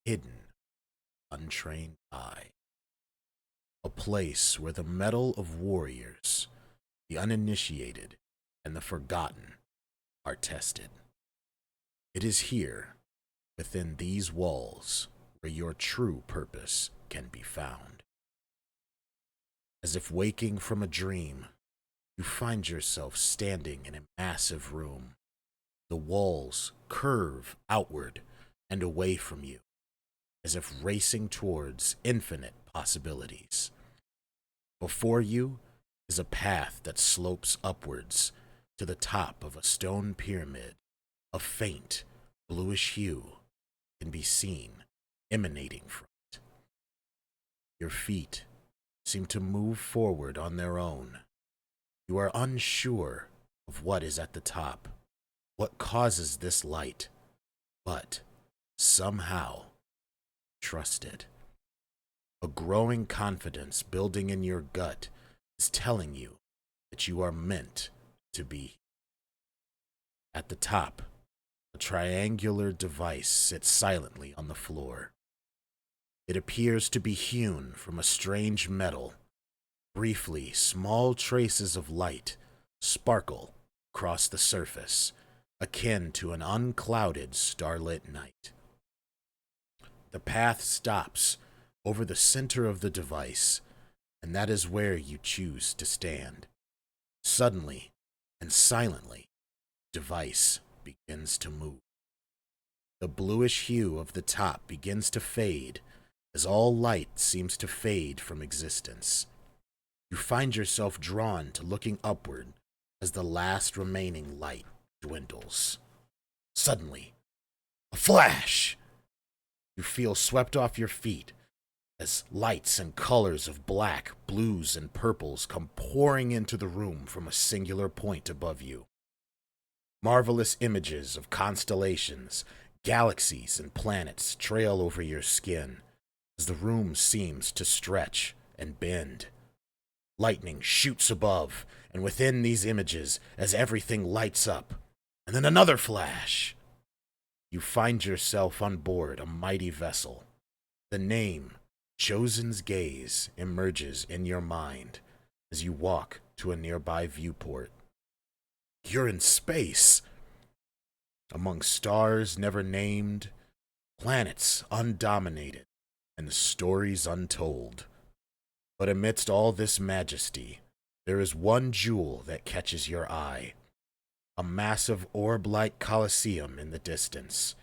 hidden, untrained eye. A place where the mettle of warriors, the uninitiated, and the forgotten are tested. It is here, within these walls, where your true purpose can be found. As if waking from a dream, you find yourself standing in a massive room. The walls curve outward and away from you, as if racing towards infinite possibilities. Before you is a path that slopes upwards to the top of a stone pyramid. A faint, bluish hue can be seen emanating from it. Your feet seem to move forward on their own. You are unsure of what is at the top, what causes this light, but somehow trust it. A growing confidence building in your gut is telling you that you are meant to be. At the top, a triangular device sits silently on the floor. It appears to be hewn from a strange metal. Briefly, small traces of light sparkle across the surface, akin to an unclouded starlit night. The path stops over the center of the device, and that is where you choose to stand. Suddenly and silently, the device begins to move. The bluish hue of the top begins to fade as all light seems to fade from existence. You find yourself drawn to looking upward as the last remaining light dwindles. Suddenly, a flash! You feel swept off your feet as lights and colors of black, blues, and purples come pouring into the room from a singular point above you. Marvelous images of constellations, galaxies, and planets trail over your skin as the room seems to stretch and bend. Lightning shoots above and within these images as everything lights up, and then another flash. You find yourself on board a mighty vessel. The name, Chosen's Gaze, emerges in your mind as you walk to a nearby viewport. You're in space, among stars never named, planets undominated, and stories untold. But amidst all this majesty, there is one jewel that catches your eye. A massive orb-like coliseum in the distance,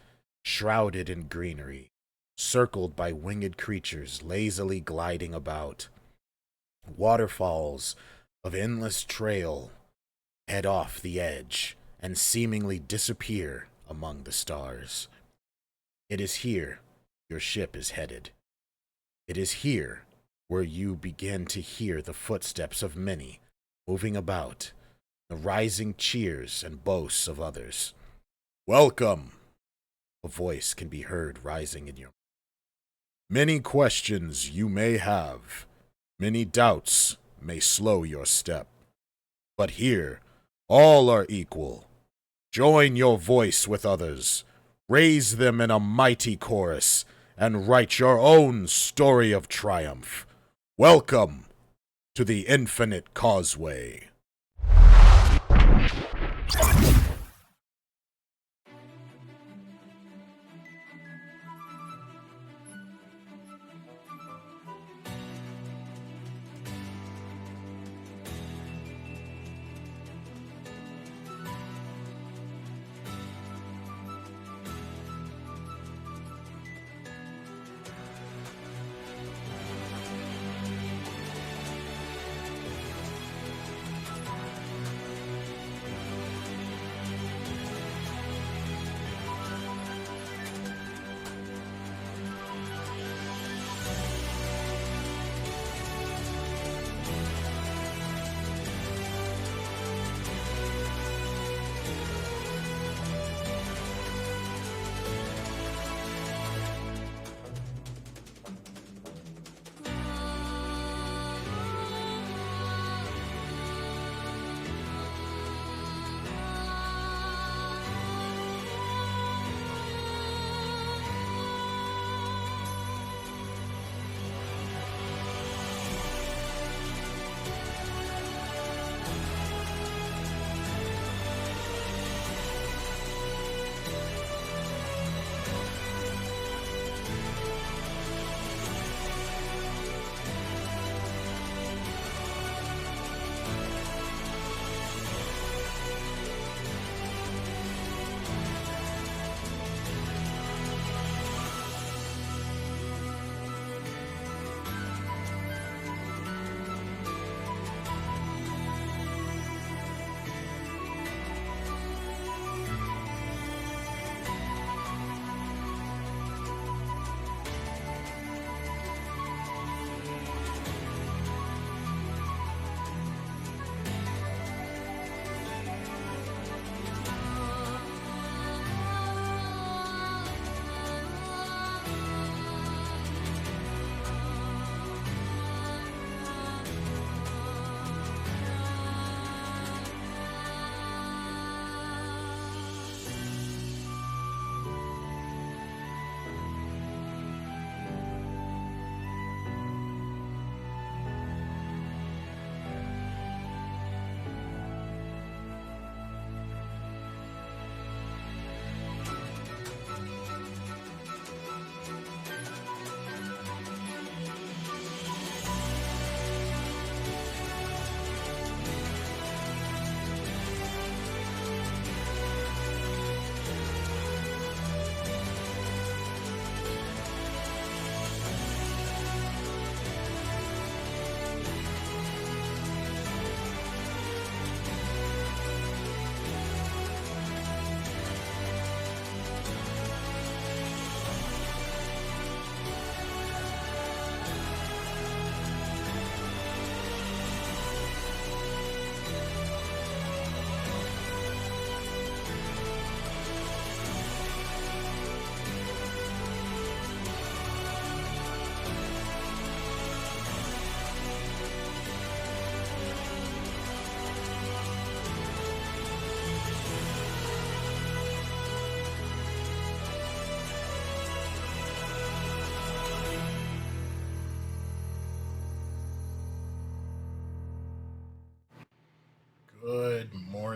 shrouded in greenery, circled by winged creatures lazily gliding about. Waterfalls of endless trail head off the edge and seemingly disappear among the stars. It is here your ship is headed. It is here where you begin to hear the footsteps of many moving about, the rising cheers and boasts of others. Welcome! A voice can be heard rising in your mind. Many questions you may have, many doubts may slow your step. But here, all are equal. Join your voice with others, raise them in a mighty chorus, and write your own story of triumph. Welcome to the Infinite Causeway.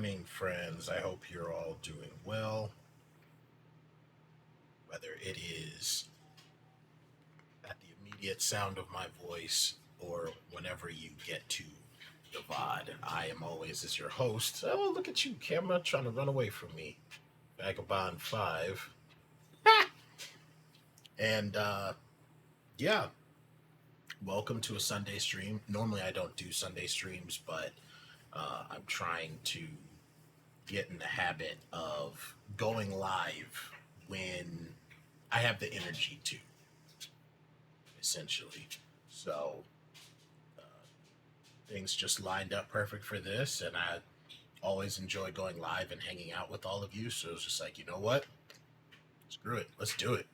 morning, friends. I hope you're all doing well. Whether it is at the immediate sound of my voice or whenever you get to the VOD, I am always as your host. Oh, look at you, camera, trying to run away from me. Vagabond 5. And yeah, welcome to a Sunday stream. Normally I don't do Sunday streams, but I'm trying to get in the habit of going live when I have the energy to, essentially. So things just lined up perfect for this, and I always enjoy going live and hanging out with all of you. So it's just like, you know what? Screw it. Let's do it.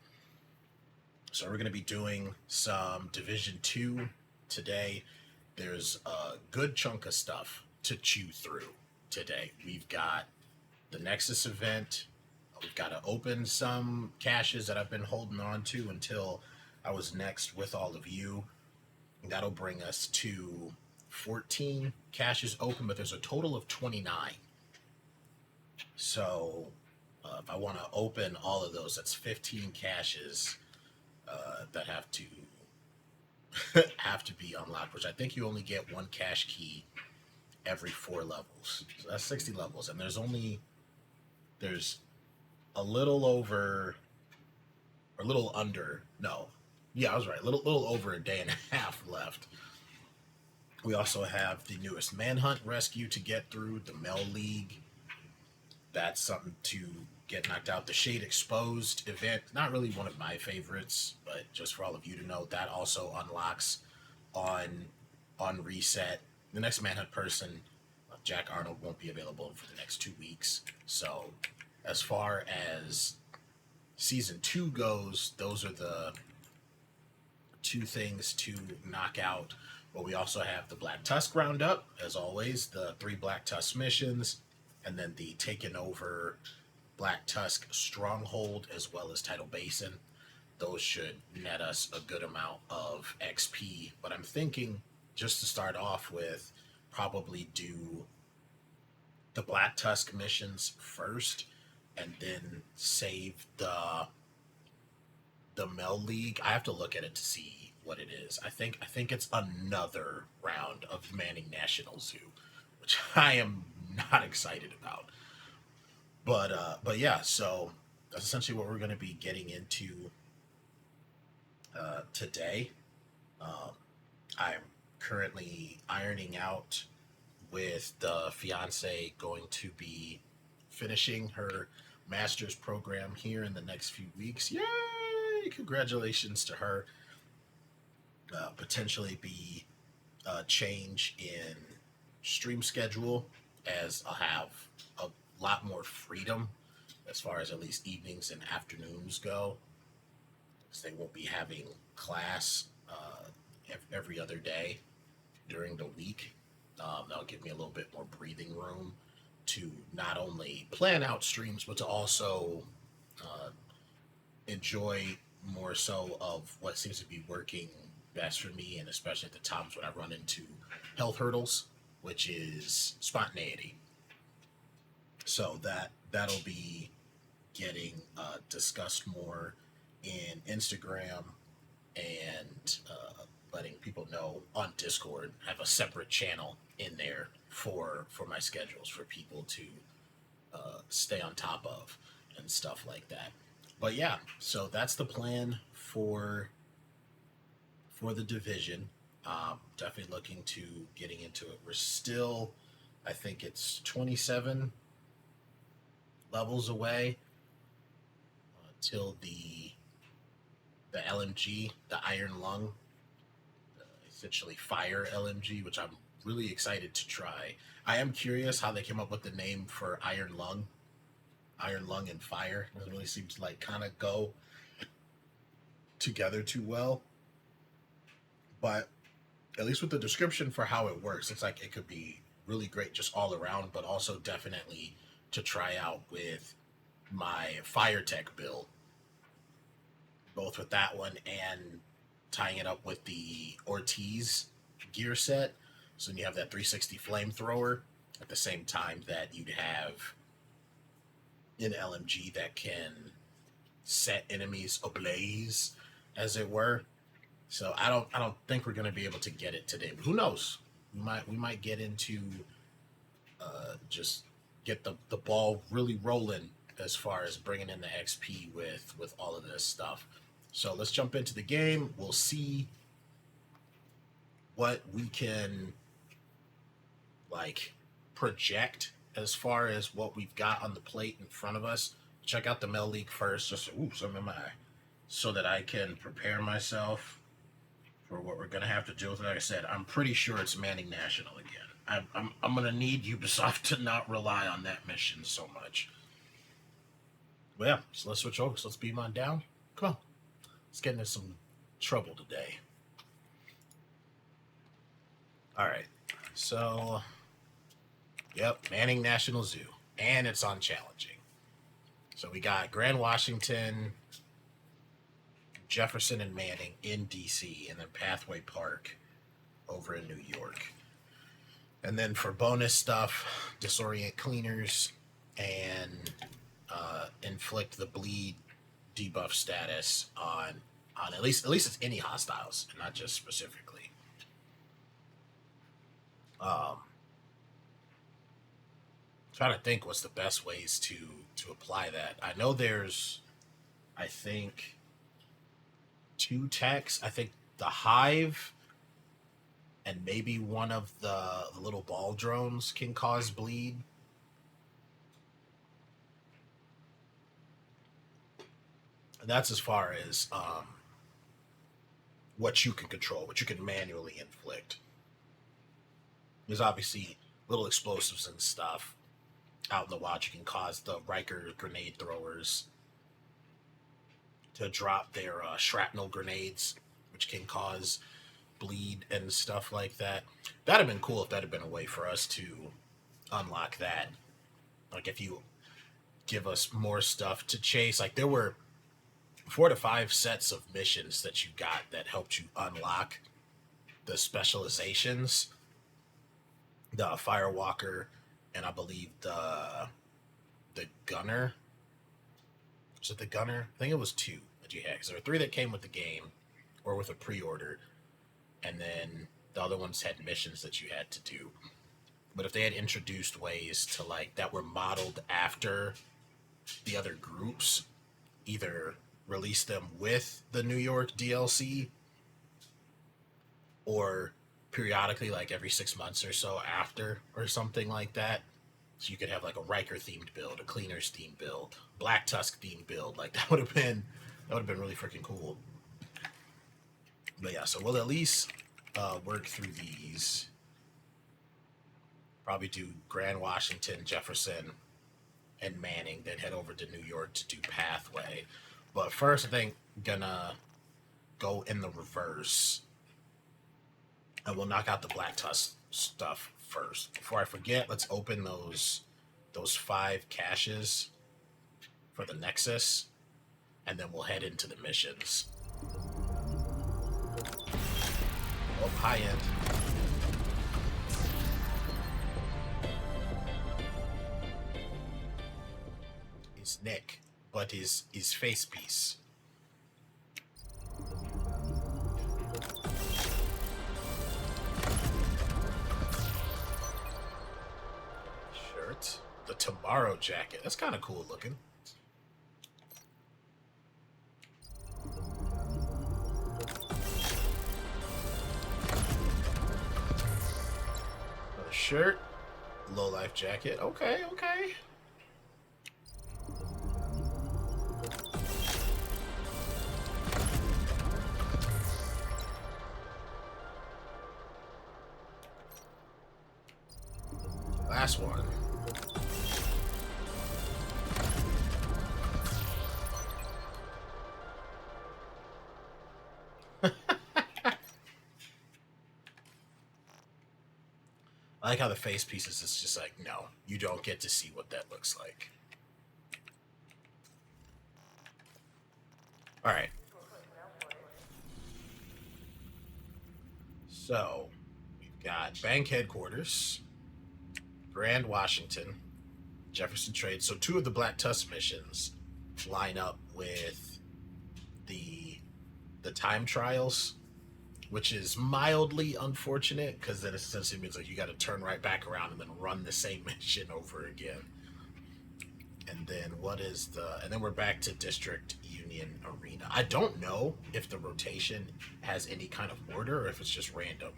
So we're going to be doing some Division 2 today. There's a good chunk of stuff to chew through today. We've got the Nexus event. We've got to open some caches that I've been holding on to until I was next with all of you. That'll bring us to 14 caches open, but there's a total of 29. So if I want to open all of those, that's 15 caches that have to be unlocked, which I think you only get one cache key every 4 levels. So that's 60 levels, and there's a little over, or a little under, no, yeah, I was right, a little over a day and a half left. We also have the newest Manhunt rescue to get through, the Mel League. That's something to get knocked out. The Shade Exposed event, not really one of my favorites, but just for all of you to know, that also unlocks on reset. The next Manhunt person, Jack Arnold, won't be available for the next 2 weeks. So as far as Season 2 goes, those are the 2 things to knock out. But we also have the Black Tusk Roundup, as always, the 3 Black Tusk missions, and then the Taken Over Black Tusk Stronghold, as well as Tidal Basin. Those should net us a good amount of XP. But I'm thinking, just to start off with, probably do the Black Tusk missions first, and then save the Mel League. I have to look at it to see what it is. I think it's another round of Manning National Zoo, which I am not excited about. But yeah, so that's essentially what we're going to be getting into today. I'm currently ironing out with the fiance, going to be finishing her master's program here in the next few weeks. Yay! Congratulations to her. Potentially be a change in stream schedule, as I'll have a lot more freedom as far as at least evenings and afternoons go, because they won't be having class every other day during the week. That'll give me a little bit more breathing room to not only plan out streams, but to also enjoy more so of what seems to be working best for me, and especially at the times when I run into health hurdles, which is spontaneity. So that'll be getting discussed more in Instagram, and letting people know on Discord. I have a separate channel in there for my schedules for people to stay on top of and stuff like that. But yeah, so that's the plan for the division. Definitely looking to getting into it. We're still, I think it's 27 levels away till the LMG, the Iron Lung, essentially fire LMG, which I'm really excited to try. I am curious how they came up with the name for Iron Lung. Iron Lung and fire doesn't really seem to like kind of go together too well. But at least with the description for how it works, looks like it could be really great just all around, but also definitely to try out with my fire tech build, both with that one and tying it up with the Ortiz gear set. So then you have that 360 flamethrower. at the same time that you'd have an LMG that can set enemies ablaze, as it were. So I don't think we're gonna be able to get it today. But who knows? We might get into just get the ball really rolling as far as bringing in the XP with all of this stuff. So let's jump into the game. We'll see what we can like project as far as what we've got on the plate in front of us. Check out the Mel League first, just some in my eye, so that I can prepare myself for what we're gonna have to deal with. Like I said, I'm pretty sure it's Manning National again. I'm gonna need Ubisoft to not rely on that mission so much. But yeah, so let's switch over. So let's beam on down. Come on, let's get into some trouble today. All right, so yep, Manning National Zoo, and it's on challenging. So we got Grand Washington, Jefferson, and Manning in DC, and then Pathway Park over in New York. And then for bonus stuff, disorient cleaners and inflict the bleed debuff status on at least it's any hostiles and not just specifically. Trying to think what's the best ways to apply that. I know there's, I think, two techs. I think the Hive and maybe one of the little ball drones can cause bleed. And that's as far as what you can control, what you can manually inflict. There's obviously little explosives and stuff out in the wild. You can cause the Riker grenade throwers to drop their shrapnel grenades, which can cause bleed and stuff like that. That'd have been cool if that had been a way for us to unlock that. Like if you give us more stuff to chase, like there were 4 to 5 sets of missions that you got that helped you unlock the specializations, the Firewalker, and I believe the Gunner. Was it the Gunner? I think it was 2 that you had, because there were 3 that came with the game or with a pre-order, and then the other ones had missions that you had to do. But if they had introduced ways to like that were modeled after the other groups, either release them with the New York DLC or periodically, like every 6 months or so after, or something like that. So you could have like a Riker themed build, a Cleaners themed build, Black Tusk themed build. Like that would have been really freaking cool. But yeah, so we'll at least work through these. Probably do Grand Washington, Jefferson, and Manning, then head over to New York to do Pathway. But first, I think I'm gonna go in the reverse, and we'll knock out the Black Tusk stuff first. Before I forget, let's open those 5 caches for the Nexus, and then we'll head into the missions. Oh, high end. He's Nick, but his face piece. Shirt. The Tomorrow jacket. That's kind of cool looking. Another shirt. Low life jacket. Okay, okay. Last one. I like how the face pieces is just like, no, you don't get to see what that looks like. All right. So we've got bank headquarters, Grand Washington, Jefferson Trade. So 2 of the Black Tusk missions line up with the time trials, which is mildly unfortunate because then it essentially means like you got to turn right back around and then run the same mission over again. And then and then we're back to District Union Arena. I don't know if the rotation has any kind of order or if it's just random.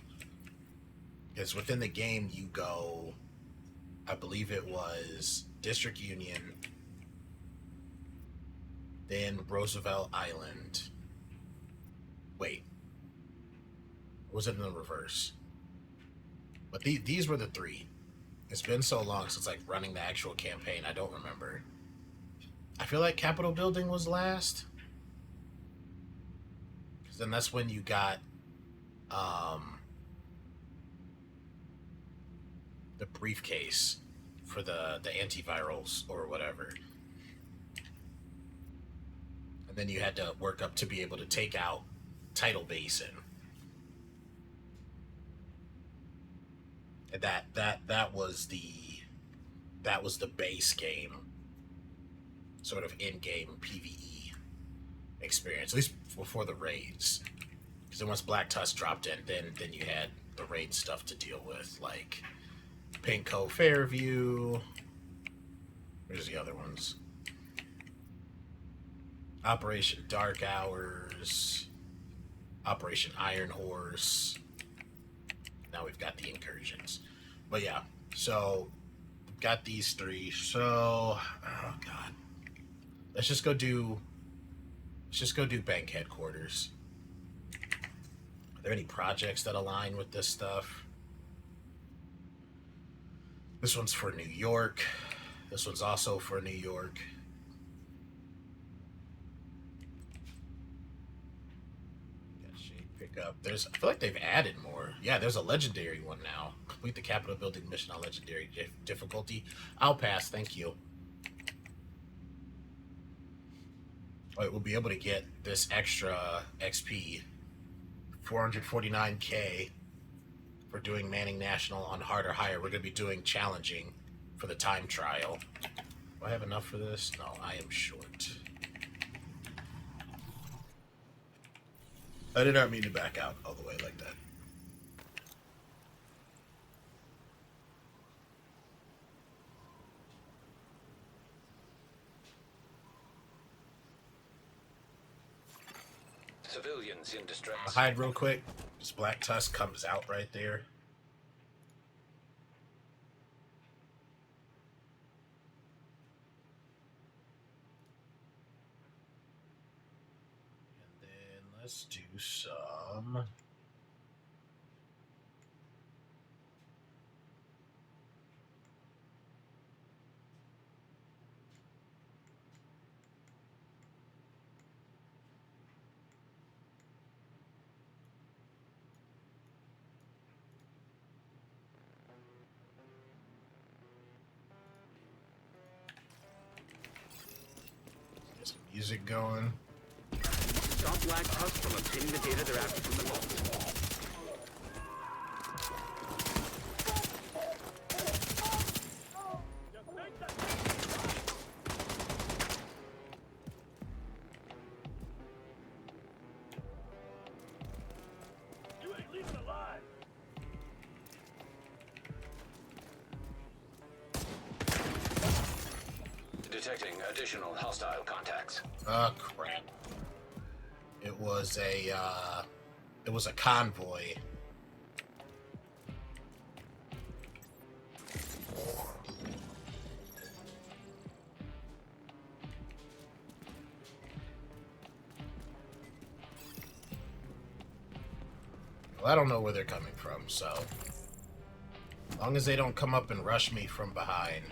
Because within the game you go, I believe it was District Union, then Roosevelt Island. Wait. Or was it in the reverse? But these were the 3. It's been so long since like running the actual campaign, I don't remember. I feel like Capitol Building was last. Because then that's when you got the briefcase for the antivirals or whatever. And then you had to work up to be able to take out Tidal Basin. And that was the base game, sort of in-game PvE experience, at least before the raids. Because then once Black Tusk dropped in, then you had the raid stuff to deal with, like Pinko Fairview. Where's the other ones? Operation Dark Hours, Operation Iron Horse. Now we've got the incursions. But yeah, so we've got these 3. So, oh god, let's just go do bank headquarters. Are there any projects that align with this stuff? This one's for New York. This one's also for New York. Up. I feel like they've added more. Yeah, there's a legendary one now. Complete the Capitol Building mission on legendary difficulty. I'll pass, thank you. Alright, we'll be able to get this extra XP. 449k for doing Manning National on hard or higher. We're going to be doing challenging for the time trial. Do I have enough for this? No, I am short. I did not mean to back out all the way like that. Civilians in distress. I'll hide real quick. This Black Tusk comes out right there. Let's do some. Get some music going. Stop Black Tusk from obtaining the data they're after from the vault. You ain't leaving alive. Detecting additional hostile contacts. Oh crap. It was a convoy. Well, I don't know where they're coming from, so as long as they don't come up and rush me from behind.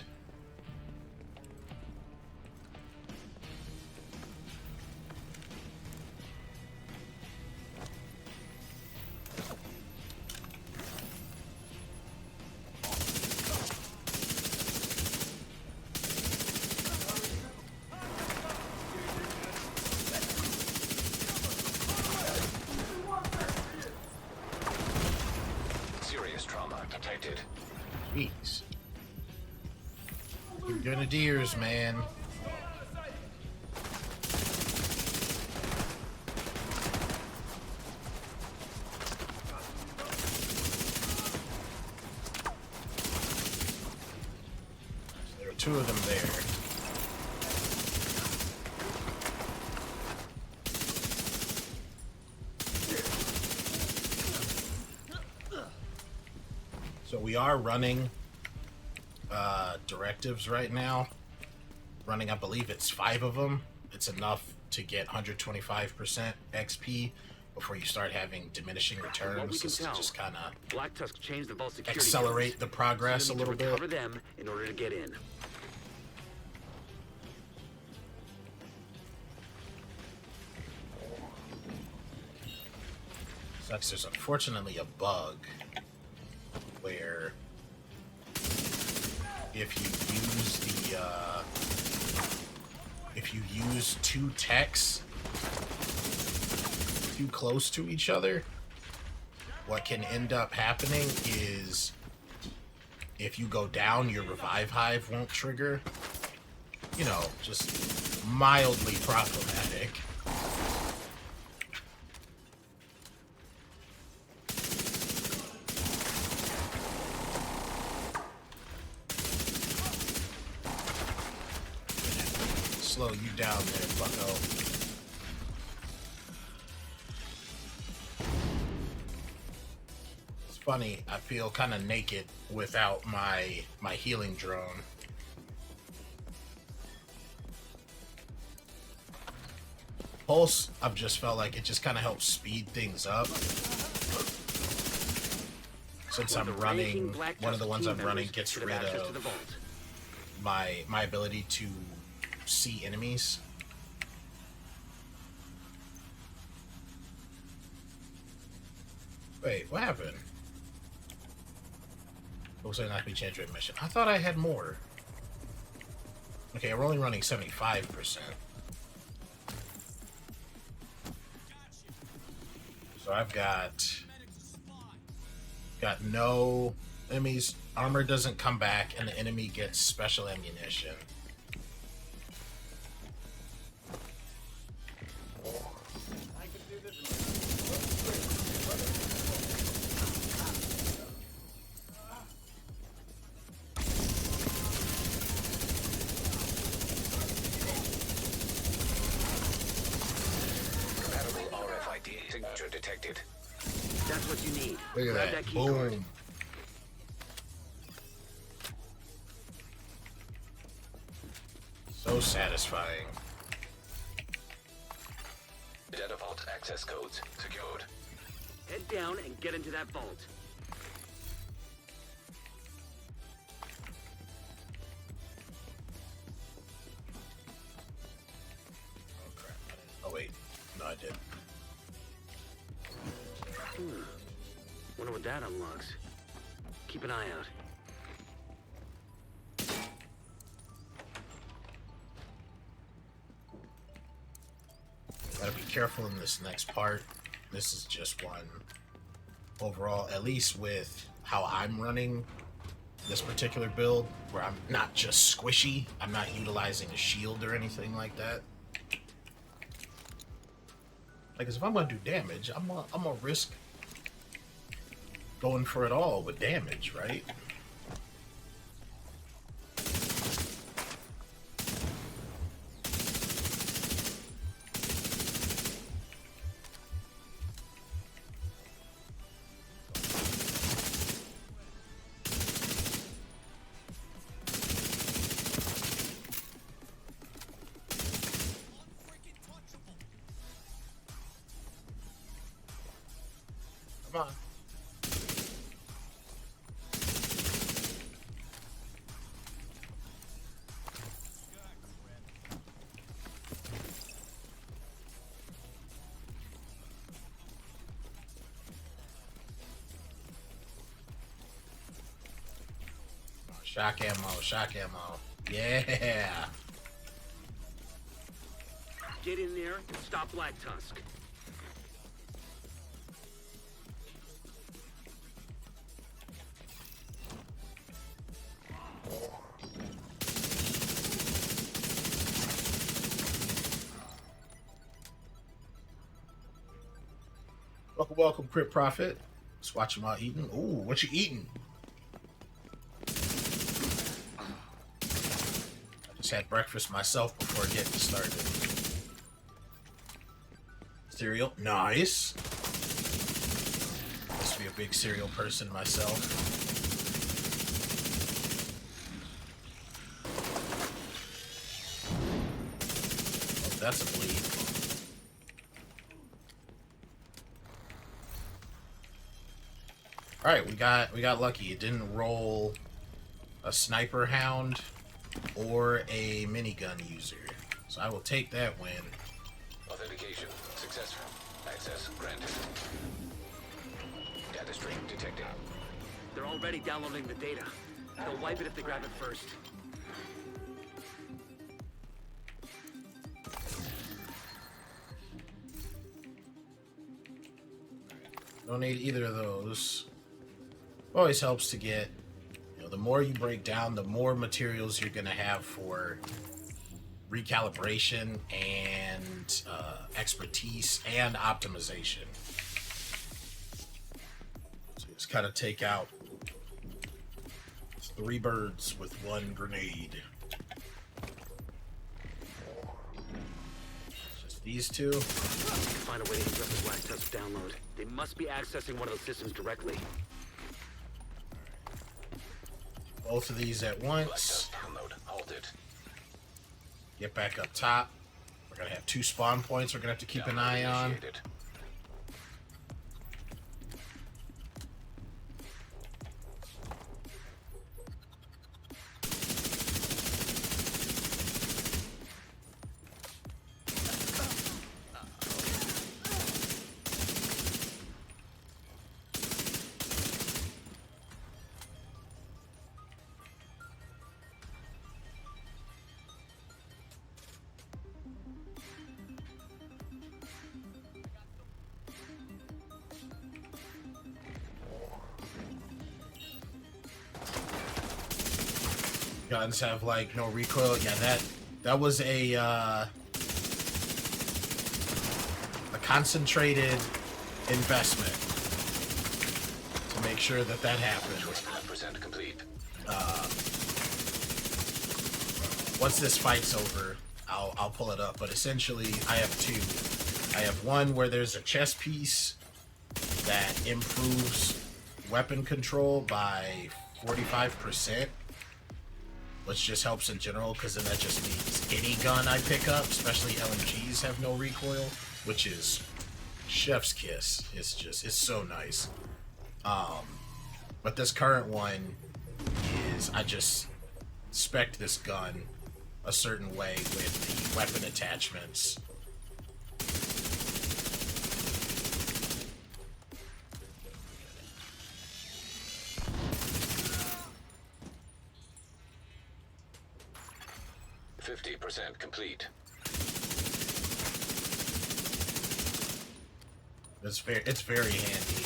Serious trauma detected. Jeez. Your grenadiers, man. There were two of them there. So we are running directives right now. Running, I believe it's 5 of them. It's enough to get 125% XP before you start having diminishing returns. This is just kind of Black Tusk changed the vault security accelerate codes. the progress So a you need little to bit. recover them in order to get in. Sucks. There's unfortunately a bug where if you use two techs too close to each other, what can end up happening is if you go down, your revive hive won't trigger. You know, just mildly problematic. Slow you down there, bucko. It's funny, I feel kind of naked without my healing drone. Pulse, I've just felt like it just kind of helps speed things up. Since I'm running, one of the ones I'm running gets rid of my ability to see enemies. Wait, what happened? Looks like not to be changed during mission. I thought I had more. Okay, we're only running 75%. So I've got no enemies. Armor doesn't come back, and the enemy gets special ammunition. Detected. That's what you need. Look at Grab that. key card. Boom. So satisfying. Data vault access codes secured. Head down and get into that vault. Oh crap. Oh wait. No, I did. Wonder what that unlocks. Keep an eye out. Gotta be careful in this next part. This is just one overall, at least with how I'm running this particular build, where I'm not just squishy. I'm not utilizing a shield or anything like that. Like, 'cause if I'm gonna do damage, I'm gonna risk going for it all with damage, right? Come on. Shock ammo, shock ammo. Yeah. Get in there and stop Black Tusk. Welcome, welcome, Crypt Prophet. Let's watch him while eating. Ooh, what you eating? I just had breakfast myself before getting started. Cereal, nice. Used to be a big cereal person myself. Oh, that's a bleed. All right, we got lucky. It didn't roll a sniper hound or a minigun user, so I will take that win. Authentication successful. Access granted. Data stream detected. They're already downloading the data. They'll wipe it if they grab it first. Don't need either of those. Always helps to get, the more you break down, the more materials you're going to have for recalibration and expertise and optimization. So just kind of take out 3 birds with 1 grenade. Just these 2. Find a way to interrupt the Black Tusk download. They must be accessing one of those systems directly. Both of these at once. Download halted. Get back up top. We're going to have 2 spawn points we're going to have to keep an eye on. Initiated. Guns have like no recoil. Yeah, that was a concentrated investment to make sure that happened. 25% complete. Once this fight's over, I'll pull it up. But essentially, I have 2. I have one where there's a chest piece that improves weapon control by 45%. Which just helps in general, because then that just means any gun I pick up, especially LMGs, have no recoil, which is chef's kiss. It's so nice. But this current one is, I just spec this gun a certain way with the weapon attachments. Complete. It's very handy.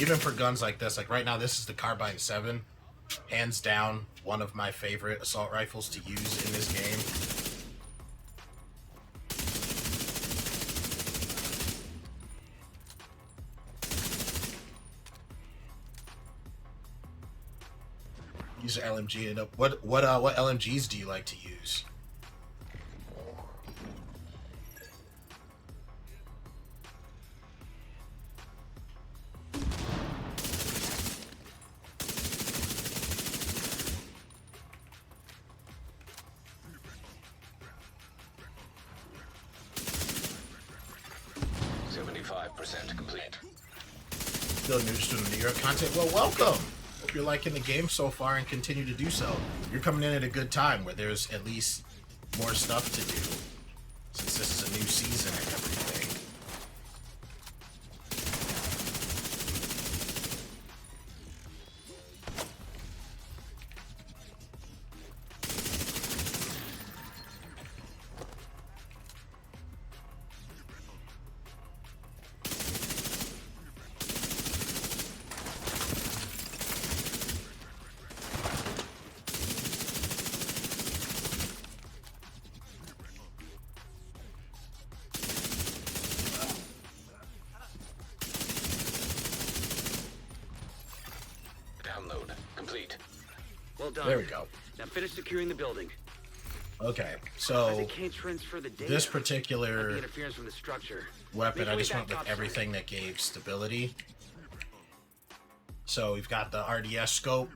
Even for guns like this, like right now this is the Carbine 7. Hands down, one of my favorite assault rifles to use in this game. Use an LMG. And what LMGs do you like to use? Complete. Still new to the New York content? Well, welcome! Hope you're liking the game so far and continue to do so. You're coming in at a good time where there's at least more stuff to do, since this is a new season and everything. Well done. There we go. Now finish securing the building. Okay, As so they can't transfer the data. this Might be particular interference from the structure. weapon, Make your I way just back went with topside. everything that gave stability. So we've got the RDS scope.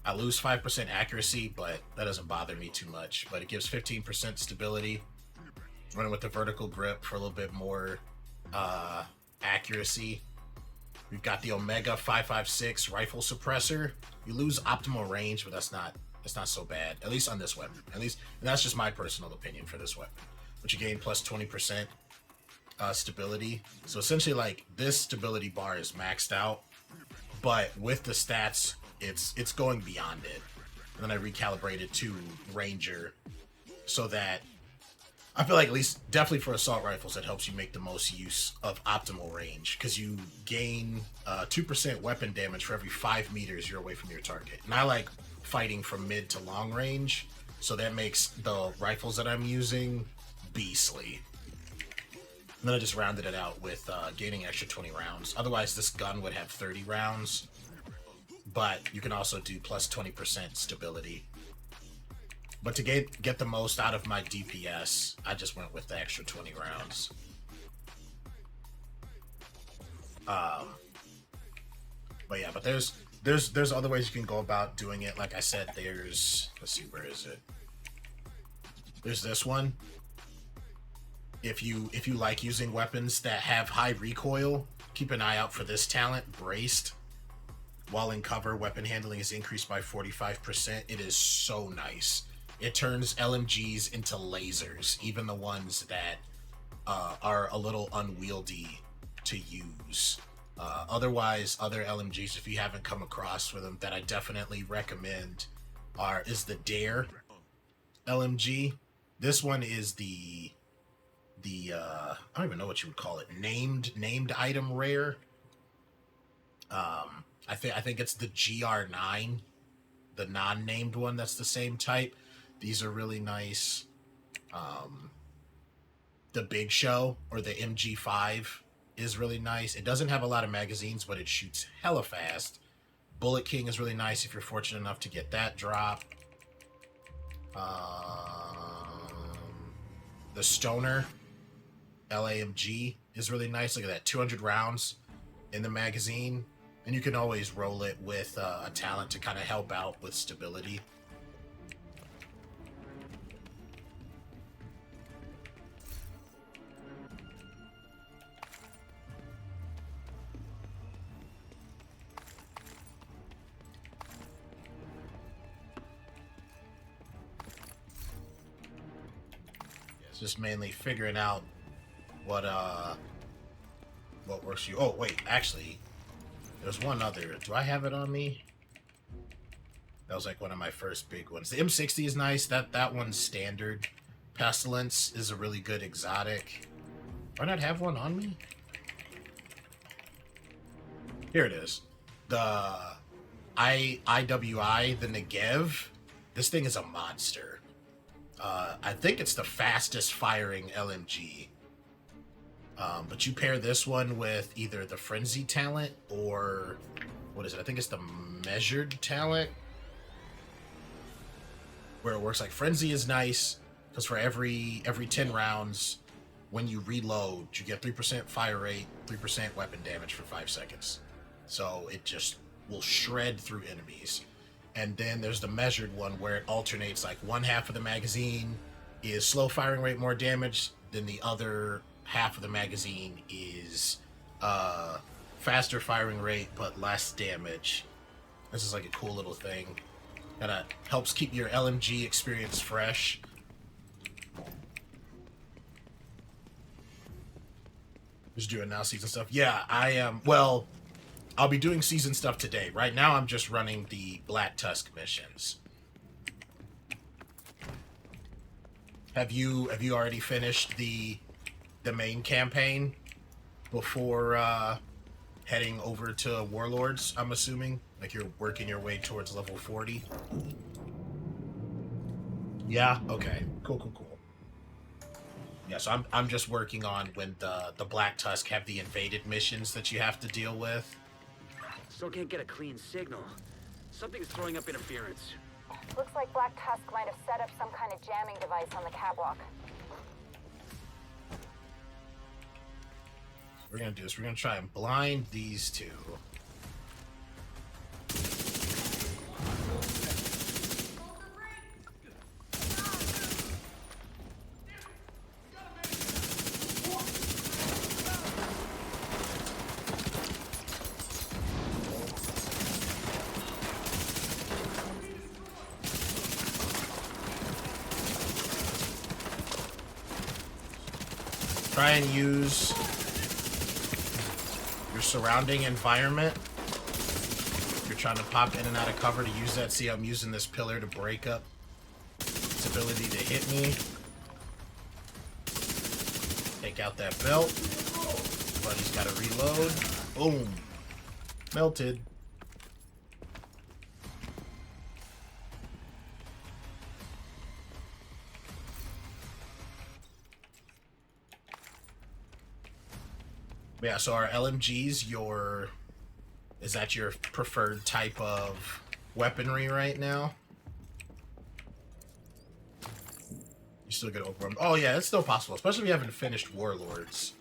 I lose 5% accuracy, but that doesn't bother me too much. But it gives 15% stability. Running with the vertical grip for a little bit more accuracy. We've got the Omega 556 rifle suppressor. You lose optimal range, but that's not so bad. At least on this weapon. At least, and that's just my personal opinion for this weapon. But you gain plus 20% stability. So essentially, like, this stability bar is maxed out, but with the stats, it's going beyond it. And then I recalibrated to Ranger so that I feel like, at least definitely for assault rifles, it helps you make the most use of optimal range, because you gain 2% weapon damage for every 5 meters you're away from your target. And I like fighting from mid to long range, so that makes the rifles that I'm using beastly. And then I just rounded it out with gaining extra 20 rounds. Otherwise, this gun would have 30 rounds, but you can also do plus 20% stability. But to get the most out of my DPS, I just went with the extra 20 rounds. But yeah, but there's other ways you can go about doing it. Like I said, let's see, where is it? There's this one. If you like using weapons that have high recoil, keep an eye out for this talent, Braced. While in cover, weapon handling is increased by 45%. It is so nice. It turns LMGs into lasers, even the ones that are a little unwieldy to use. Otherwise, other LMGs, if you haven't come across with them, that I definitely recommend is the Dare LMG. This one is the I don't even know what you would call it, named item rare. I think it's the GR9, the non-named one. That's the same type. These are really nice. The Big Show, or the MG5, is really nice. It doesn't have a lot of magazines, but it shoots hella fast. Bullet King is really nice if you're fortunate enough to get that drop. The Stoner LAMG is really nice. Look at that, 200 rounds in the magazine. And you can always roll it with a talent to kind of help out with stability. Just mainly figuring out what works for you. Oh wait, actually, there's one other. Do I have it on me? That was like one of my first big ones. The M60 is nice. That one's standard. Pestilence is a really good exotic. Do I not have one on me? Here it is. The IWI, the Negev. This thing is a monster. I think it's the fastest firing LMG. But you pair this one with either the Frenzy talent or what is it? I think it's the Measured talent, where it works like Frenzy is nice because for every 10 rounds, when you reload, you get 3% fire rate, 3% weapon damage for 5 seconds. So it just will shred through enemies. And then there's the Measured one, where it alternates, like one half of the magazine is slow firing rate, more damage, then the other half of the magazine is faster firing rate but less damage. This is like a cool little thing. Kinda helps keep your LMG experience fresh. Just doing now season stuff. Yeah, I am. Well, I'll be doing season stuff today. Right now, I'm just running the Black Tusk missions. Have you already finished the main campaign before heading over to Warlords? I'm assuming, like, you're working your way towards level 40. Yeah. Okay. Cool. Yeah. So I'm just working on when the Black Tusk have the invaded missions that you have to deal with. Still can't get a clean signal. Something's throwing up interference. Looks like Black Tusk might have set up some kind of jamming device on the catwalk. What we're gonna do is we're gonna try and blind these two. Try and use your surrounding environment. If you're trying to pop in and out of cover, to use that. See, I'm using this pillar to break up its ability to hit me. Take out that belt. Buddy's got to reload. Boom. Melted. Yeah, so our LMGs, is that your preferred type of weaponry right now? You still get overwhelmed. Oh yeah, it's still possible, especially if you haven't finished Warlords.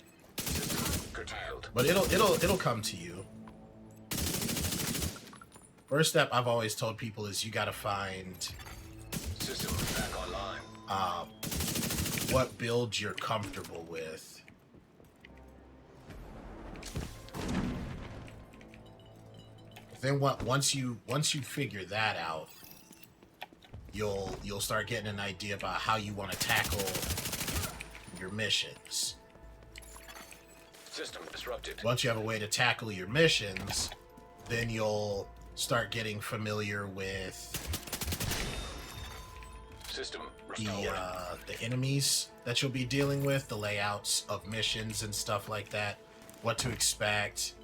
Curtailed. But it'll come to you. First step I've always told people is you gotta find System back online. what build you're comfortable with. Then once you figure that out, you'll start getting an idea about how you want to tackle your missions. System disrupted. Once you have a way to tackle your missions, then you'll start getting familiar with System restored. the enemies that you'll be dealing with, the layouts of missions and stuff like that, what to expect,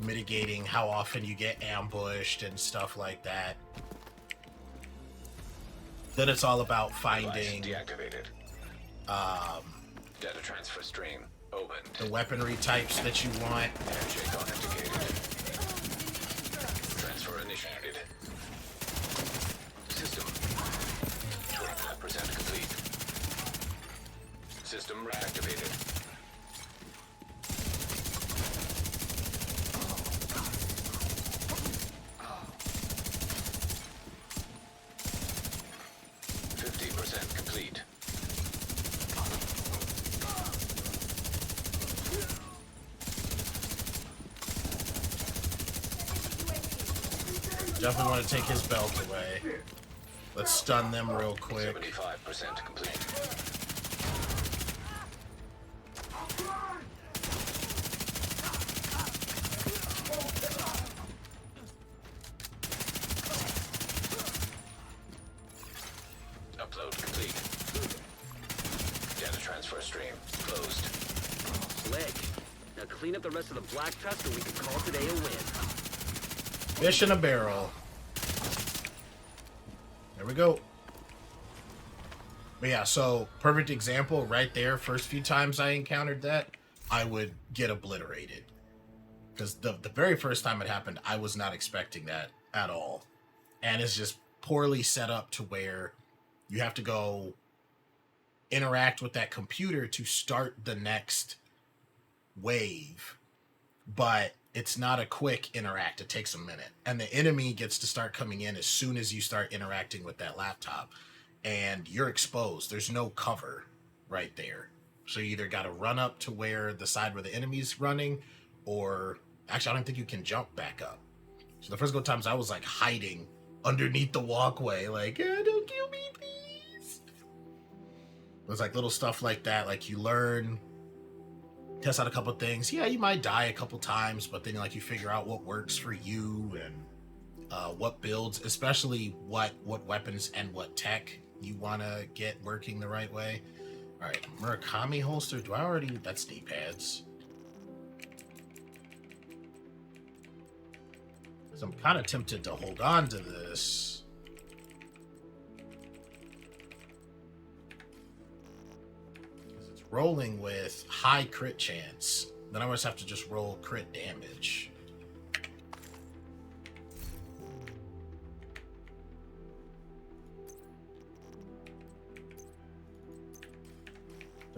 mitigating how often you get ambushed and stuff like that. Then it's all about finding Device deactivated. Data transfer stream opened. the weaponry types that you want. Handshake authenticated. Transfer initiated. System 25% complete. System reactivated. Complete. Definitely want to take his belt away. Let's stun them real quick. 75% complete. Upload complete. Data transfer stream closed. Slick. Now clean up the rest of the Black Tusk and we can call today a win. Fish in a barrel. There we go. But yeah, so perfect example right there. First few times I encountered that, I would get obliterated. Because the very first time it happened, I was not expecting that at all. And it's just poorly set up to where you have to go interact with that computer to start the next wave. But it's not a quick interact. It takes a minute. And the enemy gets to start coming in as soon as you start interacting with that laptop. And you're exposed. There's no cover right there. So you either got to run up to where the side where the enemy's running, or actually I don't think you can jump back up. So the first couple times I was like hiding underneath the walkway, like, don't kill me, please. It was like little stuff like that. Like you learn, test out a couple things. Yeah, you might die a couple times, but then like you figure out what works for you and what builds, especially what weapons and what tech you want to get working the right way. All right, Murakami holster. Do I already? That's D-pads. So I'm kind of tempted to hold on to this. Because it's rolling with high crit chance. Then I always have to just roll crit damage.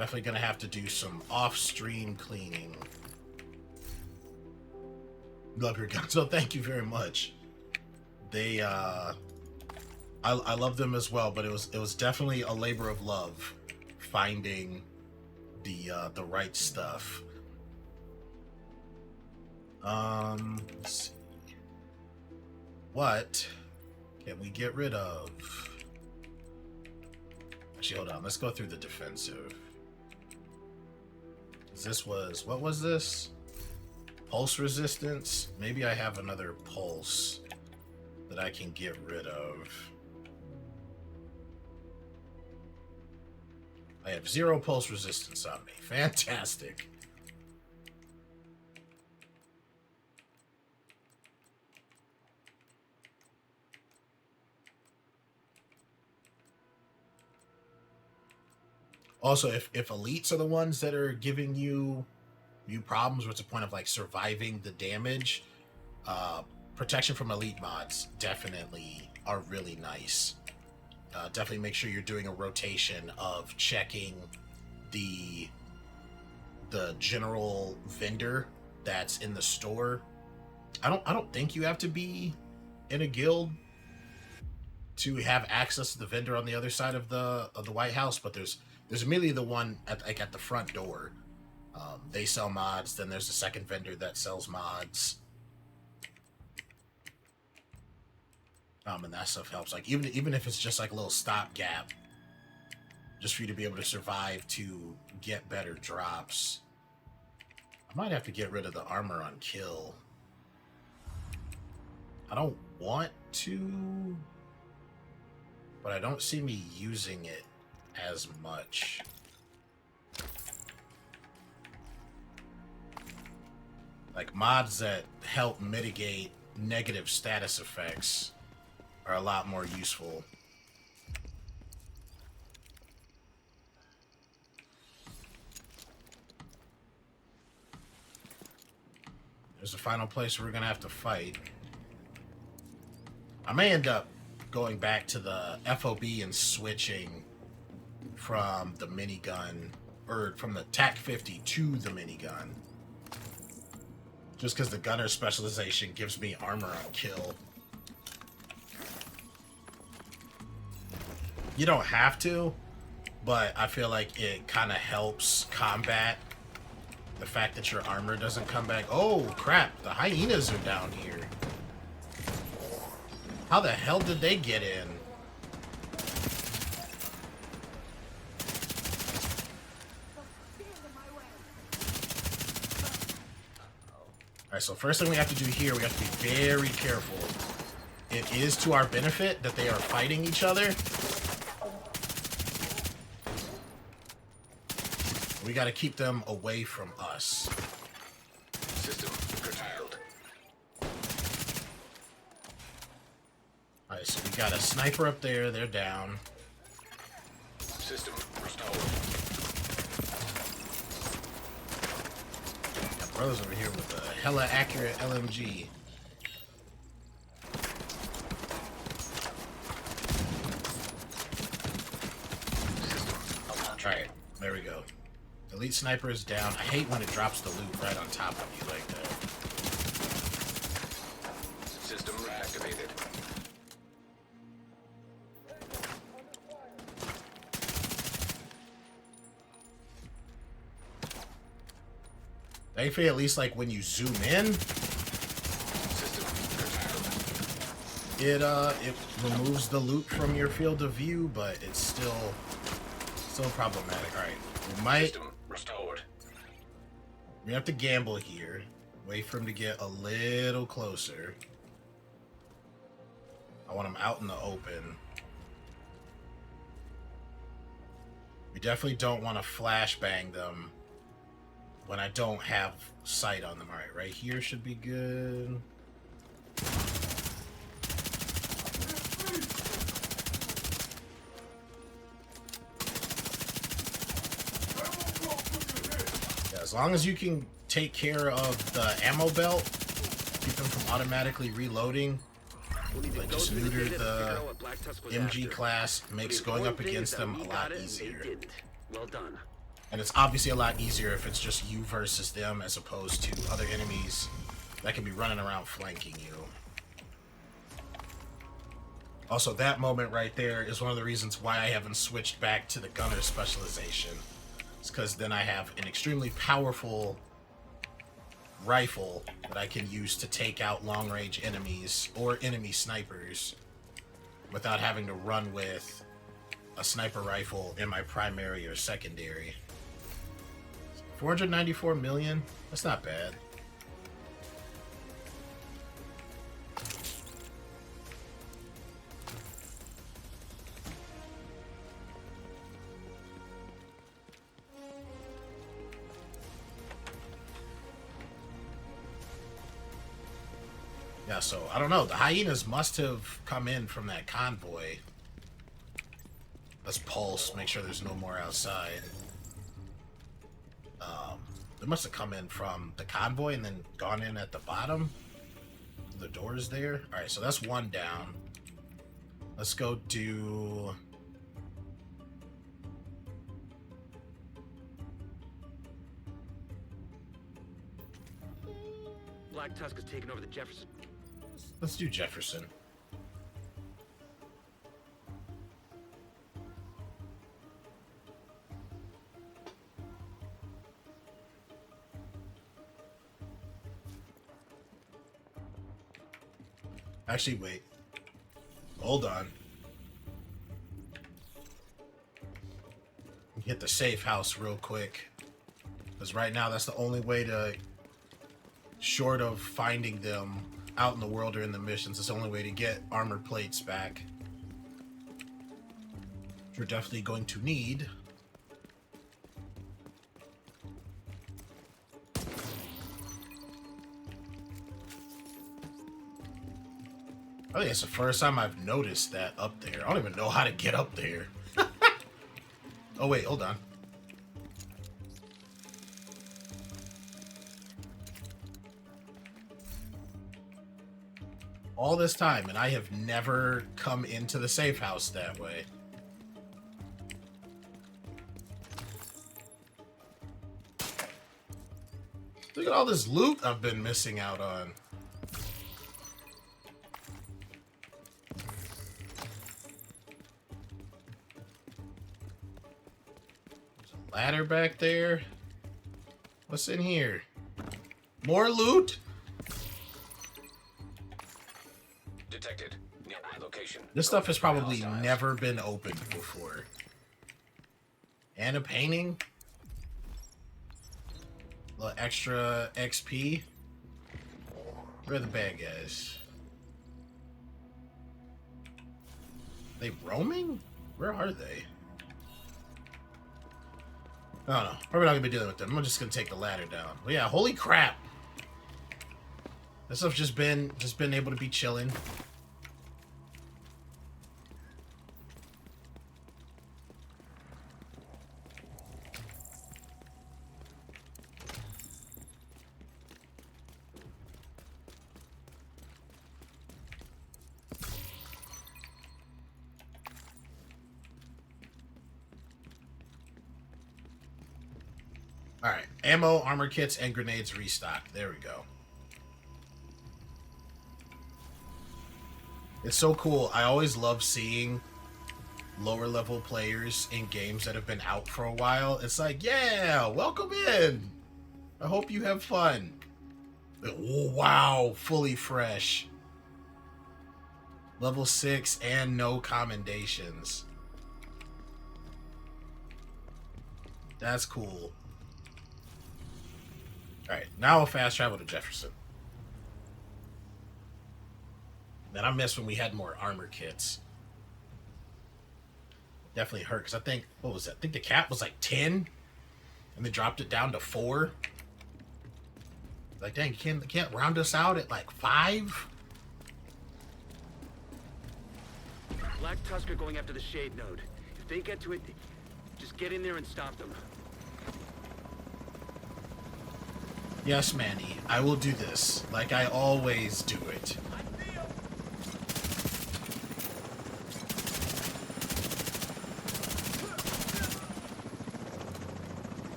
Definitely gonna have to do some off-stream cleaning. Love your guns. So thank you very much. They I love them as well, but it was definitely a labor of love finding the right stuff. Let's see. What can we get rid of? Actually, hold on. Let's go through the defensive. What was this? Pulse resistance? Maybe I have another pulse that I can get rid of. I have 0 pulse resistance on me. Fantastic. Also, if elites are the ones that are giving you problems, what's the point of like surviving the damage? Protection from elite mods definitely are really nice. Definitely make sure you're doing a rotation of checking the general vendor that's in the store. I don't think you have to be in a guild to have access to the vendor on the other side of the White House, but there's immediately the one at the front door. They sell mods. Then there's the second vendor that sells mods. And that stuff helps. Like even if it's just like a little stopgap, just for you to be able to survive to get better drops. I might have to get rid of the armor on kill. I don't want to, but I don't see me using it as much. Like mods that help mitigate negative status effects are a lot more useful. There's the final place we're gonna have to fight. I may end up going back to the FOB and switching from the minigun, or from the TAC 50 to the minigun. Just because the gunner specialization gives me armor on kill. You don't have to, but I feel like it kind of helps combat the fact that your armor doesn't come back. Oh, crap. The hyenas are down here. How the hell did they get in? Alright, so first thing we have to do here, we have to be very careful. It is to our benefit that they are fighting each other. We gotta keep them away from us. System curtailed. Alright, so we got a sniper up there, they're down. System restored. Got brothers over here with a hella accurate LMG. Alright, there we go. Elite sniper is down. I hate when it drops the loot right on top of you like that. System reactivated. Thankfully, at least like when you zoom in, System curtailed. it removes the loot from your field of view, but it's still problematic. All right, we might. System restored. We have to gamble here. Wait for him to get a little closer. I want him out in the open. We definitely don't want to flashbang them when I don't have sight on them. All right here should be good. As long as you can take care of the ammo belt, keep them from automatically reloading, like just neuter the MG class, makes going up against them a lot easier. Well done. And it's obviously a lot easier if it's just you versus them as opposed to other enemies that can be running around flanking you. Also, that moment right there is one of the reasons why I haven't switched back to the gunner specialization. It's because then I have an extremely powerful rifle that I can use to take out long-range enemies or enemy snipers without having to run with a sniper rifle in my primary or secondary. 494 million? That's not bad. Yeah, so I don't know. The hyenas must have come in from that convoy. Let's pulse, make sure there's no more outside. They must have come in from the convoy and then gone in at the bottom. The door's there. Alright, so that's one down. Let's go do... Black Tusk has taken over the Jefferson. Let's do Jefferson. Actually, wait. Hold on. Hit the safe house real quick. Because right now, that's the only way to... Short of finding them out in the world or in the missions, it's the only way to get armor plates back. Which we're definitely going to need. I think it's the first time I've noticed that up there. I don't even know how to get up there. Oh wait, hold on. All this time, and I have never come into the safe house that way. Look at all this loot I've been missing out on. There's a ladder back there. What's in here? More loot? Detected. Nearby location. This stuff has probably never been opened before. And a painting. A little extra XP. Where are the bad guys? They roaming? Where are they? I don't know. Probably not gonna be dealing with them. I'm just gonna take the ladder down. But yeah, holy crap. This stuff's just been able to be chilling. Alright, ammo, armor kits, and grenades restocked. There we go. It's so cool. I always love seeing lower level players in games that have been out for a while. It's like, yeah, welcome in. I hope you have fun. Oh, wow, fully fresh. Level 6 and no commendations. That's cool. Alright, now we'll fast travel to Jefferson. Man, I miss when we had more armor kits. Definitely hurt, because I think, what was that? I think the cap was like 10, and they dropped it down to 4. Like, dang, you can't round us out at like 5? Black Tusk are going after the Shade node. If they get to it, just get in there and stop them. Yes, Manny, I will do this, like I always do it.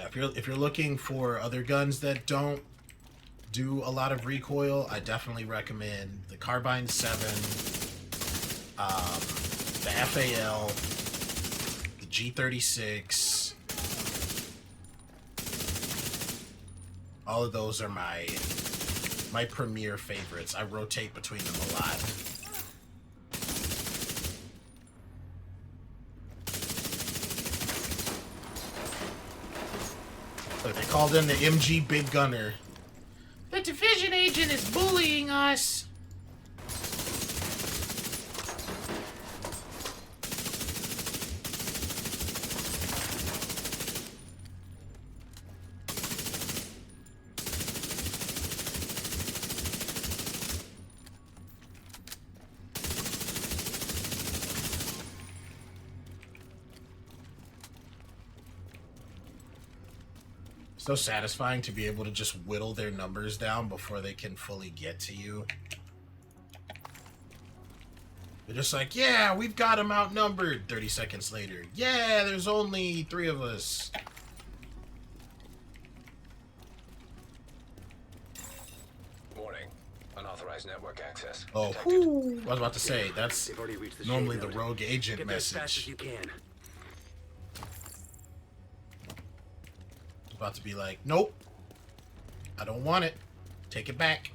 yeah, if you're looking for other guns that don't do a lot of recoil, I definitely recommend the Carbine 7, the FAL, the G36. All of those are my premier favorites. I rotate between them a lot. Look, they called in the MG Big Gunner. The division agent is bullying us. So satisfying to be able to just whittle their numbers down before they can fully get to you. They're just like, yeah, we've got them outnumbered. 30 seconds later, yeah, there's only 3 of us. Warning. Unauthorized network access. Oh, detected. whew, I was about to say, that's They've already reached the normally shade the node. rogue agent Get there as fast message. as you can. About to be like, nope, I don't want it. Take it back.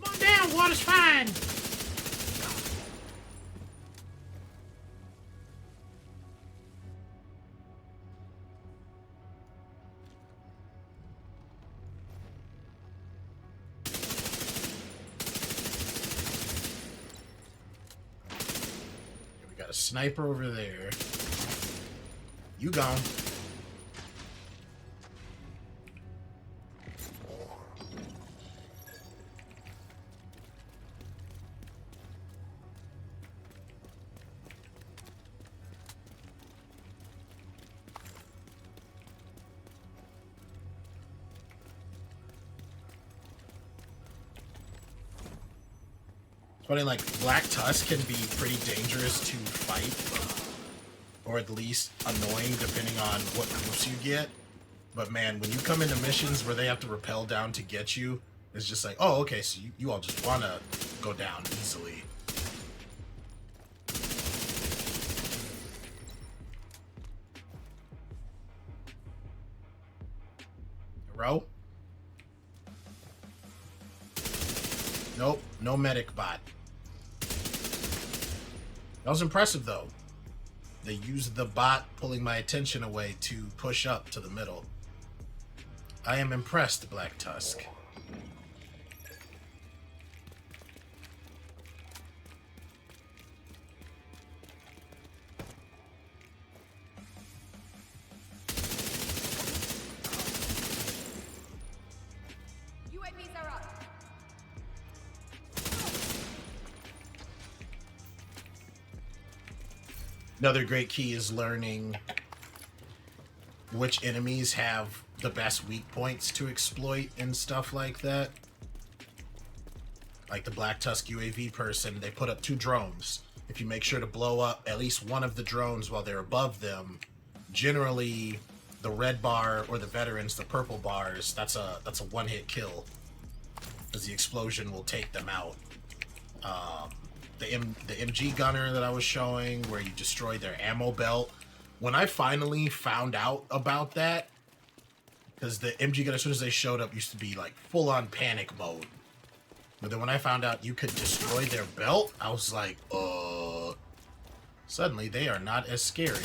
Come on down, water's fine. We got a sniper over there. You gone. It's funny, like, Black Tusk can be pretty dangerous to fight, or at least annoying depending on what groups you get. But man, when you come into missions where they have to rappel down to get you, it's just like, oh, okay, so you all just want to go down easily. Row? Nope, no medic bot. That was impressive, though. They used the bot pulling my attention away to push up to the middle. I am impressed, Black Tusk. UAVs are up. Another great key is learning which enemies have the best weak points to exploit and stuff like that. Like the Black Tusk UAV person, they put up 2 drones. If you make sure to blow up at least one of the drones while they're above them, generally the red bar or the veterans, the purple bars, that's a one-hit kill, because the explosion will take them out. The MG gunner that I was showing, where you destroy their ammo belt. When I finally found out about that, because the MG gunner, as soon as they showed up, used to be like full-on panic mode. But then when I found out you could destroy their belt, I was like, suddenly they are not as scary.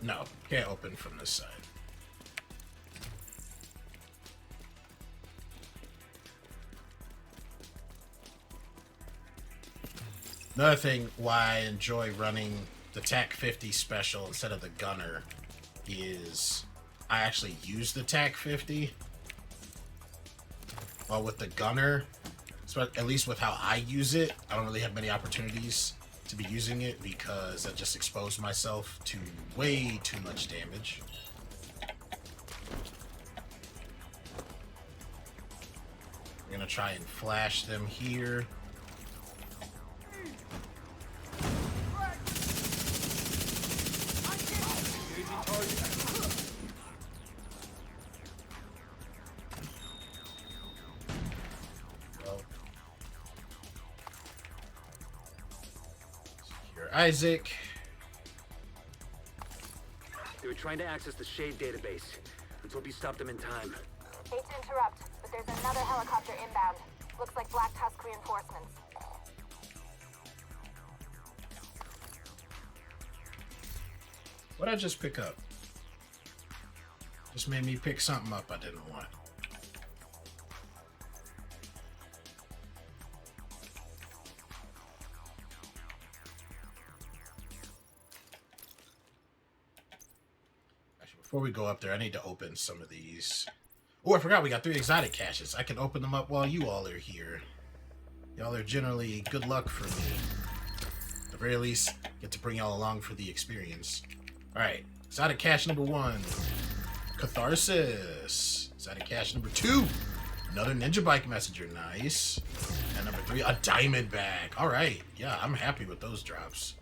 No, can't open from this side. Another thing why I enjoy running the TAC 50 special instead of the gunner is I actually use the TAC 50. Well, with the gunner, at least with how I use it, I don't really have many opportunities to be using it because I just exposed myself to way too much damage. I'm gonna try and flash them here. Secure Isaac. They were trying to access the Shade database. Let's hope you stopped them in time. Hate to interrupt, but there's another helicopter inbound. Looks like Black Tusk reinforcements. What'd I just pick up? Just made me pick something up I didn't want. Actually, before we go up there, I need to open some of these. Oh, I forgot we got 3 exotic caches. I can open them up while you all are here. Y'all are generally good luck for me. At the very least, get to bring y'all along for the experience. Alright, exotic cache number 1. Catharsis. Exotic cache number 2. Another Ninja Bike Messenger. Nice. And number 3, a diamond bag. Alright, yeah, I'm happy with those drops.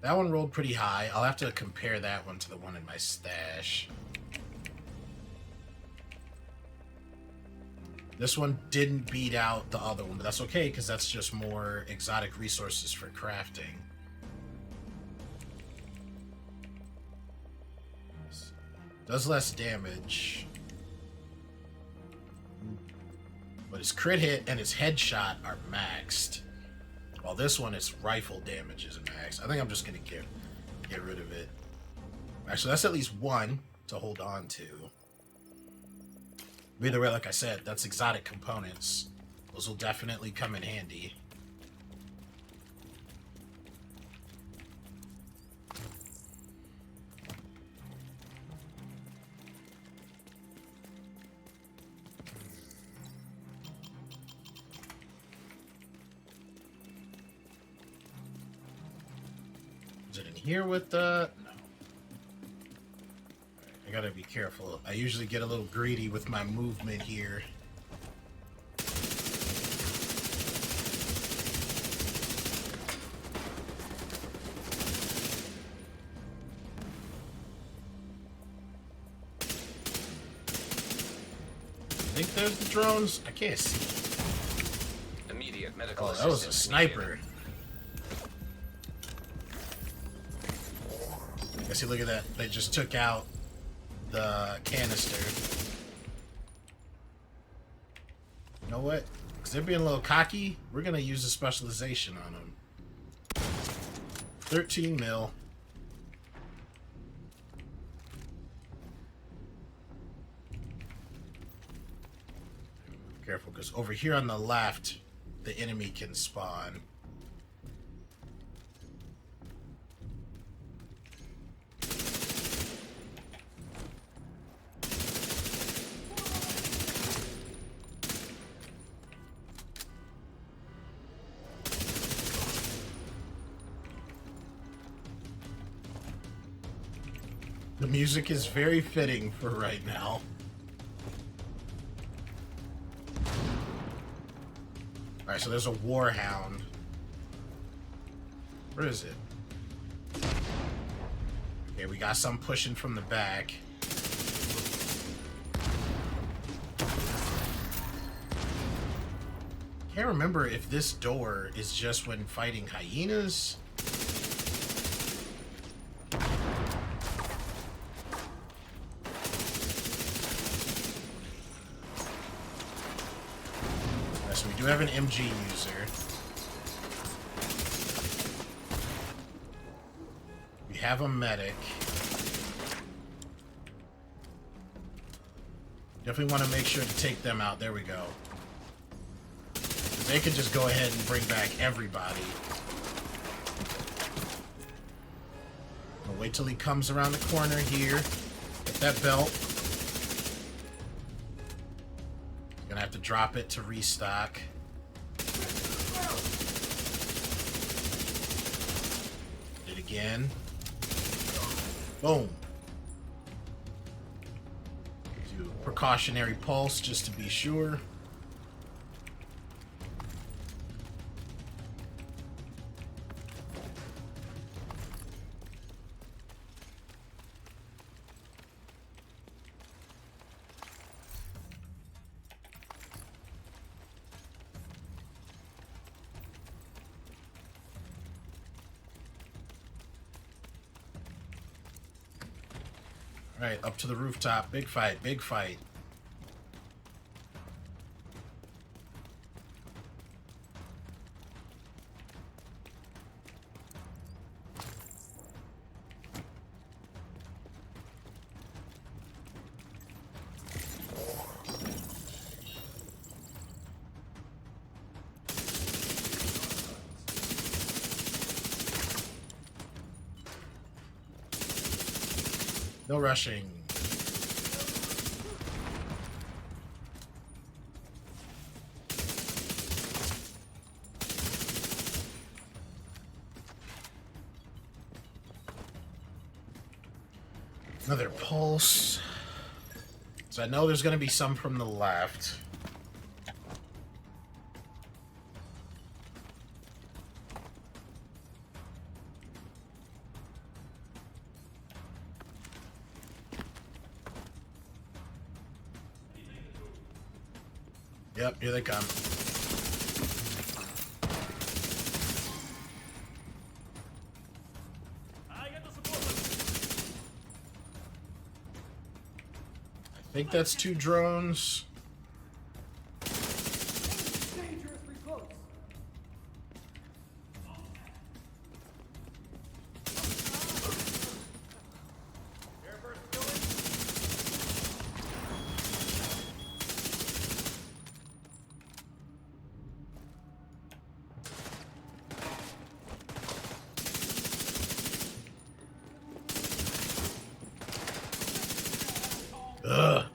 That one rolled pretty high. I'll have to compare that one to the one in my stash. This one didn't beat out the other one, but that's okay because that's just more exotic resources for crafting. Does less damage. But his crit hit and his headshot are maxed. While this one, its rifle damage is maxed. I think I'm just going to get rid of it. Actually, that's at least 1 to hold on to. But either way, like I said, that's exotic components. Those will definitely come in handy. Is it in here with the... No. I gotta be careful. I usually get a little greedy with my movement here. I think there's the drones. I can't see. Immediate medical Oh, that was a assistance sniper. I see, look at that. They just took out the canister. You know what? Because they're being a little cocky, we're going to use a specialization on them. 13 mil. Careful, because over here on the left, the enemy can spawn. The music is very fitting for right now. Alright, so there's a Warhound. Where is it? Okay, we got some pushing from the back. Can't remember if this door is just when fighting hyenas. So we do have an MG user. We have a medic. Definitely want to make sure to take them out. There we go. they could just go ahead and bring back everybody. I'll wait till he comes around the corner here. Get that belt. Gonna have to drop it to restock. Hit again. Boom. Do a precautionary pulse just to be sure. Alright, up to the rooftop. Big fight, big fight. No rushing. Another pulse. So I know there's going to be some from the left. Yep, here they come. I think that's 2 drones. Ugh.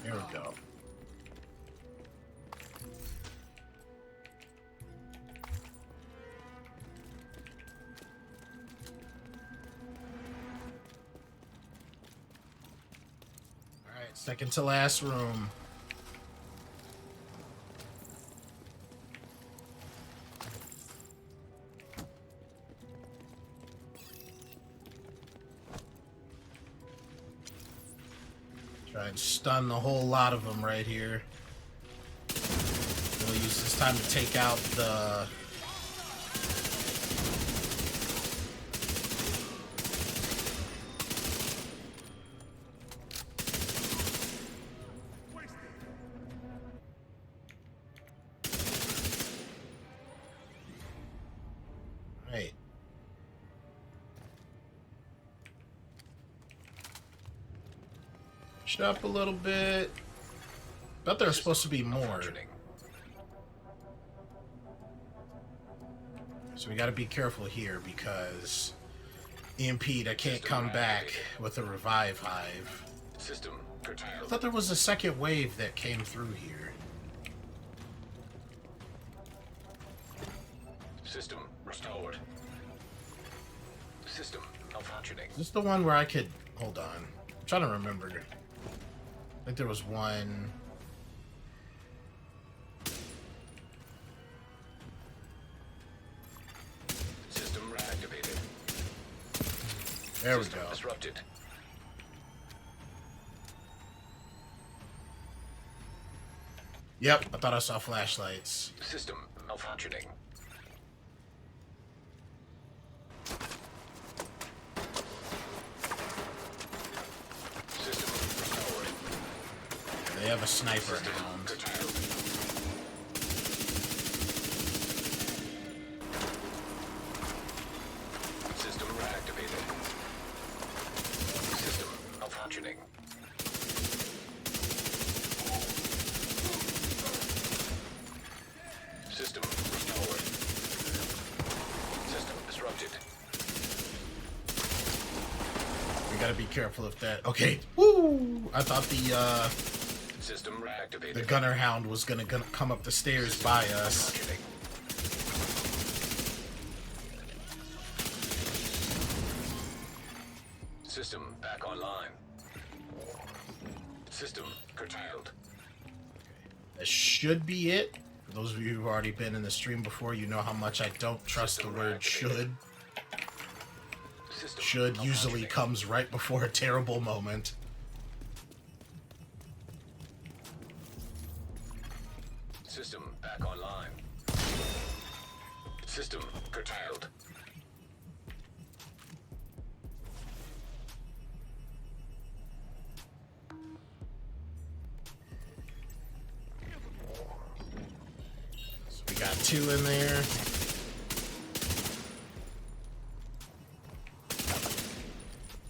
There we go. Alright, second to last room. Try and stun the whole lot of them right here. We'll use this time to take out the... Right. Push it up a little bit. Thought there was supposed to be more. So we gotta be careful here because EMP'd, I can't come back with a revive hive. System I curtailed. thought there was a second wave that came through here. System restored. System malfunctioning. Is this the one where I could... Hold on. I'm trying to remember. I think there was one... System reactivated. There we System go. disrupted. Yep, I thought I saw flashlights. System malfunctioning. System restored. They have a sniper System hound. curtailed. System reactivated. System malfunctioning. We gotta be careful of that. Okay. Woo! I thought System reactivated. the gunner hound was gonna come up the stairs by us. Functioning. System back online. System curtailed. That should be it. For those of you who've already been in the stream before, you know how much I don't trust the word should. System Should usually malfunctioning. comes right before a terrible moment. System back online. System curtailed. So we got 2 in there.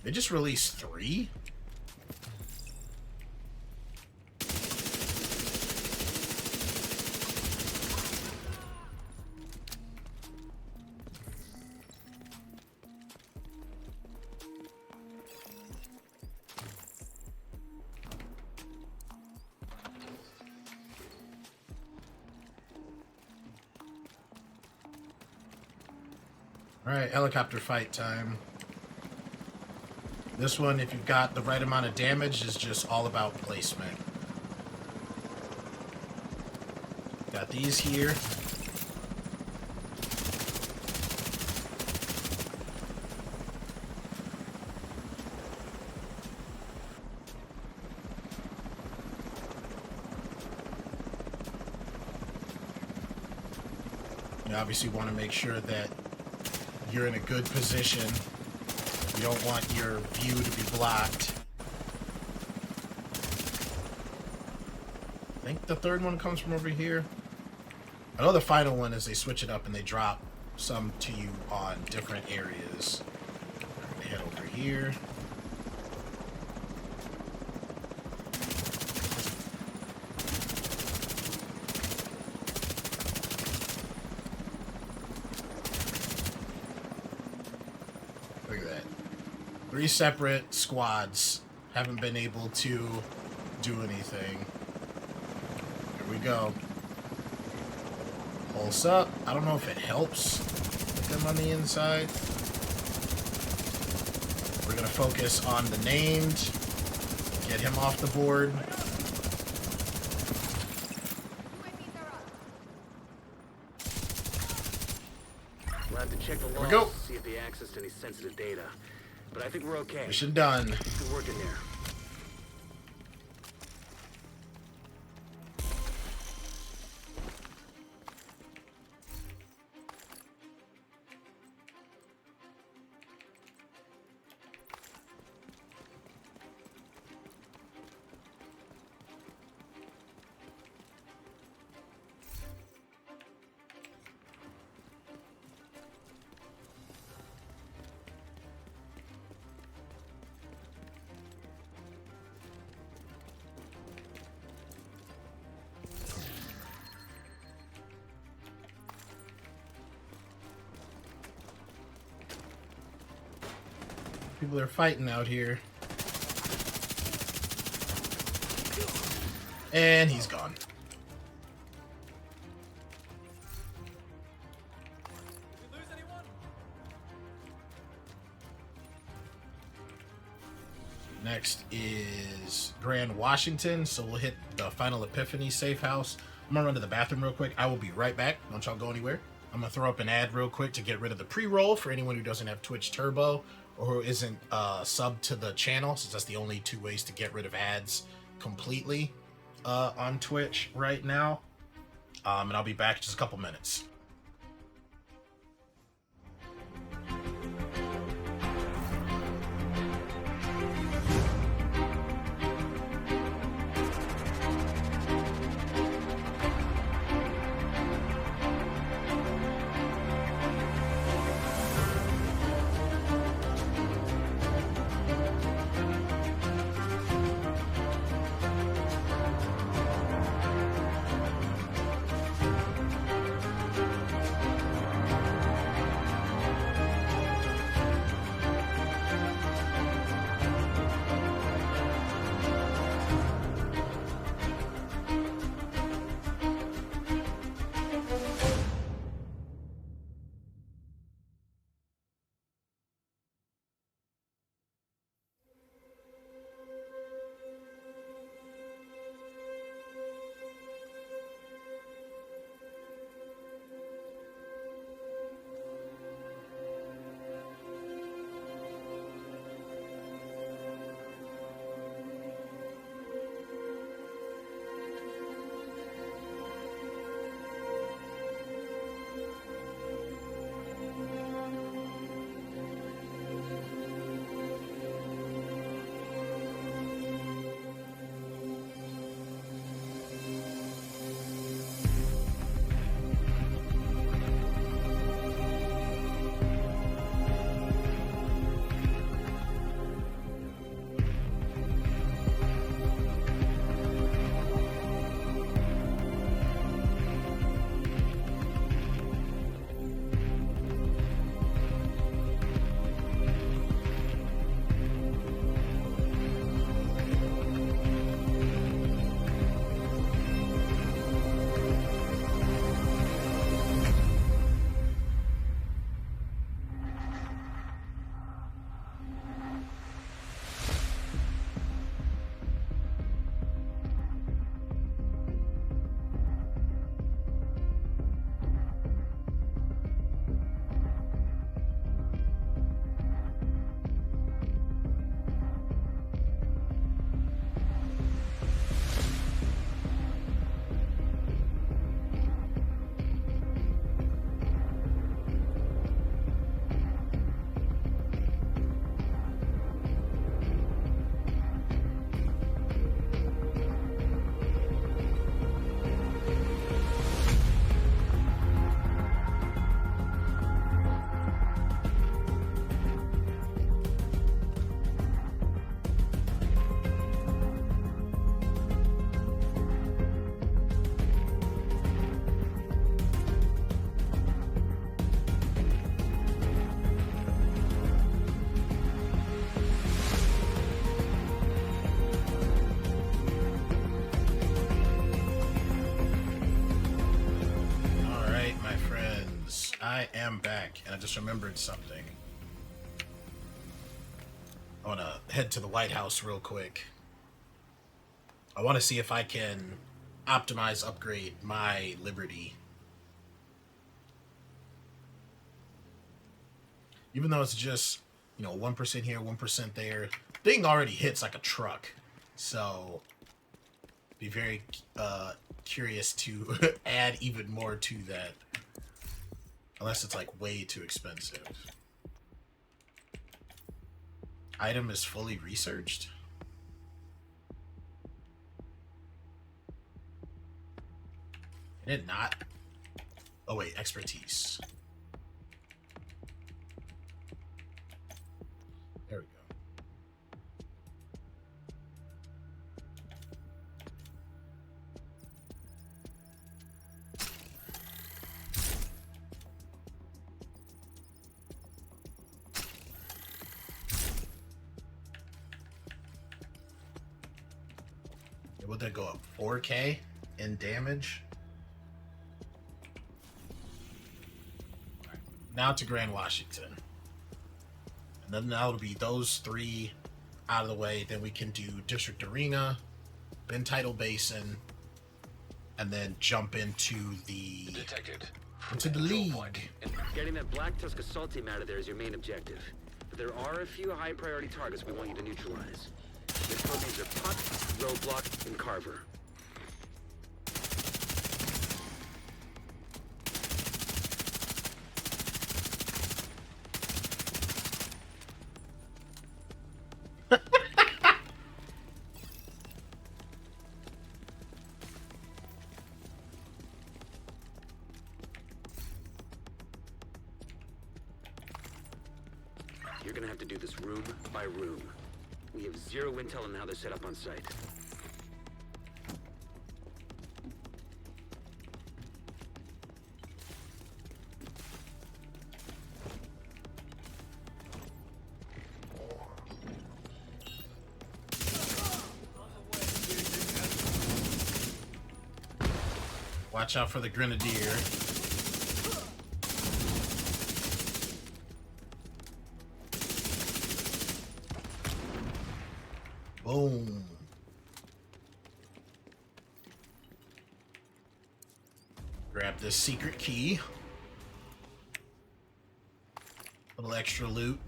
They just released 3? Alright, helicopter fight time. This one, if you've got the right amount of damage, is just all about placement. Got these here. You obviously want to make sure that you're in a good position. You don't want your view to be blocked. I think the third one comes from over here. I know the final one is they switch it up and they drop some to you on different areas. I'm gonna head over here. Look at that. 3 separate squads haven't been able to do anything. Here we go. Pulse up. I don't know if it helps with them on the inside. We're going to focus on the named. Get him off the board. We'll have to check the we logs go. to see if they accessed any sensitive data. But I think we're okay. Mission done. Good work in there. People are fighting out here. And he's gone. Next is Grand Washington, so we'll hit the Final Epiphany safe house. I'm gonna run to the bathroom real quick. I will be right back. Don't y'all go anywhere. I'm gonna throw up an ad real quick to get rid of the pre-roll for anyone who doesn't have Twitch Turbo or who isn't subbed to the channel, since that's the only 2 ways to get rid of ads completely on Twitch right now. And I'll be back in just a couple minutes. I am back, and I just remembered something. I want to head to the White House real quick. I want to see if I can optimize, upgrade my Liberty. Even though it's just, 1% here, 1% there, thing already hits like a truck. So, be very curious to add even more to that. Unless it's like way too expensive. Item is fully researched. Did it not? Oh wait, expertise. There we go. Would that go up 4K in damage? Right. Now to Grand Washington. And then now it'll be those three out of the way. Then we can do District Arena, then Tidal Basin, and then jump into the league. Getting that Black Tusk assault team out of there is your main objective. But there are a few high priority targets we want you to neutralize. The code names are Puck, Roadblock, and Carver. You're gonna have to do this room by room. We have zero intel on how they're set up on site. Watch out for the Grenadier. Boom. Grab this secret key. Little extra loot.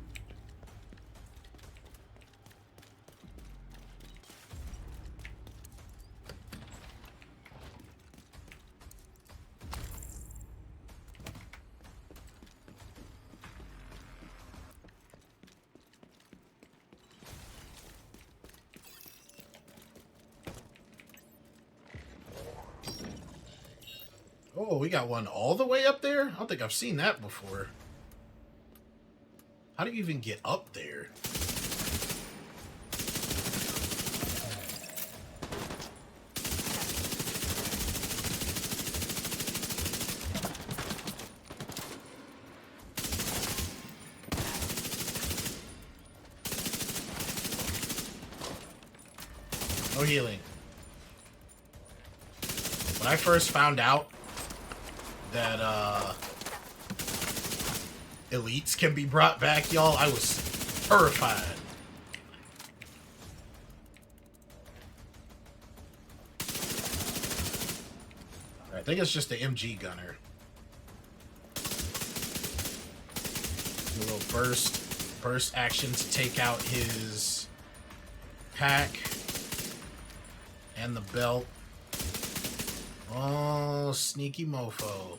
Oh, we got one all the way up there? I don't think I've seen that before. How do you even get up there? No healing. When I first found out that elites can be brought back, y'all, I was terrified. I think it's just the MG gunner. Do a little burst action to take out his pack and the belt. Oh, sneaky mofo.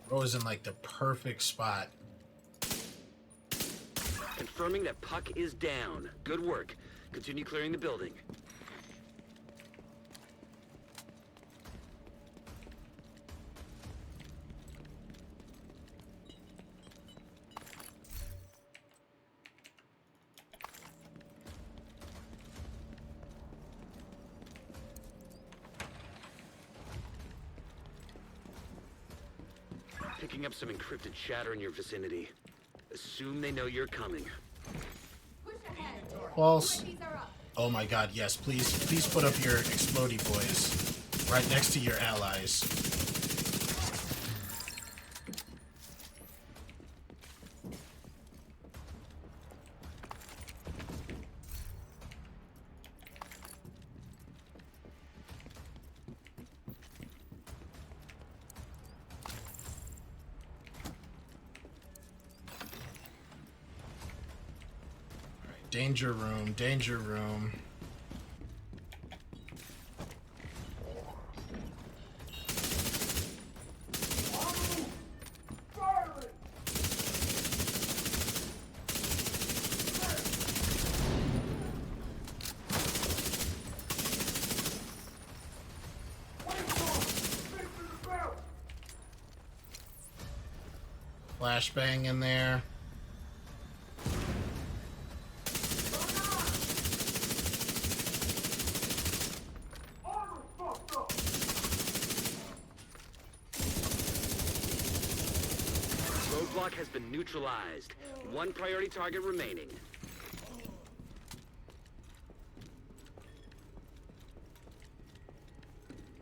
Bro is in like the perfect spot. Confirming that Puck is down. Good work. Continue clearing the building. picking up some encrypted chatter in your vicinity. Assume they know you're coming. False. Oh my god, yes, please put up your explodey boys right next to your allies. Danger room, danger room. Flashbang in there. Roadblock has been neutralized. One priority target remaining.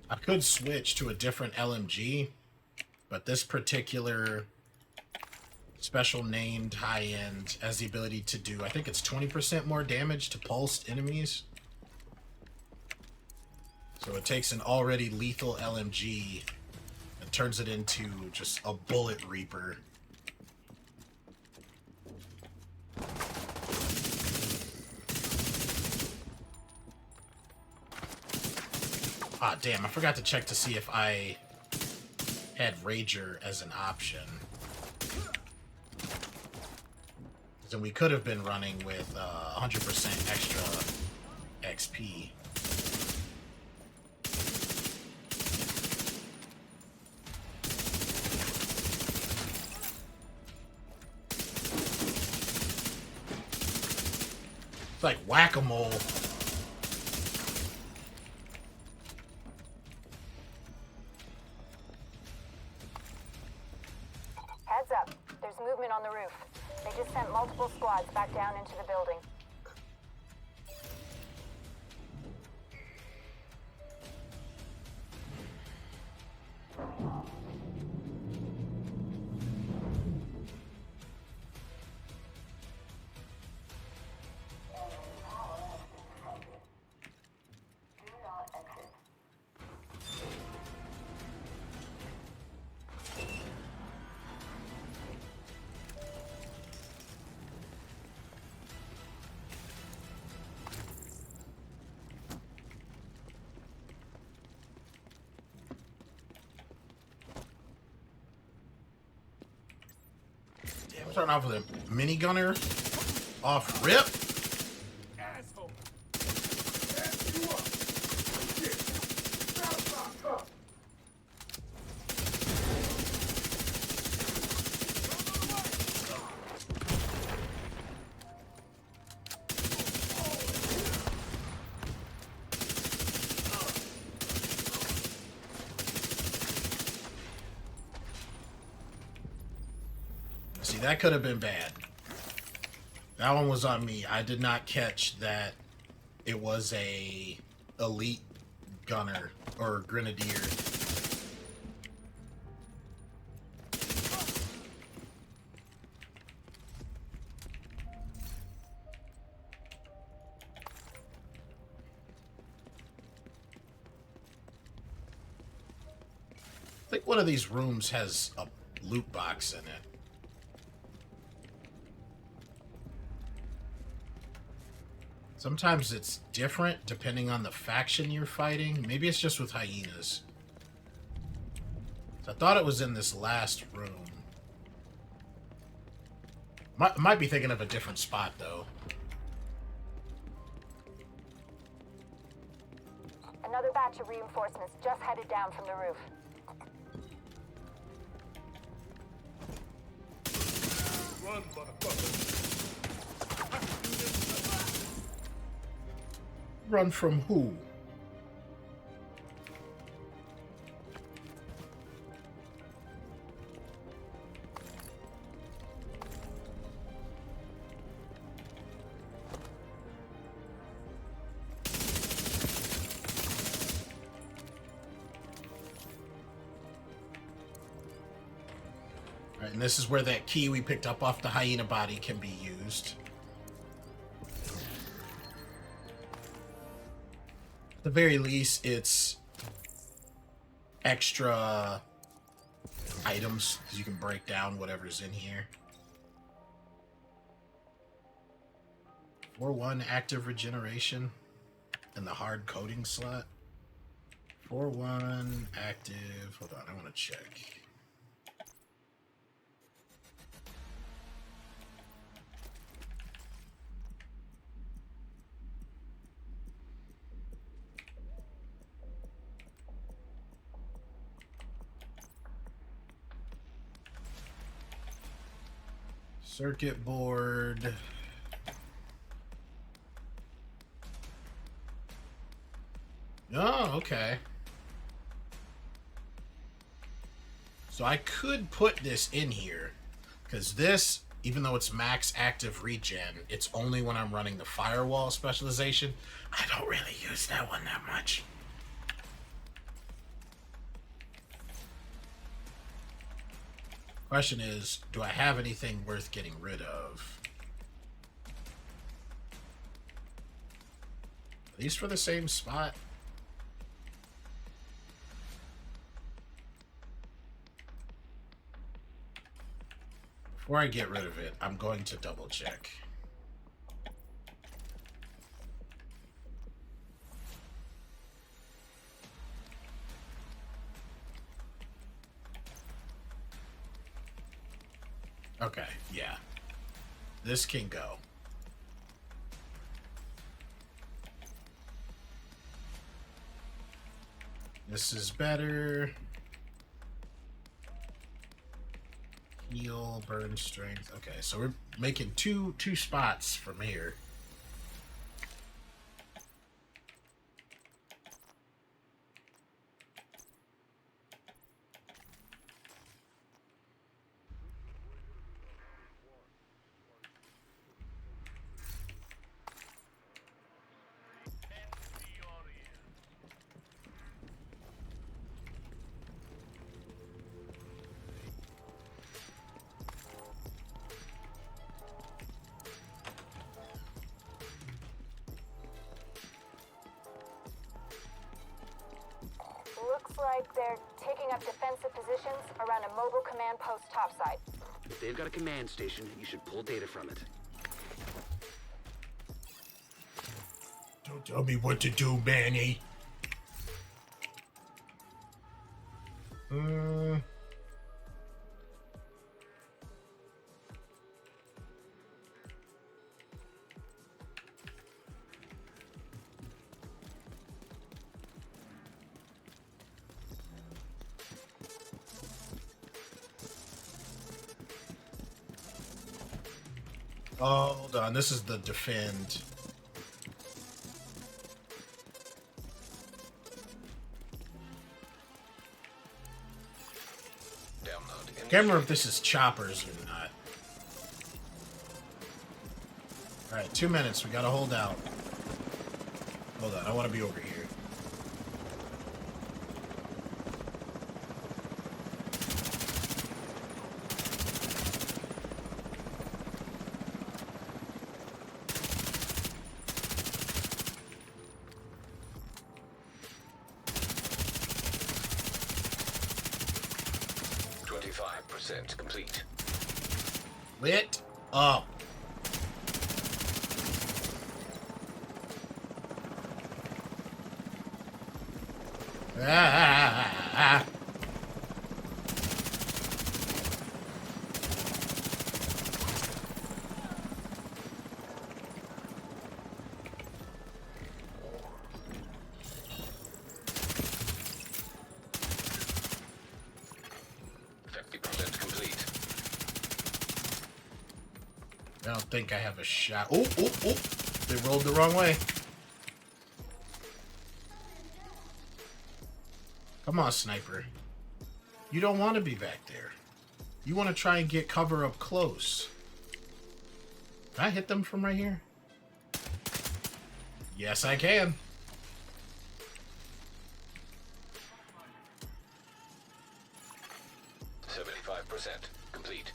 I could switch to a different LMG, but this particular special named high-end has the ability to do, I think it's 20% more damage to pulsed enemies. So it takes an already lethal LMG and turns it into just a bullet reaper. Ah, damn, I forgot to check to see if I had Rager as an option. Then we could have been running with 100% extra XP. It's like whack-a-mole. Heads up. There's movement on the roof. They just sent multiple squads back down into the building. I'm starting off with a minigunner off rip. Asshole. Pass you up. Shit. Stop, stop. See, that could have been bad. That one was on me. I did not catch that it was a elite gunner or grenadier. I think one of these rooms has a loot box in it. Sometimes it's different depending on the faction you're fighting. Maybe it's just with hyenas. So I thought it was in this last room. Might be thinking of a different spot, though. Another batch of reinforcements just headed down from the roof. Run, motherfucker. Run from who? And this is where that key we picked up off the hyena body can be used. At the very least, it's extra items, because you can break down whatever's in here. 4-1 active regeneration in the hard coding slot. 4-1 active. Hold on, I want to check. Circuit board. Oh, okay. So I could put this in here, because this, even though it's max active regen, it's only when I'm running the firewall specialization. I don't really use that one that much. Question is, do I have anything worth getting rid of? At least for the same spot. Before I get rid of it, I'm going to double check. Okay, yeah. This can go. This is better. Heal, burn strength. Okay, so we're making two spots from here. Looks like they're taking up defensive positions around a mobile command post topside. If they've got a command station, you should pull data from it. Don't tell me what to do, Manny. Oh, hold on. This is the defend. Download. Can't remember if this is choppers or not. Alright, 2 minutes. We gotta hold out. Hold on. I want to be over here. Complete. Lit up. Ah. 50% complete. I don't think I have a shot. Oh. They rolled the wrong way. Come on, sniper. You don't want to be back there. You want to try and get cover up close. Can I hit them from right here? Yes, I can. %75 complete.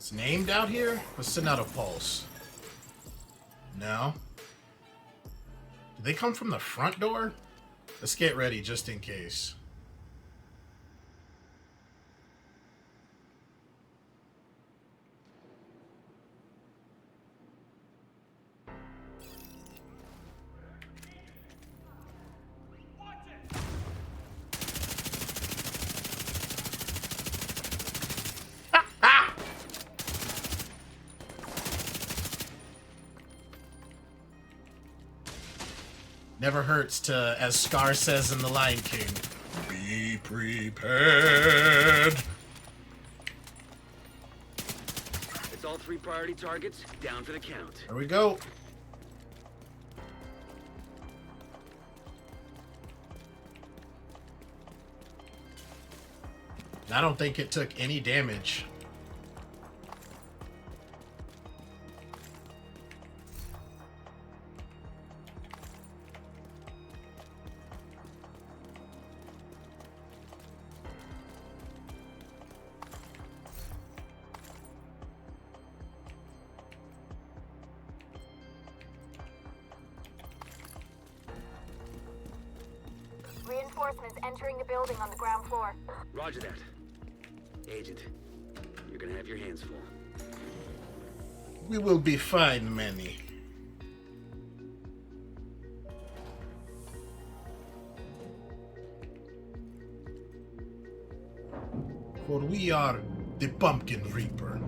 It's named out here? Let's send out a pulse. No. Did they come from the front door? Let's get ready just in case. Never hurts to, as Scar says in The Lion King, be prepared. It's all 3 priority targets, down for the count. There we go. I don't think it took any damage. Reinforcements entering the building on the ground floor. Roger that. Agent, you're gonna have your hands full. We will be fine, Manny. For we are the Pumpkin Reaper.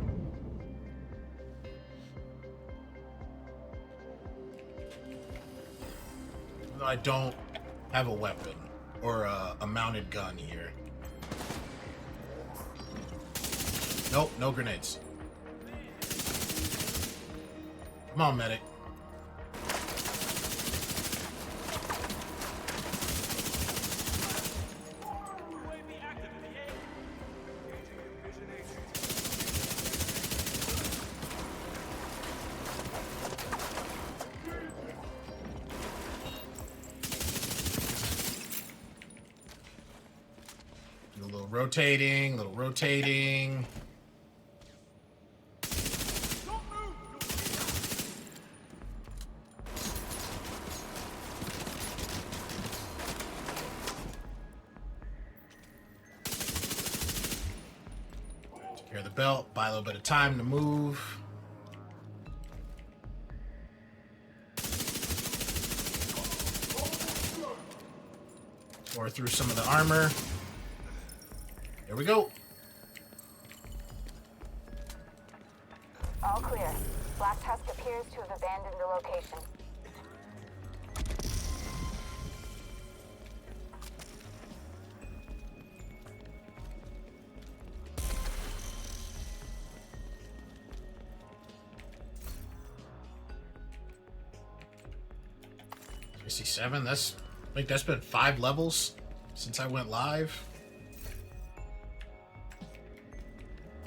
I don't have a weapon or a mounted gun here. Nope, no grenades. Come on, medic. Do a little rotating, little rotating. Secure the belt, buy a little bit of time to move. Or through some of the armor. There we go. All clear. Black Tusk appears to have abandoned the location. .67, I think that's been 5 levels since I went live.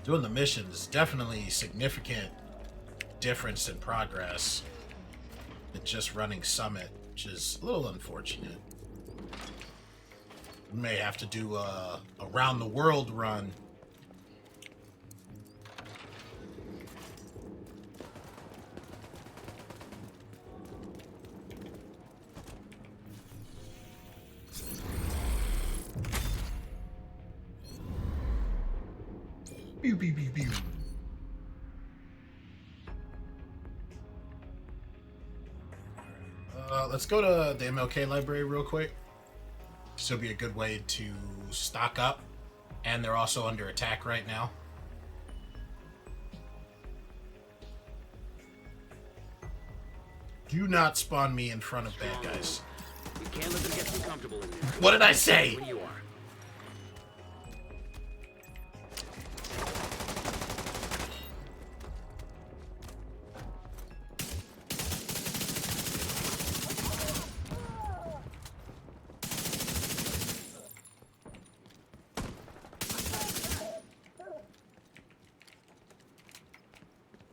Doing the missions is definitely significant difference in progress than just running Summit, which is a little unfortunate. We may have to do a round the world run. Pew, pew, pew, pew. Let's go to the MLK library real quick. This will be a good way to stock up, and they're also under attack right now. Do not spawn me in front of bad guys. We can't let them get too comfortable in there. What did I say? Where you are.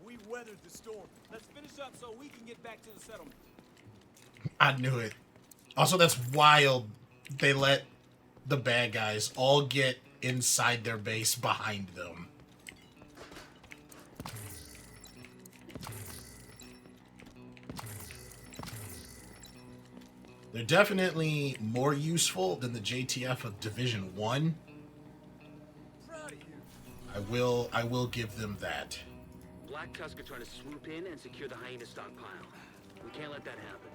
We weathered the storm. Let's finish up so we can get back to the settlement. I knew it. Also, that's wild. They let the bad guys all get inside their base behind them. They're definitely more useful than the JTF of Division 1. Proud of you. I will give them that. Black Tusk are trying to swoop in and secure the hyena stockpile. We can't let that happen.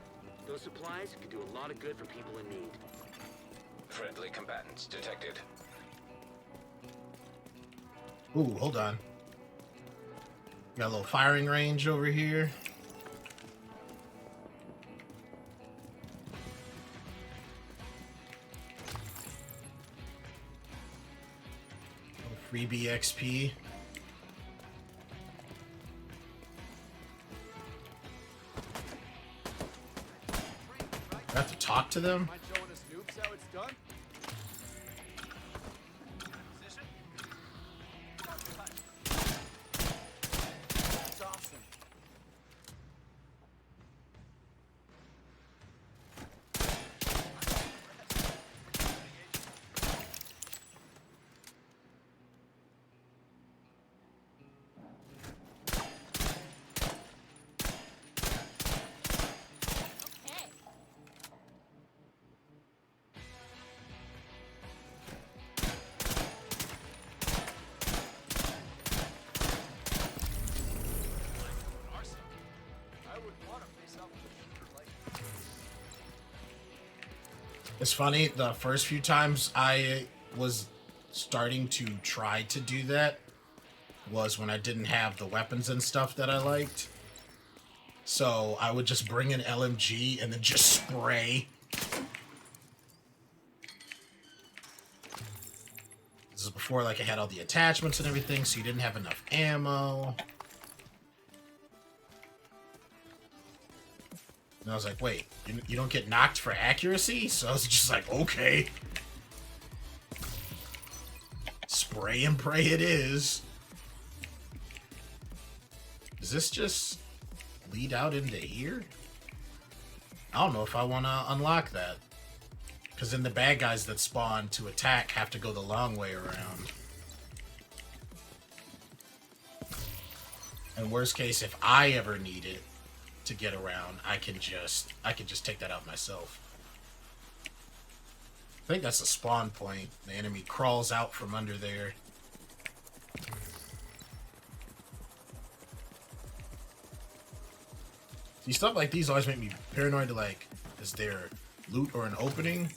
Those supplies could do a lot of good for people in need. Friendly combatants detected. Ooh, hold on. Got a little firing range over here. Freebie XP. I have to talk to them? Mind showing us noobs how it's done? Position. That's awesome. I wouldn't want to face off with a shooter like It's funny, the first few times I was starting to try to do that was when I didn't have the weapons and stuff that I liked. So I would just bring an LMG and then just spray. This is before like I had all the attachments and everything, so you didn't have enough ammo. And I was like, wait, you don't get knocked for accuracy? So I was just like, okay. Spray and pray it is. Does this just lead out into here? I don't know if I want to unlock that. Because then the bad guys that spawn to attack have to go the long way around. And worst case, if I ever need it to get around, I can just take that out myself. I think that's the spawn point. The enemy crawls out from under there. See, stuff like these always make me paranoid to like, is there loot or an opening?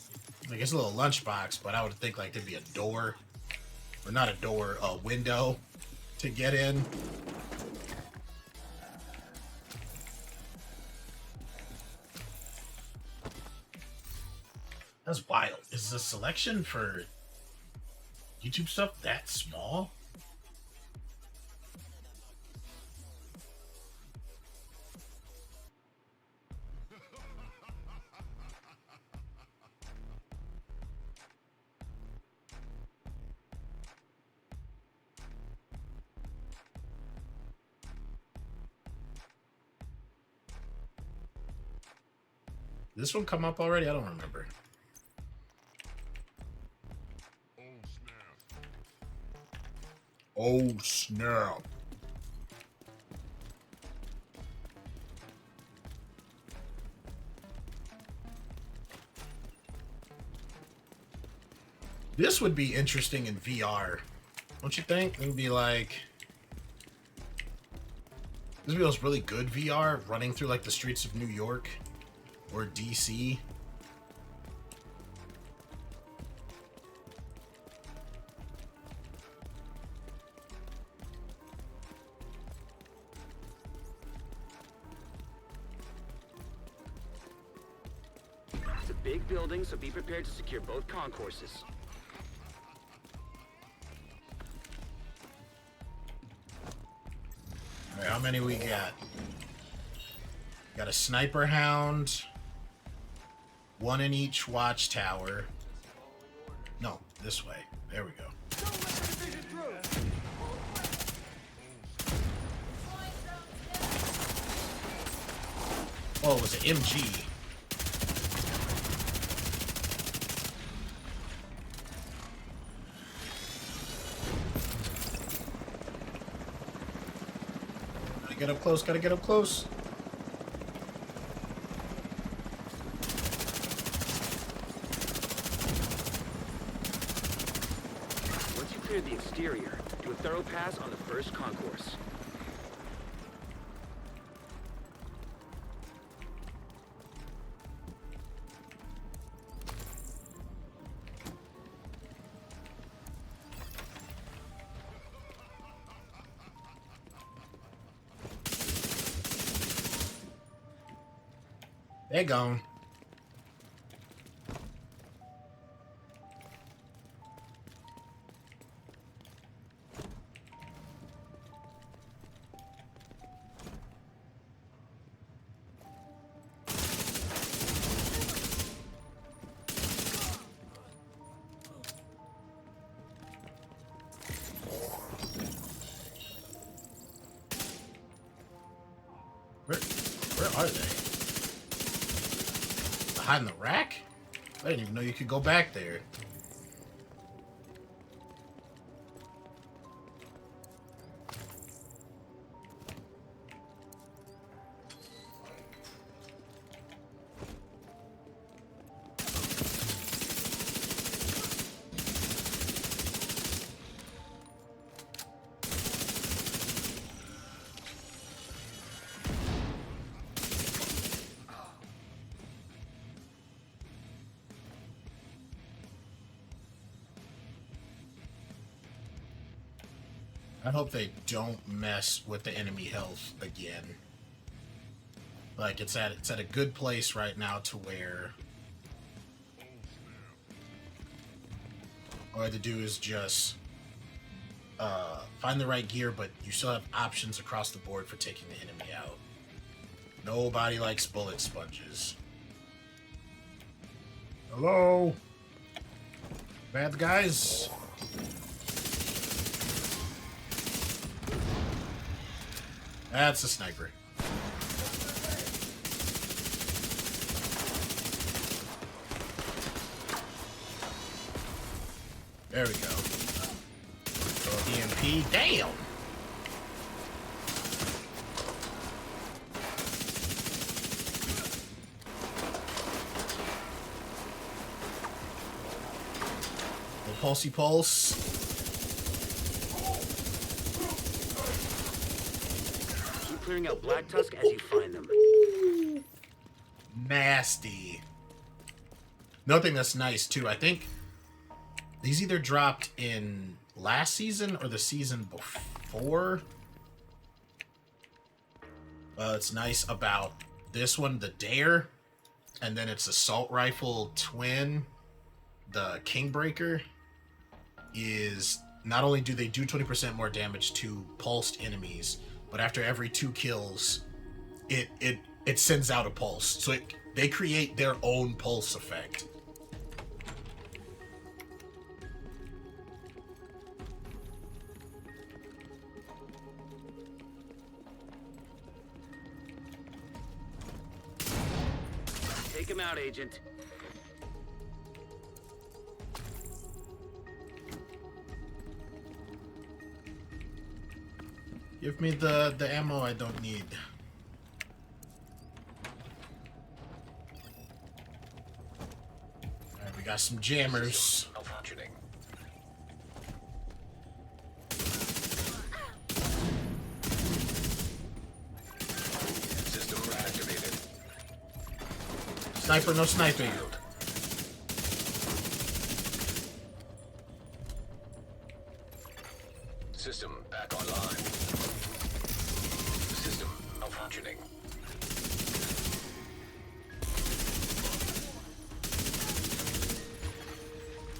Like, it's a little lunchbox, but I would think like there'd be a door. Or not a door, a window to get in. That's wild. Is the selection for YouTube stuff that small? Did this one come up already? I don't remember. Oh snap. This would be interesting in VR. Don't you think? It would be like... This feels really good VR, running through like the streets of New York or DC. It's a big building, so be prepared to secure both concourses. All right, how many we got? Got a sniper hound. One in each watchtower. No, this way. There we go. Oh, it was an MG. Gotta get up close, gotta get up close. cleared the exterior. Do a thorough pass on the first concourse. They're gone. Where are they? Behind the rack? I didn't even know you could go back there. I hope they don't mess with the enemy health again. Like, it's at a good place right now to where all I have to do is just find the right gear, but you still have options across the board for taking the enemy out. Nobody likes bullet sponges. Hello? Bad guys? That's a sniper. There we go. EMP. Damn! Little pulsey pulse. Clearing out Black Tusk as you find them. Nasty. Another thing that's nice too, I think these either dropped in last season or the season before. It's nice about this one, the Dare, and then it's assault rifle twin, the Kingbreaker, is not only do they do 20% more damage to pulsed enemies, but after every 2 kills, it sends out a pulse. So they create their own pulse effect. Take him out, Agent. Give me the ammo I don't need. Alright, we got some jammers. Malfunctioning. System reactivated. Sniper, no sniping. System back online. System malfunctioning.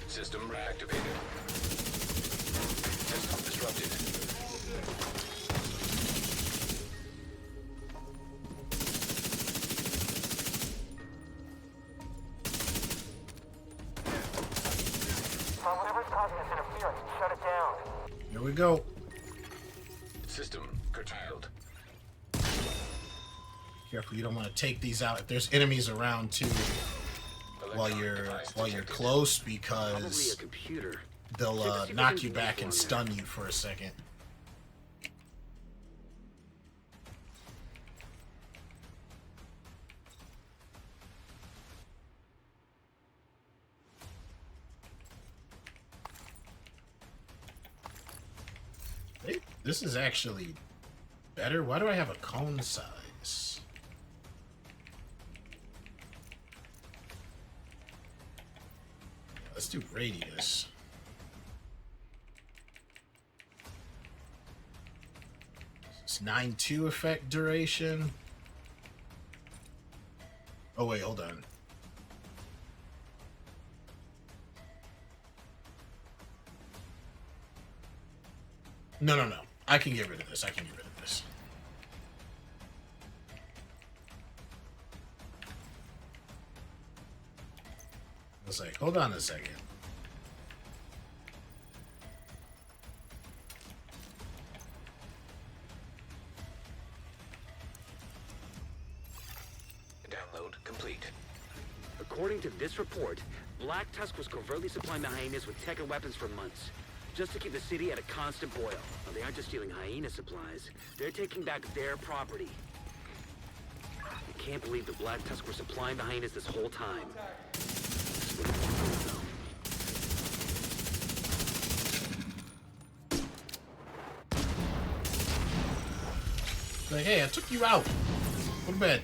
System reactivated. System disrupted. Whatever's causing this interference, shut it down. Here we go. System curtailed. Careful, you don't want to take these out if there's enemies around too while you're close, Probably because a computer. they'll knock you back and stun you for a second. This is actually better. Why do I have a cone size? Let's do radius. It's 9-2 effect duration. Oh wait, hold on. No. I can get rid of this. I was like, hold on a second. Download complete. According to this report, Black Tusk was covertly supplying the hyenas with tech and weapons for months, just to keep the city at a constant boil. Now, they aren't just stealing hyena supplies, they're taking back their property. I can't believe the Black Tusk were supplying the hyenas this whole time. Like, hey, I took you out. Go to bed.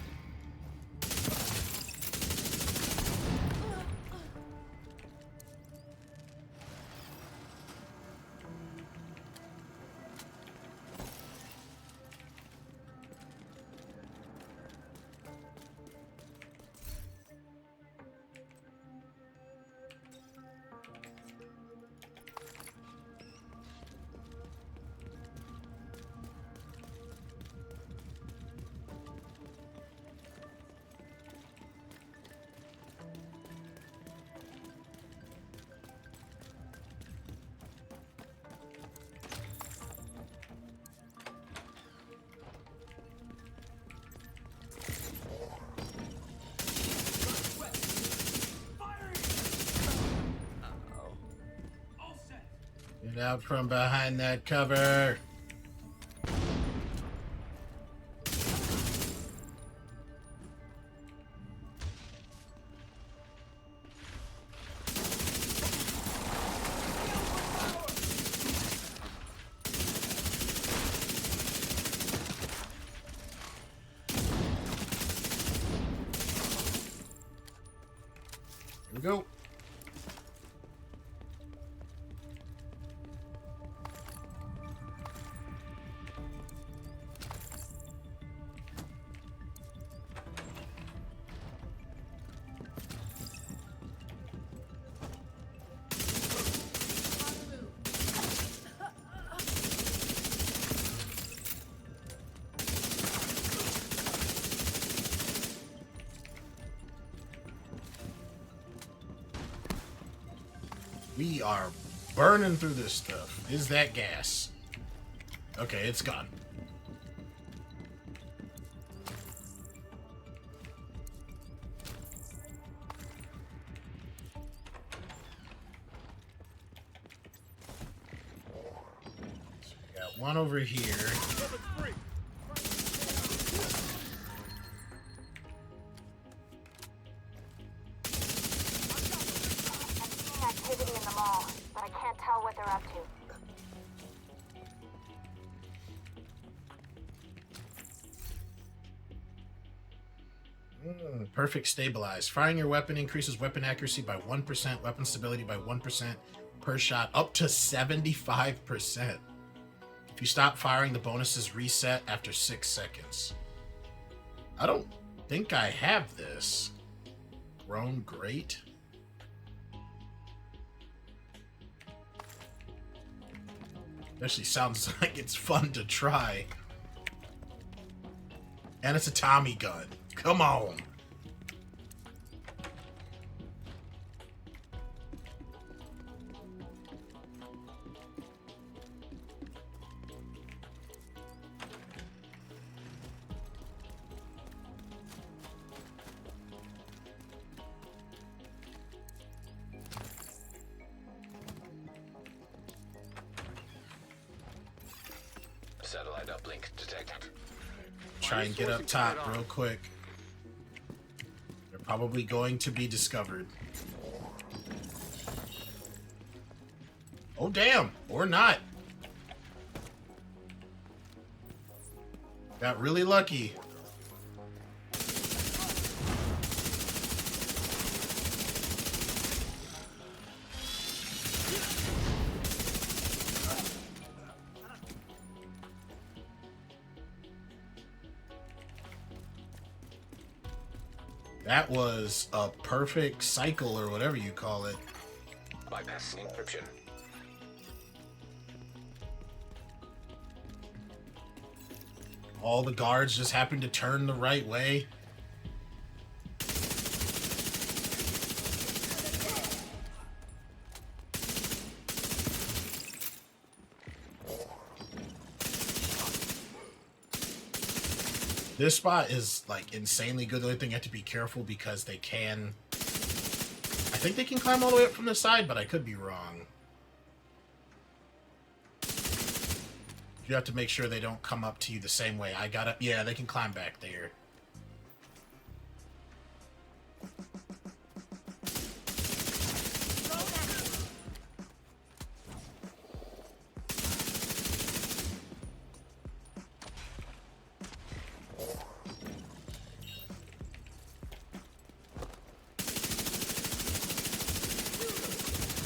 Get out from behind that cover. Here we go. We are burning through this stuff. Is that gas? Okay, it's gone. So we got one over here. Activity in the mall, but I can't tell what they're up to. Perfect stabilize. Firing your weapon increases weapon accuracy by 1%, weapon stability by 1% per shot, up to 75%. If you stop firing, the bonuses reset after 6 seconds. I don't think I have this. Grown great. Actually sounds like it's fun to try. And it's a Tommy gun. Come on. Satellite uplink detected. Try and get up top real quick. They're probably going to be discovered. Oh, damn. Or not. Got really lucky. That was a perfect cycle or whatever you call it. Bypass encryption. All the guards just happened to turn the right way. This spot is like insanely good. The only thing you have to be careful because they can... I think they can climb all the way up from the side, but I could be wrong. You have to make sure they don't come up to you the same way I got up. Yeah, they can climb back there.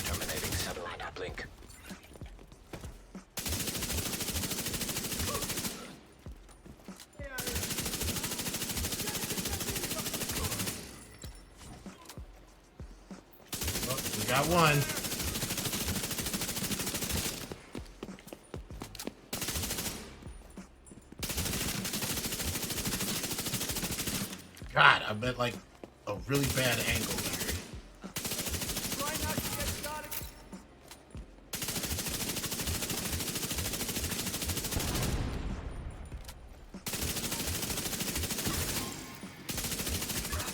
Terminating satellite uplink. We got one. God, I'm at like a really bad angle here. Try not to get started.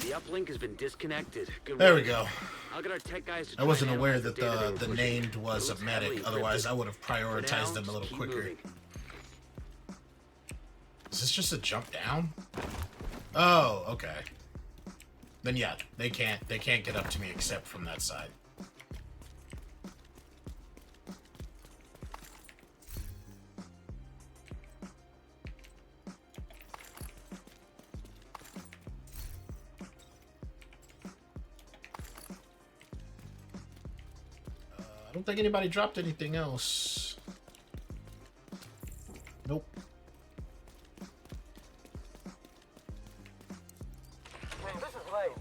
The uplink has been disconnected. Good There we work. go. I'll get our tech guys to I try wasn't and aware analyze that data they were the pushing. named was It a looks heavily medic. encrypted. Otherwise, I would have For now, prioritized them a just little keep quicker. moving. Is this just a jump down? Oh, okay. Then yeah, they can't get up to me except from that side. I don't think anybody dropped anything else. Nope. Hey, this is Lane.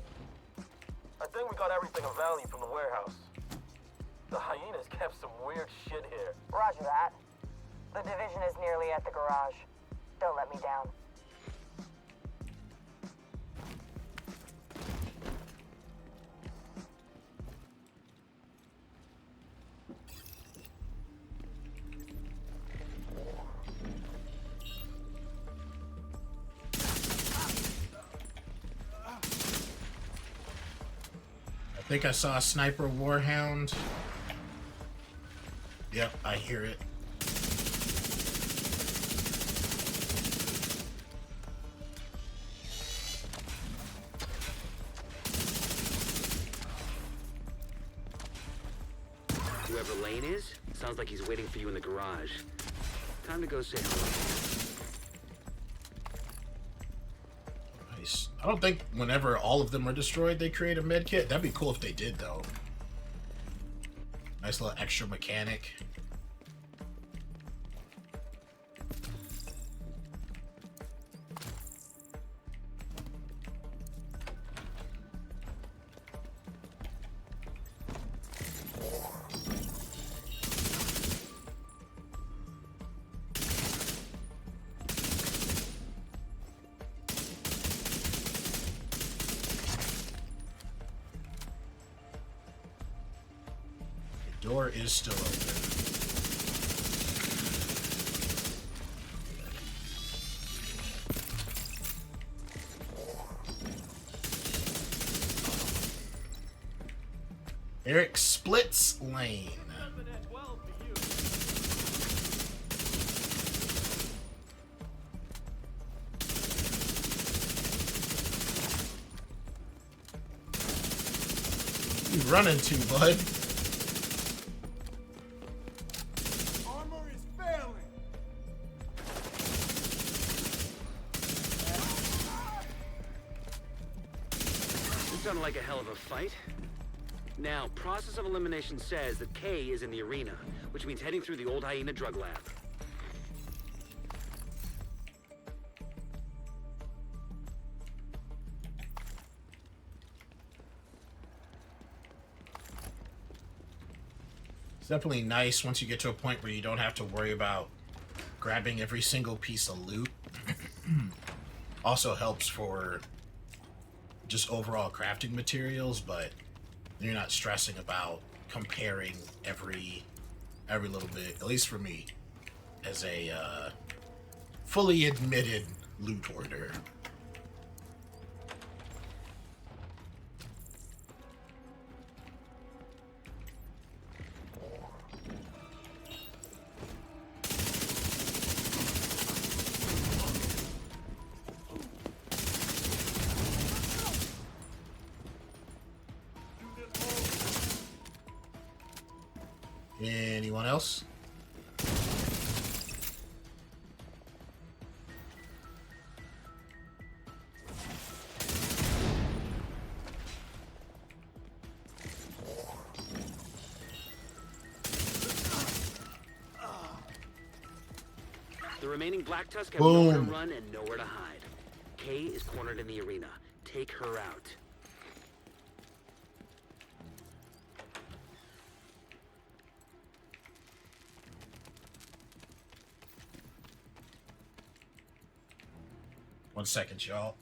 I think we got everything of value from the warehouse. The hyenas kept some weird shit here. Roger that. The division is nearly at the garage. Don't let me down. I think I saw a sniper warhound. Yep, I hear it. Whoever Lane is, sounds like he's waiting for you in the garage. Time to go say hello. Nice. I don't think whenever all of them are destroyed, they create a med kit. That'd be cool if they did, though. Nice little extra mechanic. Door is still open. Eric splits lane. Nothing at 12 for you. You running to, bud? Armor is failing. sounded like a hell of a fight. Now, process of elimination says that K is in the arena, which means heading through the old hyena drug lab. It's definitely nice once you get to a point where you don't have to worry about grabbing every single piece of loot. Also helps for just overall crafting materials, but you're not stressing about comparing every little bit, at least for me, as a fully admitted loot hoarder. Anyone else? The remaining Black Tusk have Boom. nowhere to run and nowhere to hide. Kay is cornered in the arena. Take her out. One second, y'all.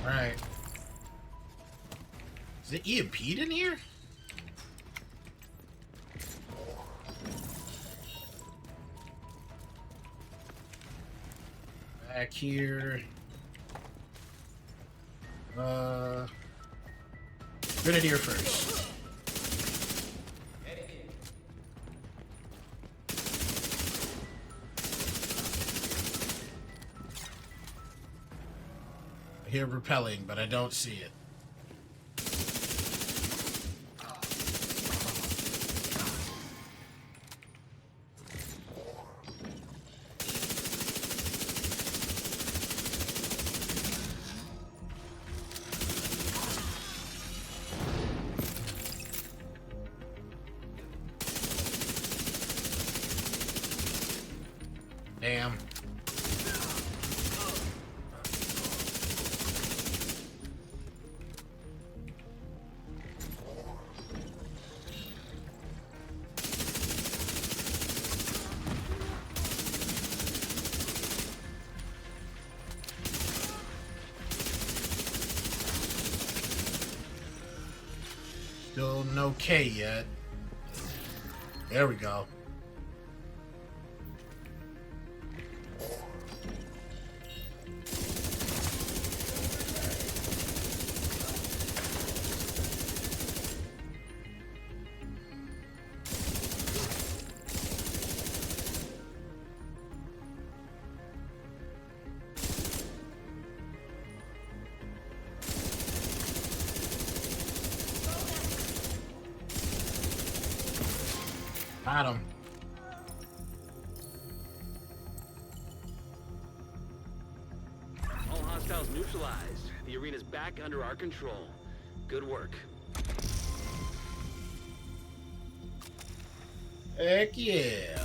Alright. Is it EMP'd in here? Back here. Grenadier first. I hear repelling, but I don't see it. Damn. Still no K yet. There we go. Got him. All hostiles neutralized. The arena's back under our control. Good work. Heck yeah.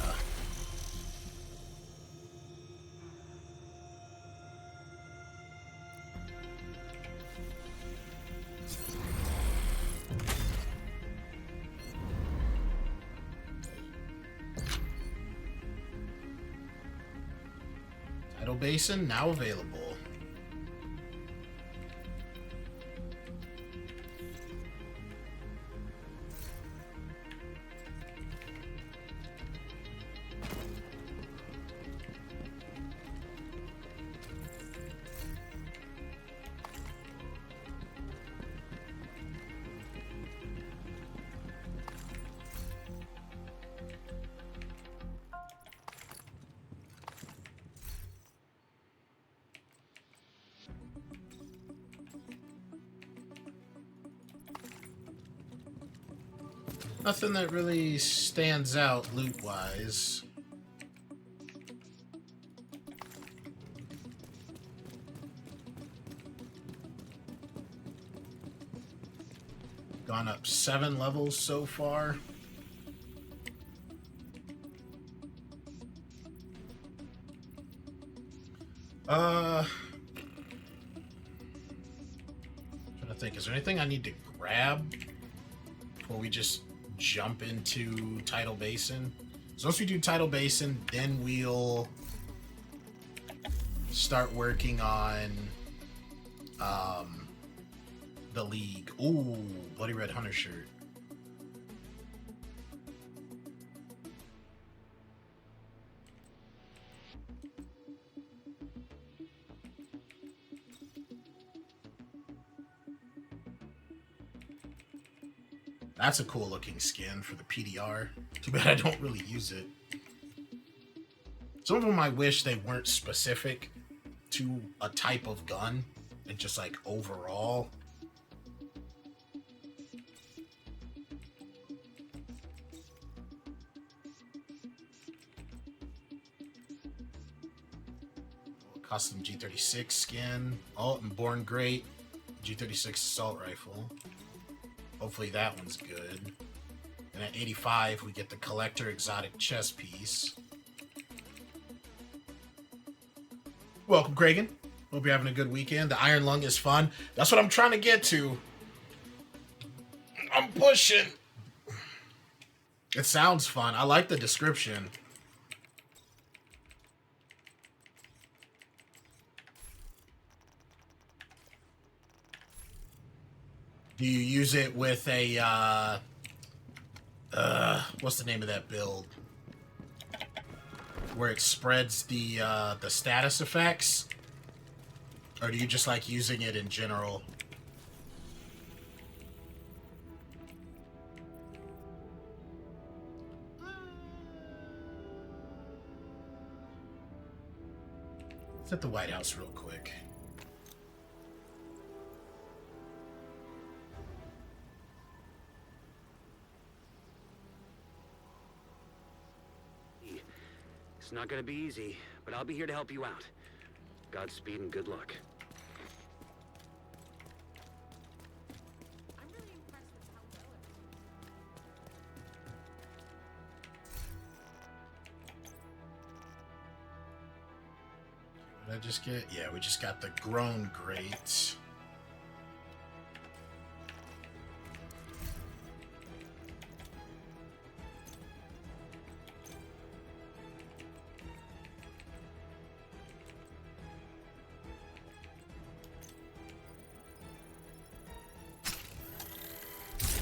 Tidal Basin now available. Nothing that really stands out loot-wise. Gone up 7 levels so far. Trying to think, is there anything I need to grab before we just jump into Tidal Basin? So once we do Tidal Basin, then we'll start working on the League. Ooh, Bloody Red Hunter shirt. That's a cool looking skin for the PDR. Too bad I don't really use it. Some of them I wish they weren't specific to a type of gun and just like overall. Custom G36 skin. Oh, and Born Great. G36 assault rifle. Hopefully that one's good. And at 85, we get the Collector Exotic chest piece. Welcome, Kragan. Hope you're having a good weekend. The Iron Lung is fun. That's what I'm trying to get to. I'm pushing. It sounds fun. I like the description. Do you use it with a, what's the name of that build? Where it spreads the status effects? Or do you just like using it in general? Let's hit the White House real quick. It's not gonna be easy, but I'll be here to help you out. Godspeed and good luck. I'm really impressed with how well What did I just get? Yeah, we just got the Grown Great.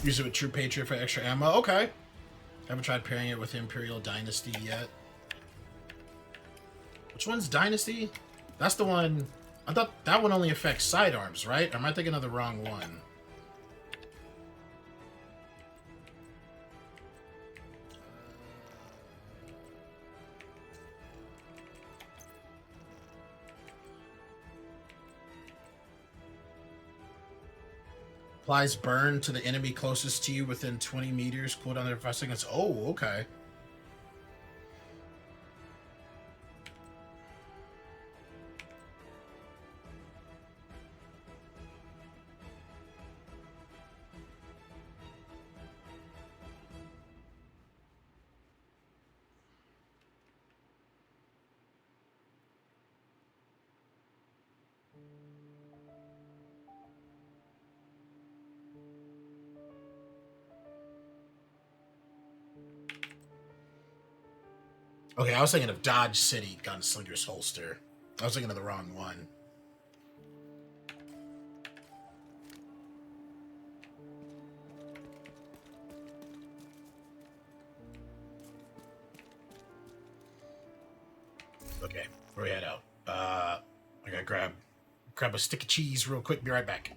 Use it with True Patriot for extra ammo. Okay. Haven't tried pairing it with Imperial Dynasty yet. Which one's Dynasty? That's the one... I thought that one only affects sidearms, right? Or am I thinking of the wrong one? Applies burn to the enemy closest to you within 20 meters. Cooldown there for 5 seconds. Oh, okay. Okay, I was thinking of Dodge City Gunslinger's holster. I was thinking of the wrong one. Okay, where we head out? I gotta grab a stick of cheese real quick. Be right back.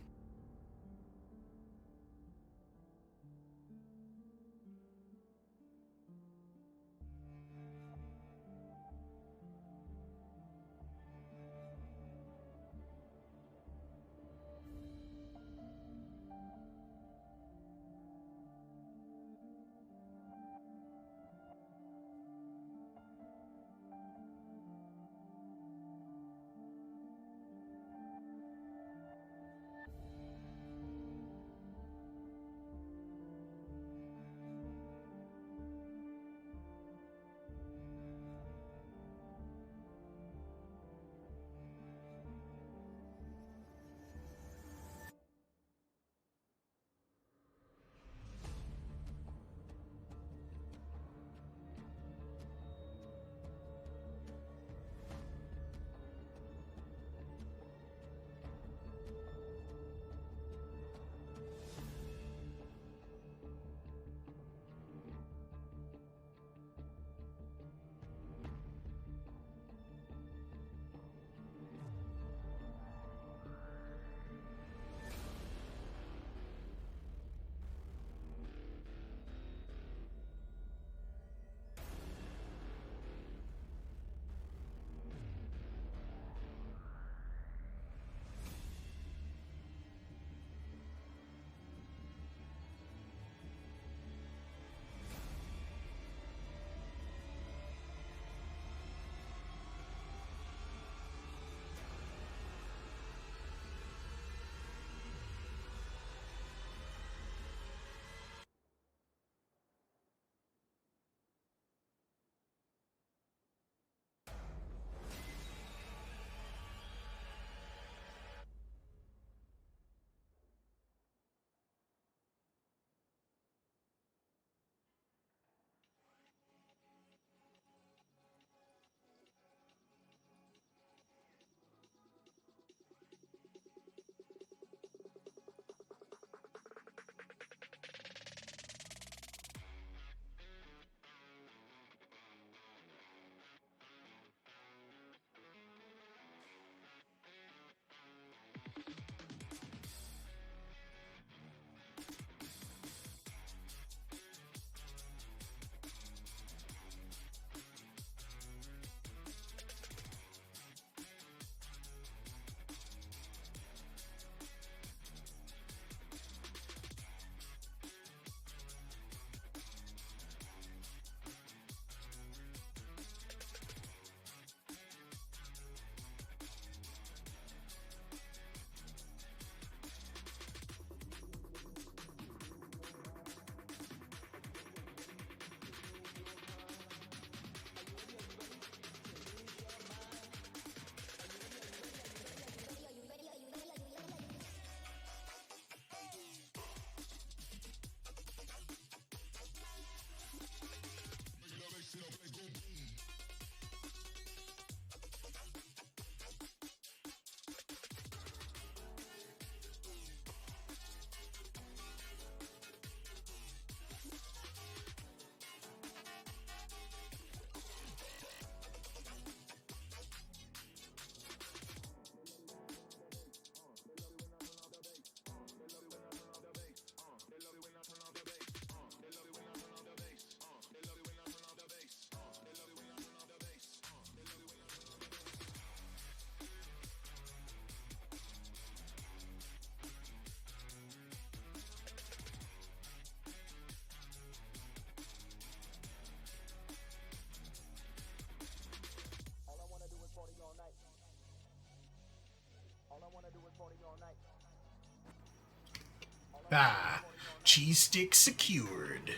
Ah, cheese stick secured.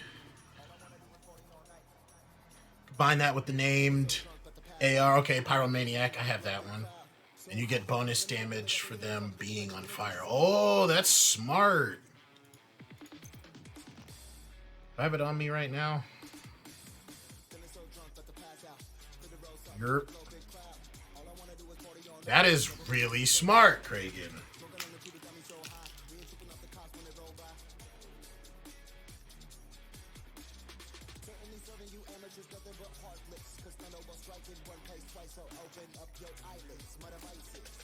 Combine that with the named AR. Okay, Pyromaniac. I have that one. And you get bonus damage for them being on fire. Oh, that's smart. Do I have it on me right now? Yerp. That is really smart, Kragan.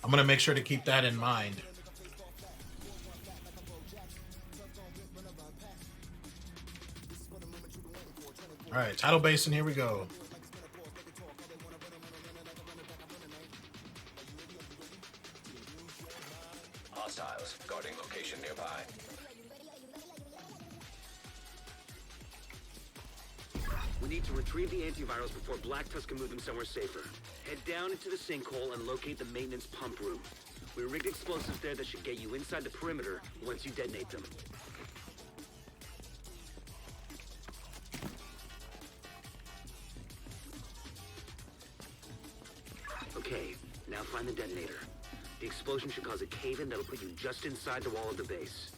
I'm gonna make sure to keep that in mind. All right, Tidal Basin, here we go. Hostiles guarding location nearby. We need to retrieve the antivirals before Black Tusk can move them somewhere safer. Head down into the sinkhole and locate the maintenance pump room. We rigged explosives there that should get you inside the perimeter once you detonate them. Okay, now find the detonator. The explosion should cause a cave-in that'll put you just inside the wall of the base.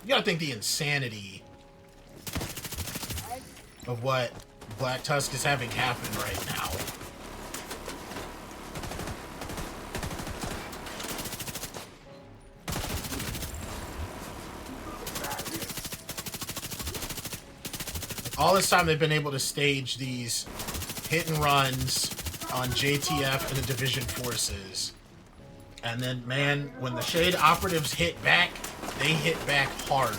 You gotta think the insanity of what Black Tusk is having happen right now. All this time they've been able to stage these hit and runs on JTF and the Division forces. And then, man, when the Shade operatives hit back, they hit back hard.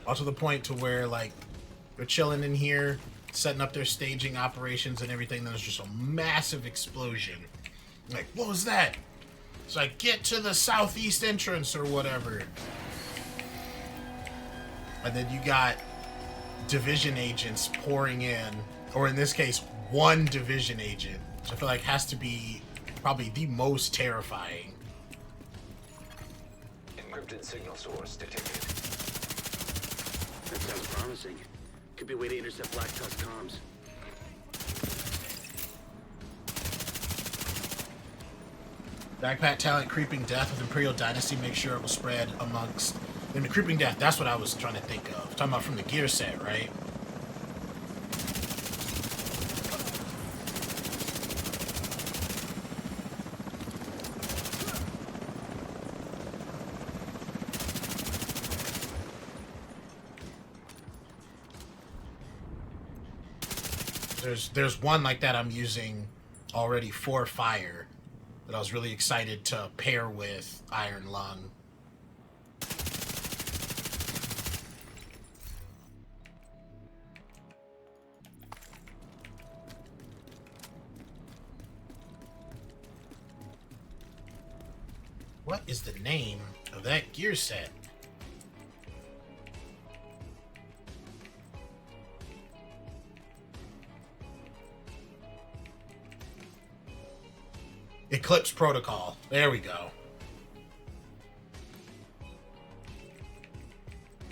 Also the point to where, like, they're chilling in here, setting up their staging operations and everything. There's just a massive explosion. Like, what was that? It's like, get to the southeast entrance or whatever. And then you got division agents pouring in, or in this case, one division agent, which I feel like has to be probably the most terrifying. Encrypted signal source detected. That sounds promising. Could be a way to intercept Black Tusk comms. Backpack talent, Creeping Death with Imperial Dynasty. Make sure it was spread amongst... And the Creeping Death, that's what I was trying to think of. Talking about from the gear set, right? There's one like that I'm using already for fire that I was really excited to pair with Iron Lung. What is the name of that gear set? Eclipse Protocol. There we go.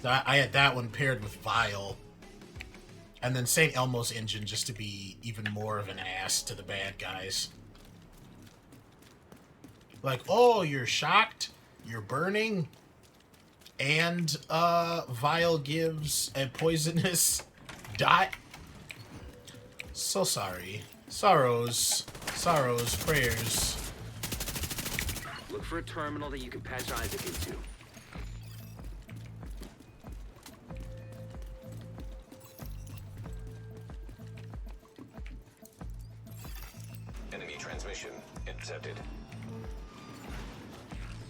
I had that one paired with Vile. And then St. Elmo's engine just to be even more of an ass to the bad guys. Like, oh, you're shocked? You're burning? And Vile gives a poisonous dot? So sorry. Sorrows, prayers. Look for a terminal that you can patch Isaac into.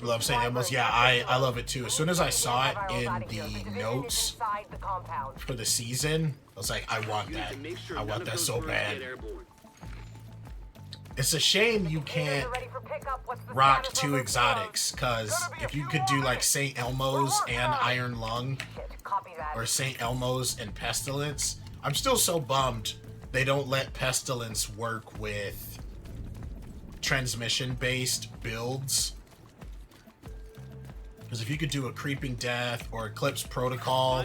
love St. Elmo's. Yeah, I love it too. As soon as I saw it in the notes for the season, I was like, I want that. I want that so bad. It's a shame you can't rock 2 exotics, because if you could do like St. Elmo's and Iron Lung, or St. Elmo's and Pestilence, I'm still so bummed they don't let Pestilence work with transmission-based builds. Because if you could do a Creeping Death or Eclipse Protocol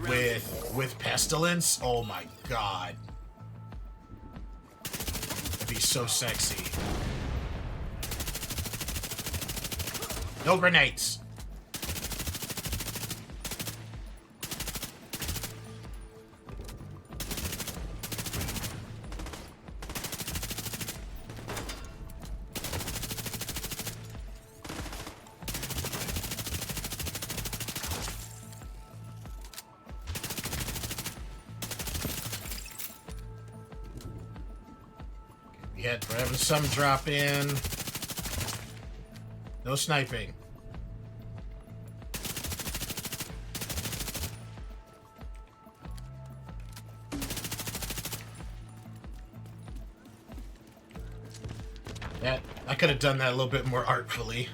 with Pestilence, oh my god. It'd be so sexy. No grenades. We're having some drop in. No sniping. Yeah, I could have done that a little bit more artfully.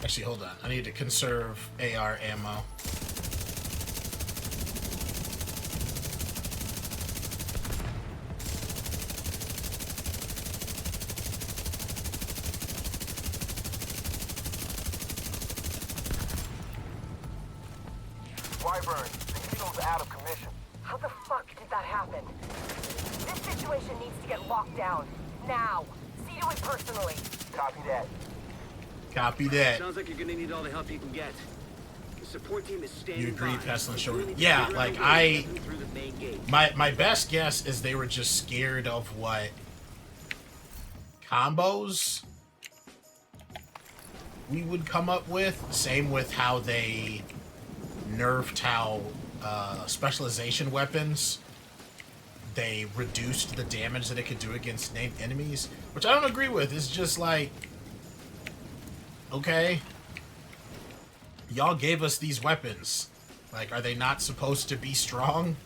Actually, hold on. I need to conserve AR ammo. Wyvern, the Kingdom's out of commission. How the fuck did that happen? This situation needs to get locked down. Now. See to it personally. Copy that. Copy that. Sounds like you're gonna need all the help you can get. The support team is standing You agree, by. Pestilence? You really need to Yeah, figure like out a way to get them through the main gate. my best guess is they were just scared of what combos we would come up with. Same with how they nerfed how specialization weapons, they reduced the damage that it could do against named enemies, which I don't agree with. It's just like, okay, y'all gave us these weapons. Like, are they not supposed to be strong?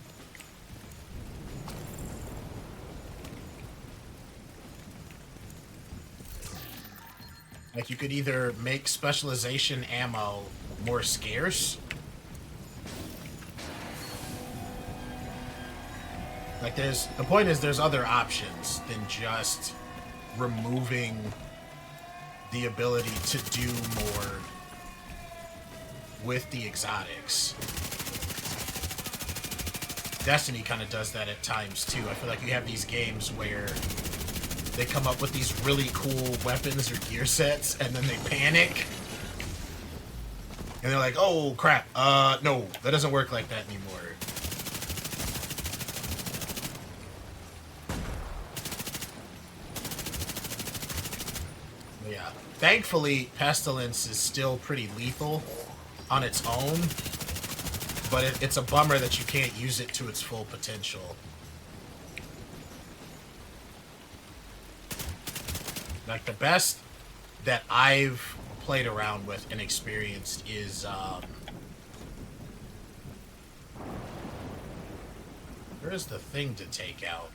Like, you could either make specialization ammo more scarce. Like, the point is there's other options than just removing the ability to do more with the exotics. Destiny kind of does that at times too. I feel like you have these games where they come up with these really cool weapons or gear sets and then they panic. And they're like, oh crap, no, that doesn't work like that anymore. Yeah. Thankfully, Pestilence is still pretty lethal on its own, but it's a bummer that you can't use it to its full potential. Like, the best that I've played around with and experienced is, where's the thing to take out?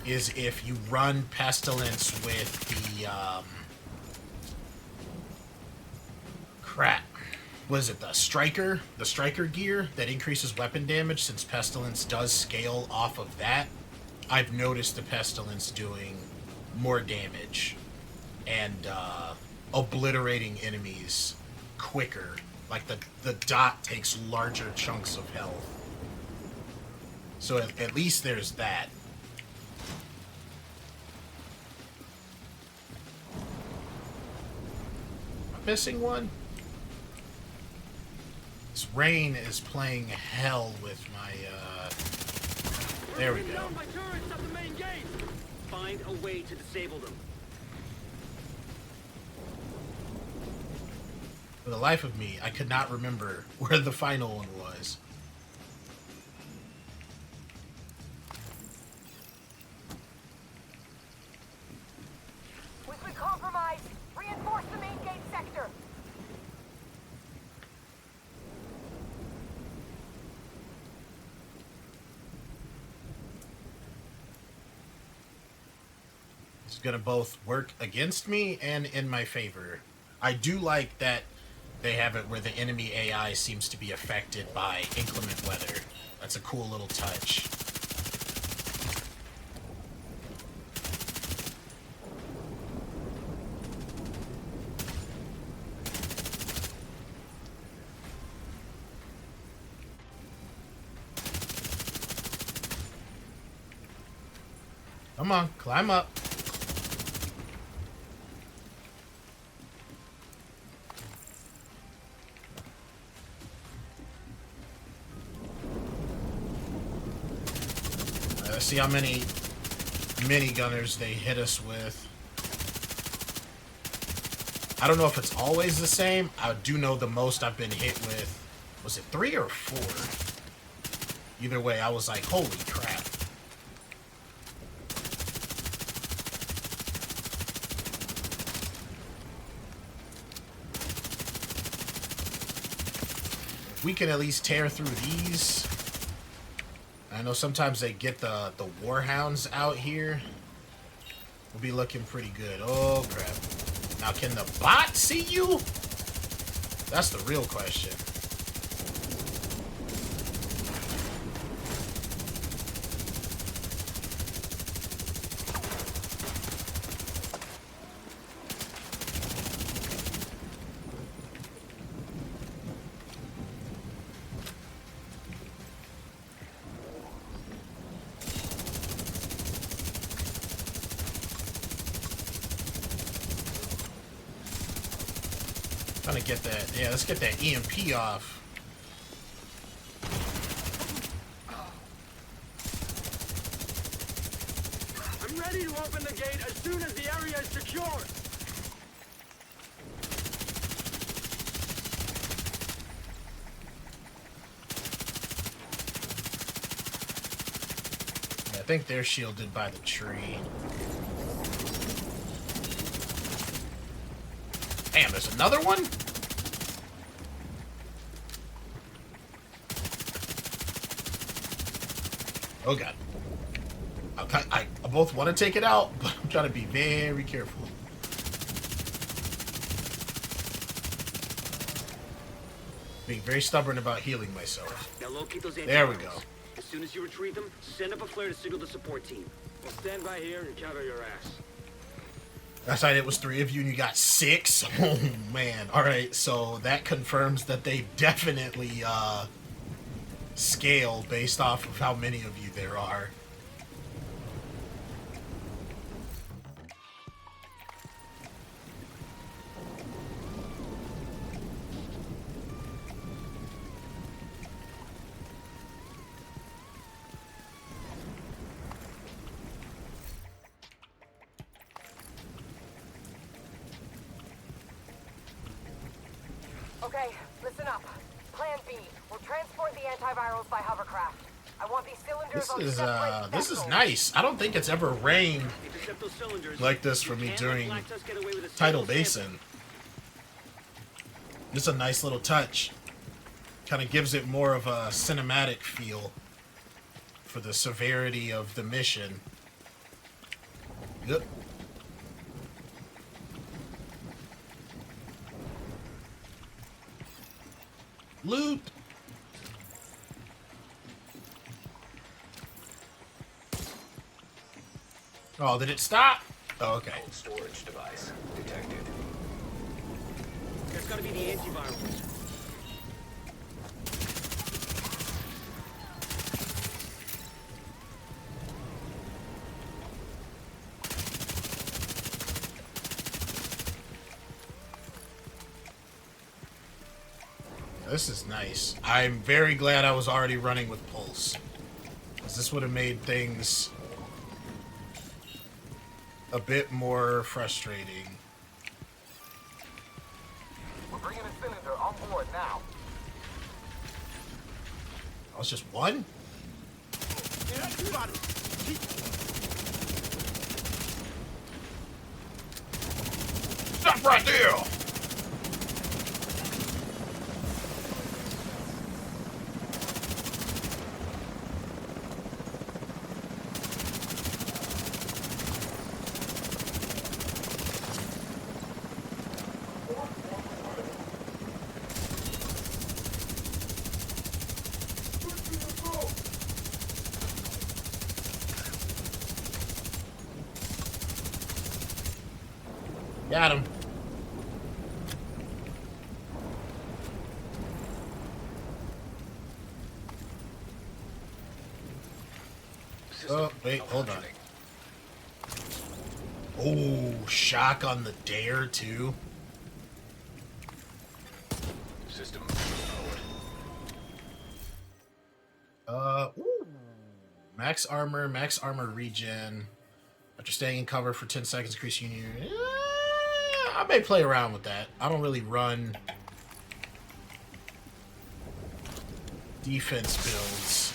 Is if you run Pestilence with the, crap. What is it, the Striker? The Striker gear that increases weapon damage, since Pestilence does scale off of that. I've noticed the Pestilence doing more damage and obliterating enemies quicker. Like, the dot takes larger chunks of health. So at least there's that. Missing one? This rain is playing hell with my, there we go. Find a way to disable them. For the life of me, I could not remember where the final one was. We've been compromised. Reinforce the main gate sector. It's gonna both work against me and in my favor. I do like that they have it where the enemy AI seems to be affected by inclement weather. That's a cool little touch. Come on, climb up. Let's see how many minigunners they hit us with. I don't know if it's always the same. I do know the most I've been hit with, was it 3 or 4? Either way, I was like, holy crap. If we can at least tear through these. I know sometimes they get the warhounds out here. We'll be looking pretty good. Oh, crap. Now, can the bot see you? That's the real question. Trying to get that. Yeah, let's get that EMP off. I'm ready to open the gate as soon as the area is secured. I think they're shielded by the tree. Damn, there's another one? Oh god. I both want to take it out, but I'm trying to be very careful. Being very stubborn about healing myself. Now locate those There we antivirals. go. As soon as you retrieve them, send up a flare to signal the support team. We'll stand by here and cover your ass. Last night it was 3 of you and you got 6. Oh man. Alright, so that confirms that they definitely scale based off of how many of you there are. Okay, listen up. Plan B. We'll transport the antivirals by hovercraft. I want these cylinders on separate This is vessels. nice. I don't think it's ever rained Intercept those cylinders. like this for You me can't during let Black Tusk get away with a Tidal single sample. Basin. It's a nice little touch. Kind of gives it more of a cinematic feel for the severity of the mission. Yep. Loot. Oh, did it stop? Oh, okay. Cold storage device detected. That's gotta be the antivirals. This is nice. I'm very glad I was already running with Pulse, because this would have made things a bit more frustrating. We're bringing a cylinder on board now. Oh, it's just one? Stop right there! Got him. Oh, wait, hold on. Oh, shock on the dare, too. System Ooh. Max armor regen. After staying in cover for 10 seconds, increase union. I may play around with that. I don't really run defense builds.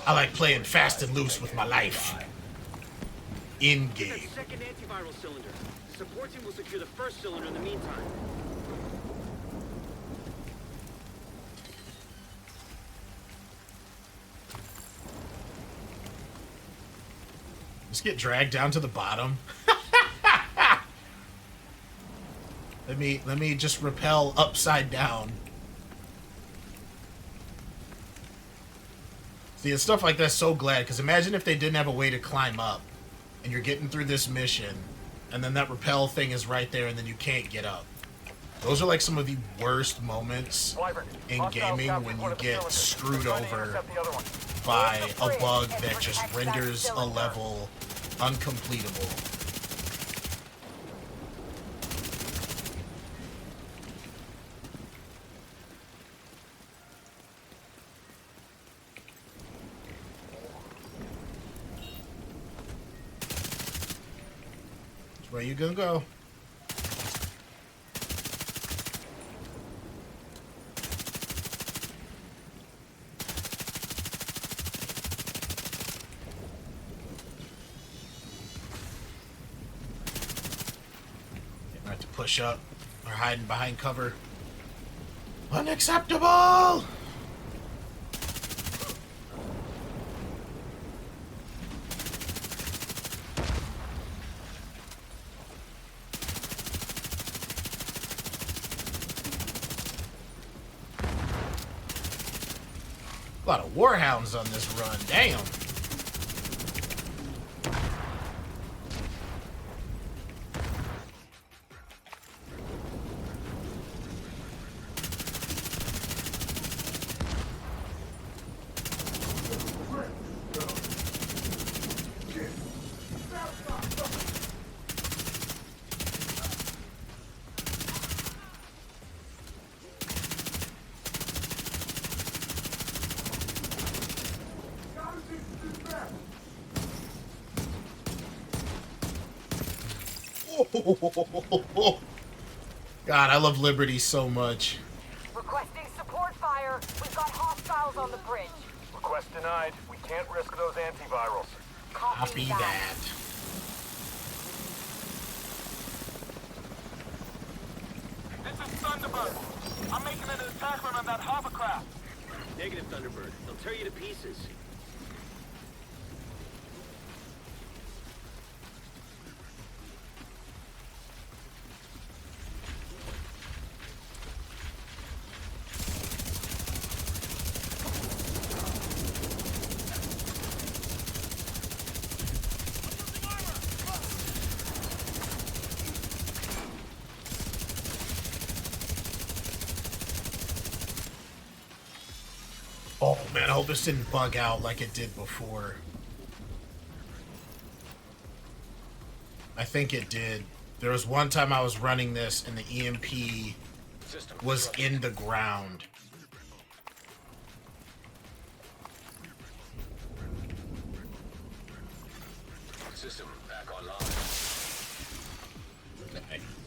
I like playing fast and loose with my life. In game. That second antiviral cylinder. The support team will secure the first cylinder in the meantime. Just get dragged down to the bottom. Let me just rappel upside down. See, and stuff like that's so glad, because imagine if they didn't have a way to climb up, and you're getting through this mission, and then that rappel thing is right there, and then you can't get up. Those are like some of the worst moments in gaming when you get screwed over by a bug that just renders a level uncompletable. Where you gonna go? Have to push up or hiding behind cover. Unacceptable! A lot of warhounds on this run. Damn. God, I love Liberty so much. Requesting support fire. We've got hostiles on the bridge. Request denied. We can't risk those antivirals. Copy that. This is Thunderbird. I'm making an attack run on that hovercraft. Negative, Thunderbird. They'll tear you to pieces. Oh man, I hope this didn't bug out like it did before. I think it did. There was one time I was running this and the EMP was in the ground. system back online.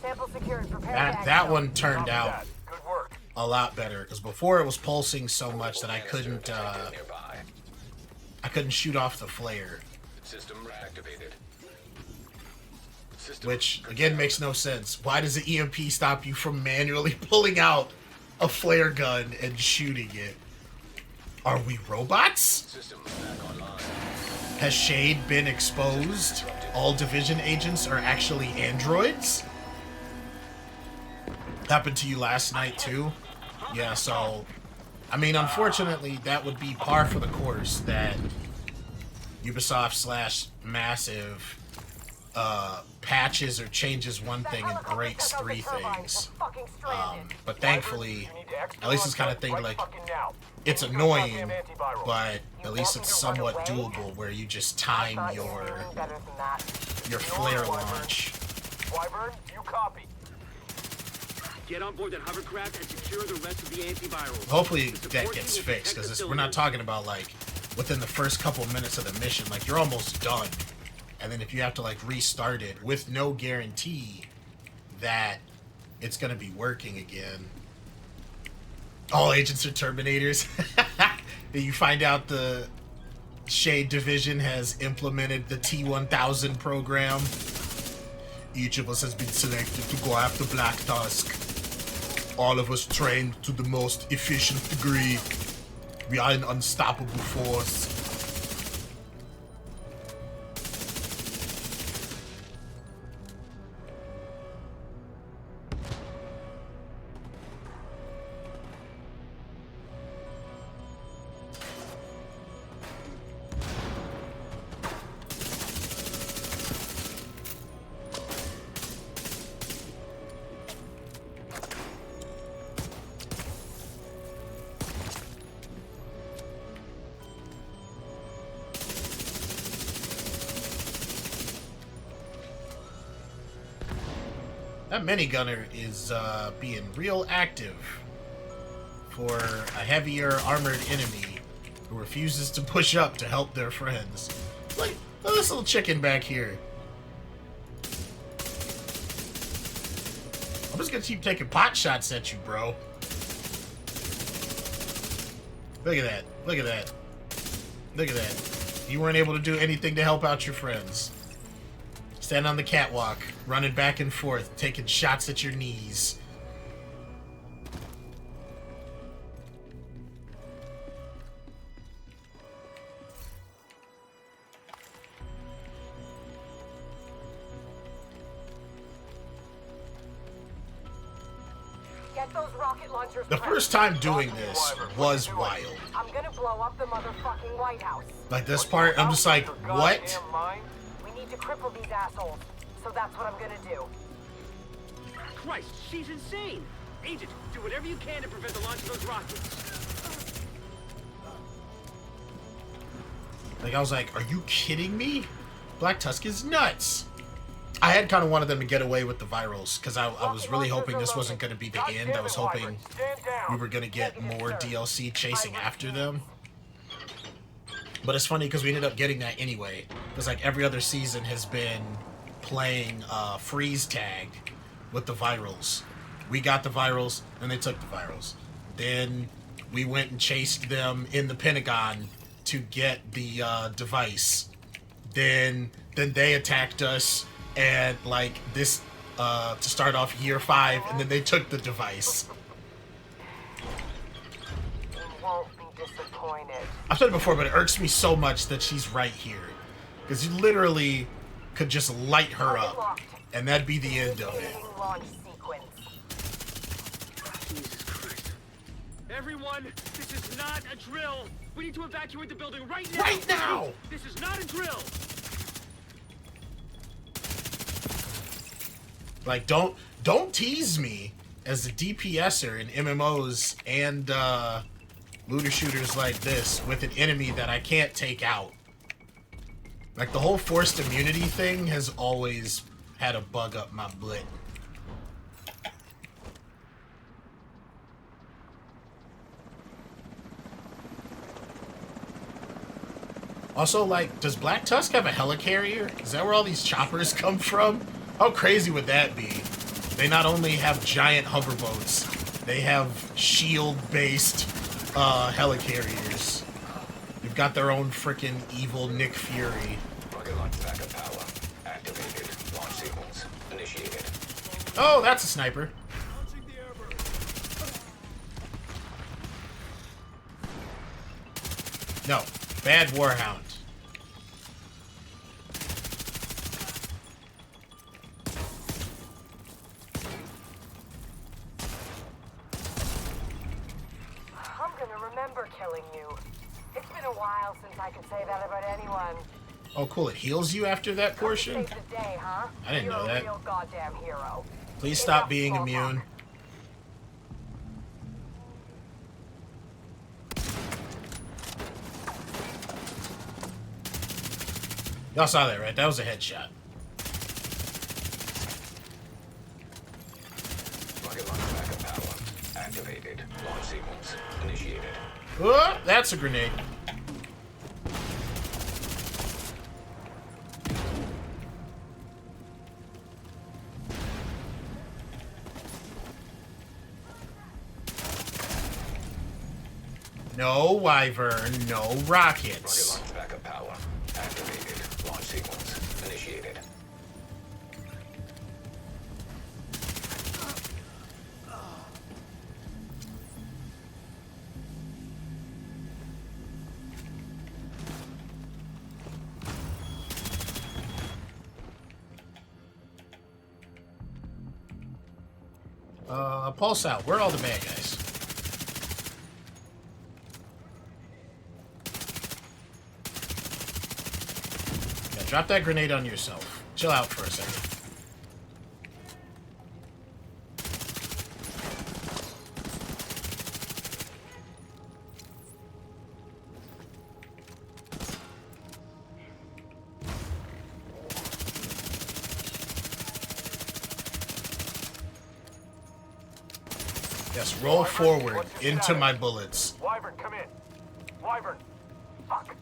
Sample secured. Prepare to That exfil. one turned out a lot better, because before it was pulsing so much that I Canister couldn't detected nearby. shoot off the flare, System reactivated. System which again makes no sense. Why does the EMP stop you from manually pulling out a flare gun and shooting it? Are we robots? System back online. Has Shade been exposed? All Division agents are actually androids? Happened to you last night too? Yeah, so I mean, unfortunately, that would be par for the course that Ubisoft / Massive patches or changes one thing and breaks three things. But thankfully, at least it's kind of thing like, it's annoying, but at least it's somewhat doable where you just time your flare launch. Wyvern, you copy. Get on board that hovercraft and secure the rest of the antivirals. Hopefully The that support gets team will fixed, protect because the we're not cylinders. talking about like within the first couple minutes of the mission. Like, you're almost done, and then if you have to like restart it with no guarantee that it's gonna be working again. All agents are Terminators. You find out the Shade Division has implemented the T-1000 program. Each of us has been selected to go after Black Tusk. All of us trained to the most efficient degree. We are an unstoppable force. That minigunner is being real active for a heavier armored enemy who refuses to push up to help their friends. Look at this little chicken back here. I'm just gonna keep taking pot shots at you, bro. Look at that. Look at that. Look at that. You weren't able to do anything to help out your friends. Stand on the catwalk, running back and forth, taking shots at your knees. Get those rocket launchers The prepped. first time doing this was wild. I'm gonna blow up the motherfucking White House. Like, this part, I'm just like, what? Goddamn mind. We need to cripple these assholes. So that's what I'm gonna do. Christ, she's insane! Agent, do whatever you can to prevent the launch of those rockets. Like, I was like, are you kidding me? Black Tusk is nuts. I had kind of wanted them to get away with the virals, because I was really hoping this wasn't going to be the end. I was hoping we were going to get more DLC chasing after them. But it's funny because we ended up getting that anyway. Because like every other season has been playing freeze tag with the virals. We got the virals, and they took the virals. Then we went and chased them in the Pentagon to get the device. Then they attacked us, and like this to start off year 5, and then they took the device. You won't be disappointed. I've said it before, but it irks me so much that she's right here. Because you literally could just light her up, and that'd be the end of it. Initiating launch sequence. Jesus Christ. Everyone, this is not a drill! We need to evacuate the building right now! Right now! This is not a drill! Like, don't tease me as a DPSer in MMOs and looter shooters like this with an enemy that I can't take out. Like, the whole forced immunity thing has always had a bug up my butt. Also, like, does Black Tusk have a helicarrier? Is that where all these choppers come from? How crazy would that be? They not only have giant hoverboats, They have shield-based helicarriers. They've got their own freaking evil Nick Fury. Rocket launch backup power activated. Launch sequence initiated. Oh, that's a sniper. Launching the airburst. No, bad Warhound. I'm gonna remember killing you. It's been a while since I could say that about anyone. Oh, cool. It heals you after that portion? Saved the day, huh? I didn't know You're that. a real goddamn hero. Please stop Enough being small immune. talk. Y'all saw that, right? That was a headshot. Rocket launch backup power activated. Launch sequence initiated. Oh, that's a grenade. No Wyvern, no Rocket rockets. launch backup power activated. Launch sequence initiated. Pulse out. Where are all the bad guys? Yeah, drop that grenade on yourself. Chill out for a second. Yes, roll forward into my bullets. Wyvern, come in. Wyvern. Fuck.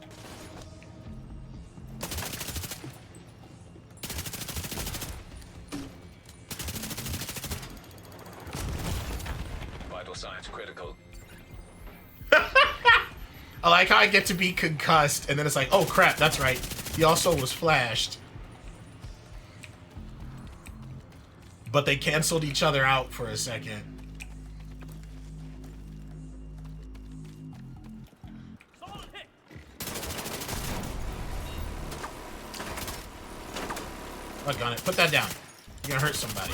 Vital signs critical. I like how I get to be concussed, and then it's like, oh crap, that's right. He also was flashed. But they canceled each other out for a second. Solid hit. Look on it. Put that down. You're gonna hurt somebody.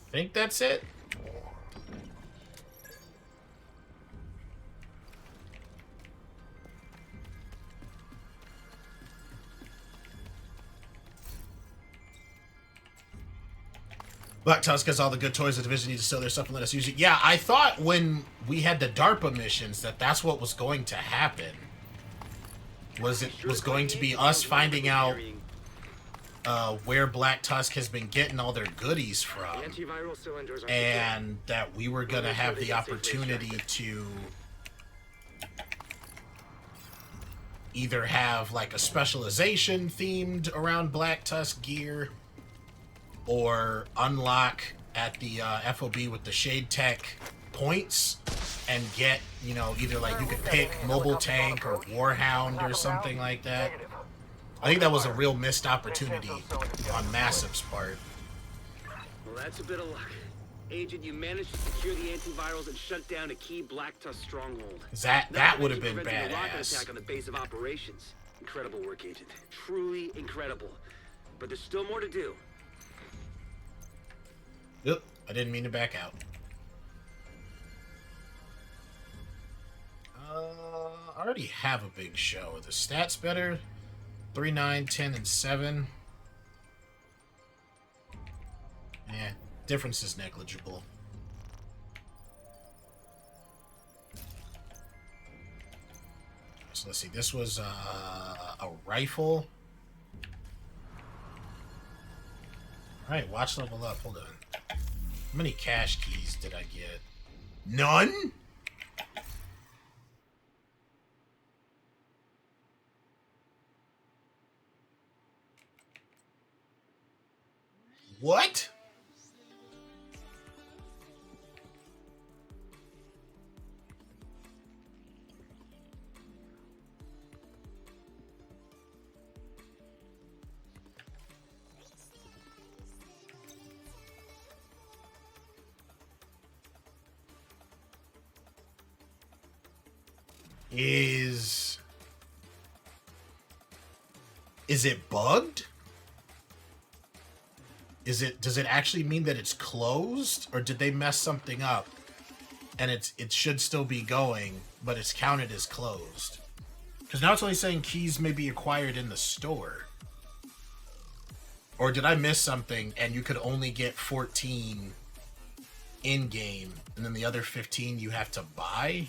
I think that's it. Black Tusk has all the good toys the division needs to sell their stuff and let us use it. Yeah, I thought when we had the DARPA missions that that's what was going to happen. Was it was going to be us finding out where Black Tusk has been getting all their goodies from, Antiviral cylinders are and that we were gonna have the opportunity to either have like a specialization themed around Black Tusk gear, or unlock at the FOB with the Shade Tech points and get, you know, either like you could pick Mobile Tank or Warhound or something like that. Negative. I think that was a real missed opportunity on Massiv's part. Well, that's a bit of luck. Agent, you managed to secure the antivirals and shut down a key Black Tusk stronghold. 'Cause that Not to would have mention been preventing a rocket badass. attack on the base of operations. Incredible work, Agent. Truly incredible. But there's still more to do. Oop, I didn't mean to back out. I already have a big show. The stats better. 3, 9, 10, and 7. Yeah, difference is negligible. So let's see. This was a rifle. Alright, watch level up. Hold on. How many cache keys did I get? None? What? Is it bugged? Does it actually mean that it's closed, or did they mess something up and it should still be going, but it's counted as closed? Because now it's only saying keys may be acquired in the store. Or did I miss something and you could only get 14 in game and then the other 15 you have to buy?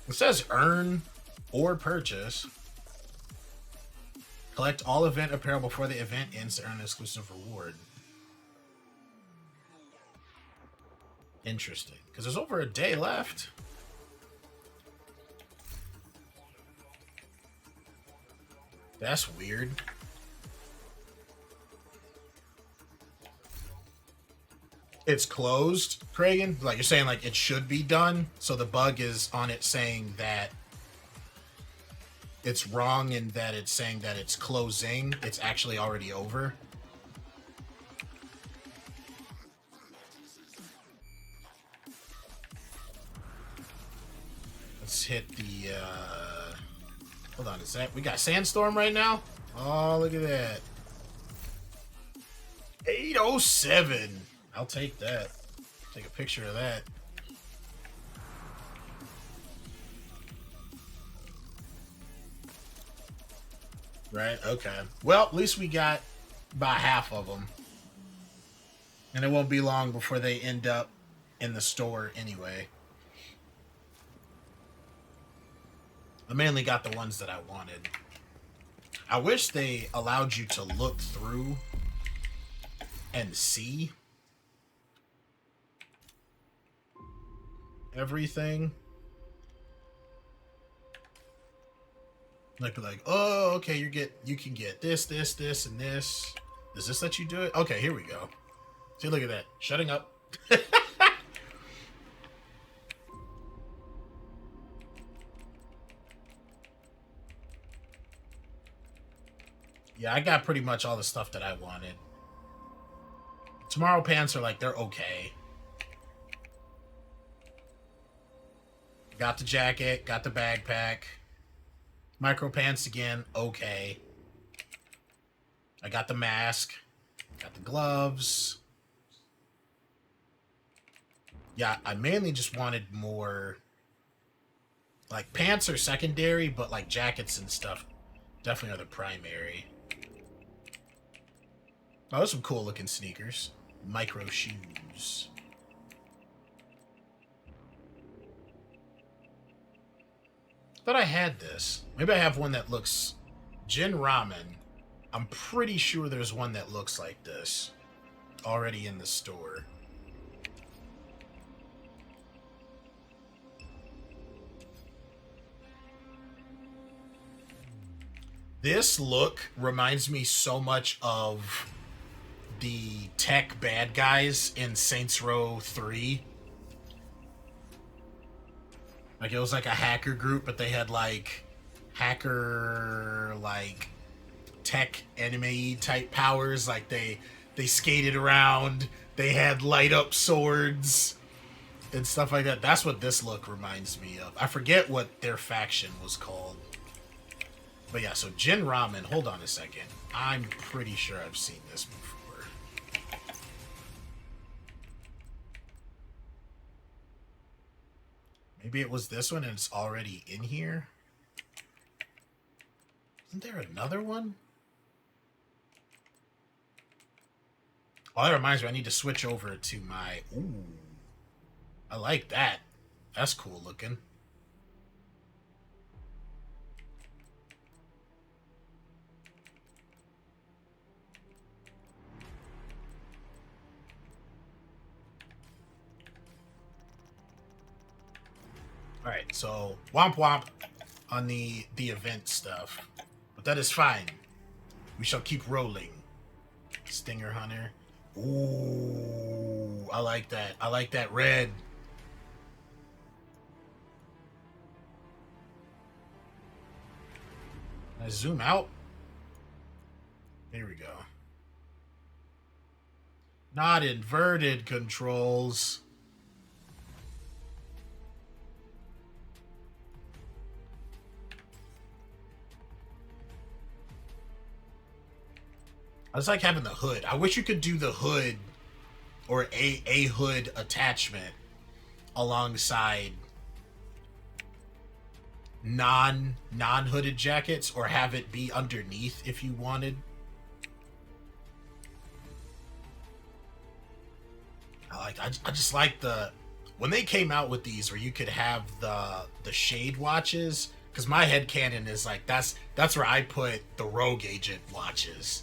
It says earn or purchase. Collect all event apparel before the event ends to earn an exclusive reward. Interesting. Because there's over a day left. That's weird. It's closed, Kragan? Like you're saying like it should be done, so the bug is on it saying that it's wrong and that it's saying that it's closing. It's actually already over. Let's hit the hold on, is that we got Sandstorm right now? Oh, look at that. 807. I'll take that. Take a picture of that. Right, okay. Well, at least we got about half of them. And it won't be long before they end up in the store anyway. I mainly got the ones that I wanted. I wish they allowed you to look through and see everything. Like, oh, okay, you can get this, this, this, and this. Does this let you do it? Okay, here we go. See, look at that. Shutting up. Yeah, I got pretty much all the stuff that I wanted. Tomorrow pants are like, they're okay. Got the jacket, got the backpack. Micro pants again, okay. I got the mask, got the gloves. Yeah, I mainly just wanted more. Like, pants are secondary, but like jackets and stuff definitely are the primary. Oh, those are some cool looking sneakers. Micro shoes. Thought I had this. Maybe I have one that looks... Gin Ramen. I'm pretty sure there's one that looks like this. Already in the store. This look reminds me so much of the tech bad guys in Saints Row 3. Like, it was like a hacker group, but they had, like, hacker, like, tech anime type powers. Like, they skated around, they had light-up swords, and stuff like that. That's what this look reminds me of. I forget what their faction was called. But yeah, so Gin Ramen, hold on a second. I'm pretty sure I've seen this before. Maybe it was this one and it's already in here? Isn't there another one? Oh, that reminds me, I need to switch over to my... Ooh. I like that. That's cool looking. Alright, so womp womp on the event stuff. But that is fine. We shall keep rolling. Stinger Hunter. Ooh, I like that. I like that red. I zoom out. Here we go. Not inverted controls. I just like having the hood. I wish you could do the hood or a hood attachment alongside non-hooded jackets, or have it be underneath if you wanted. I just like the when they came out with these where you could have the shade watches, because my headcanon is like that's where I put the rogue agent watches.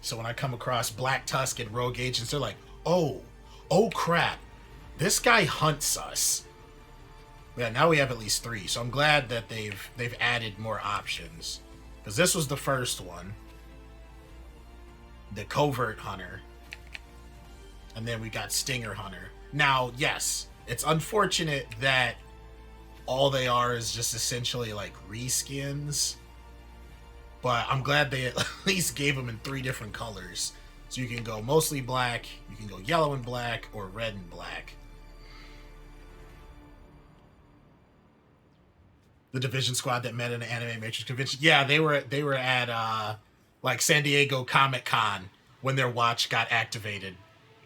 So when I come across Black Tusk and rogue agents, they're like, oh crap, this guy hunts us. Yeah, now we have at least 3, so I'm glad that they've added more options. Because this was the first one, the Covert Hunter, and then we got Stinger Hunter. Now, yes, it's unfortunate that all they are is just essentially like reskins, but I'm glad they at least gave them in 3 different colors. So you can go mostly black, you can go yellow and black, or red and black. The Division Squad that met at an Anime Matrix convention. Yeah, they were at like San Diego Comic-Con when their watch got activated.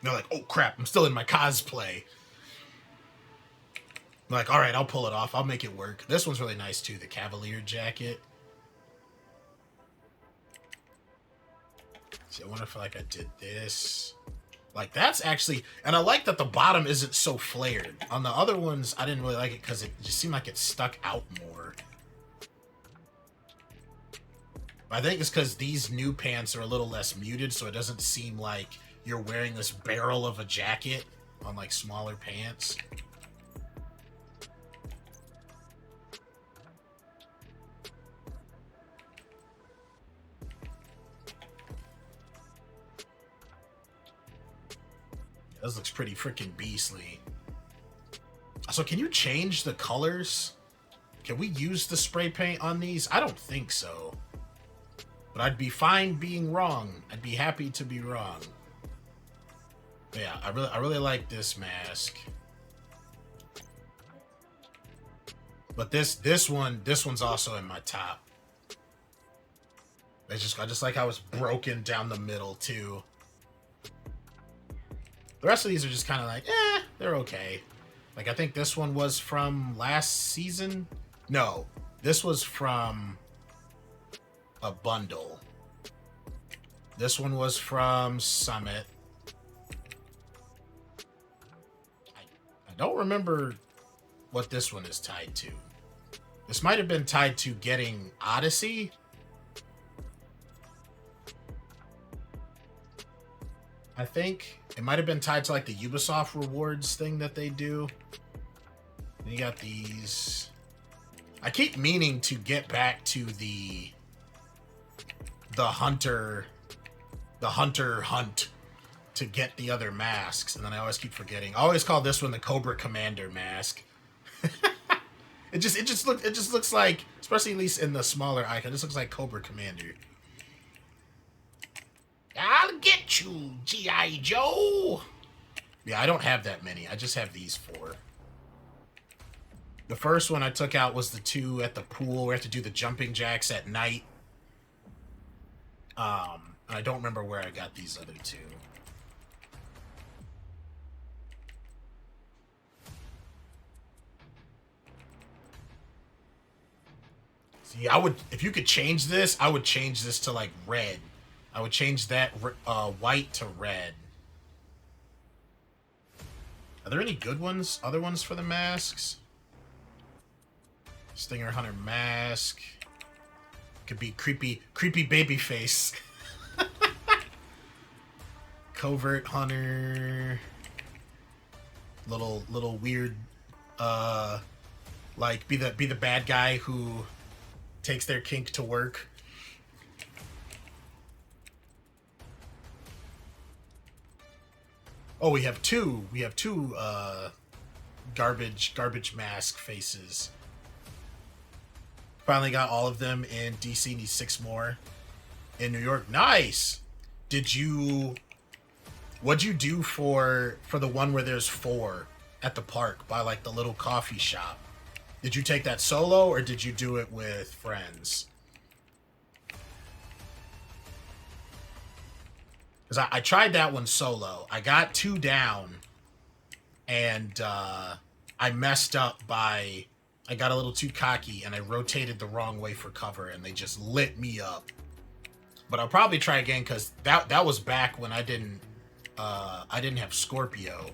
They're like, oh crap, I'm still in my cosplay. I'm like, all right, I'll pull it off. I'll make it work. This one's really nice too, the Cavalier jacket. See, I wonder if like I did this. Like that's actually, and I like that the bottom isn't so flared. On the other ones, I didn't really like it because it just seemed like it stuck out more. I think it's because these new pants are a little less muted, so it doesn't seem like you're wearing this barrel of a jacket on like smaller pants. This looks pretty freaking beastly. So can you change the colors? Can we use the spray paint on these? I don't think so. But I'd be fine being wrong. I'd be happy to be wrong. But yeah, I really like this mask. But this one's also in my top. I just like how it's broken down the middle too. The rest of these are just kind of like, they're okay. Like, I think this one was from last season. No, this was from a bundle. This one was from Summit. I don't remember what this one is tied to. This might have been tied to getting Odyssey. I think it might have been tied to like the Ubisoft rewards thing that they do. And you got these. I keep meaning to get back to the hunter hunt to get the other masks, and then I always keep forgetting. I always call this one the Cobra Commander mask. It just looks like, especially at least in the smaller icon, it just looks like Cobra Commander. I'll get you, G.I. Joe! Yeah, I don't have that many. I just have these 4. The first one I took out was the 2 at the pool. We have to do the jumping jacks at night. And I don't remember where I got these other 2. See, if you could change this, I would change this to like red. I would change that white to red. Are there any good ones? Other ones for the masks? Stinger Hunter mask. Could be creepy baby face. Covert Hunter. Little weird Like be the bad guy who takes their kink to work. Oh, we have two garbage mask faces. Finally got all of them in DC. Need 6 more in New York. Nice. What'd you do for the one where there's 4 at the park by like the little coffee shop? Did you take that solo or did you do it with friends? Because I tried that one solo. I got 2 down, and I messed up by... I got a little too cocky, and I rotated the wrong way for cover, and they just lit me up. But I'll probably try again, because that was back when I didn't have Scorpio.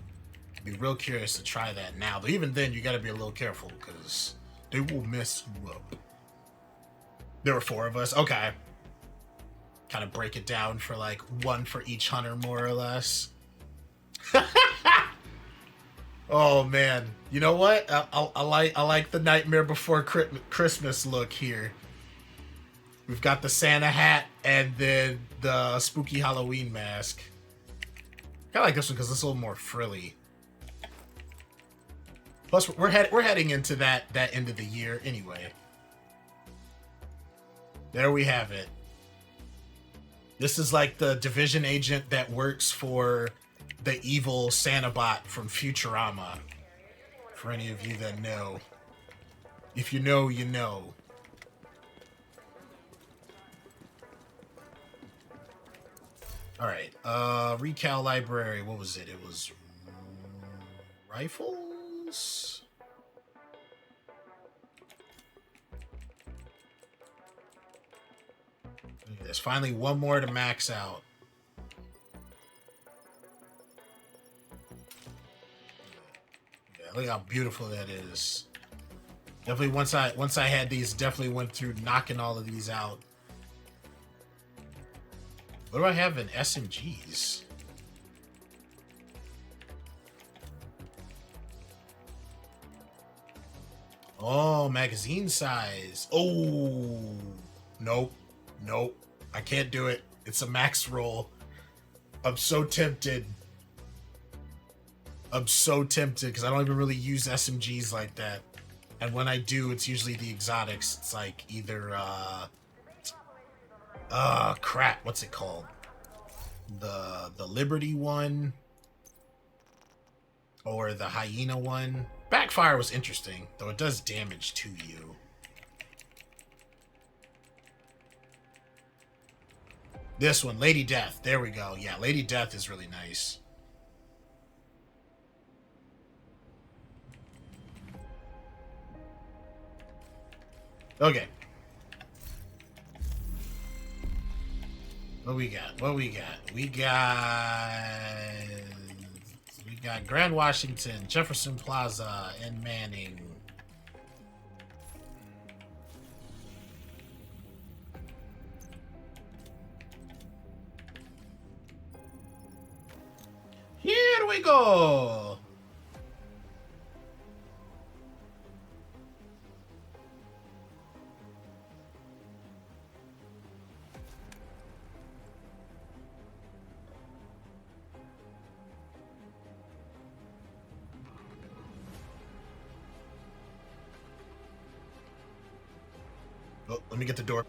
I'd be real curious to try that now. But even then, you got to be a little careful, because they will mess you up. There were 4 of us. Okay. Kind of break it down for like 1 for each hunter, more or less. Oh man, you know what? I like the Nightmare Before Christmas look here. We've got the Santa hat and then the spooky Halloween mask. I like this one because it's a little more frilly. Plus, we're heading into that end of the year anyway. There we have it. This is like the division agent that works for the evil Santa bot from Futurama. For any of you that know. If you know, you know. Alright, Recal Library, what was it? It was rifles? There's finally 1 more to max out. Yeah, look how beautiful that is. Definitely once I had these, definitely went through knocking all of these out. What do I have in SMGs? Oh, magazine size. Oh, nope. Nope. I can't do it. It's a max roll. I'm so tempted. I'm so tempted because I don't even really use SMGs like that. And when I do, it's usually the exotics. It's like either, crap. What's it called? The Liberty one. Or the Hyena one. Backfire was interesting, though it does damage to you. This one, Lady Death. There we go. Yeah, Lady Death is really nice. Okay. What we got? What we got? We got Grand Washington, Jefferson Plaza, and Manning. Here we go. Oh, let me get the door.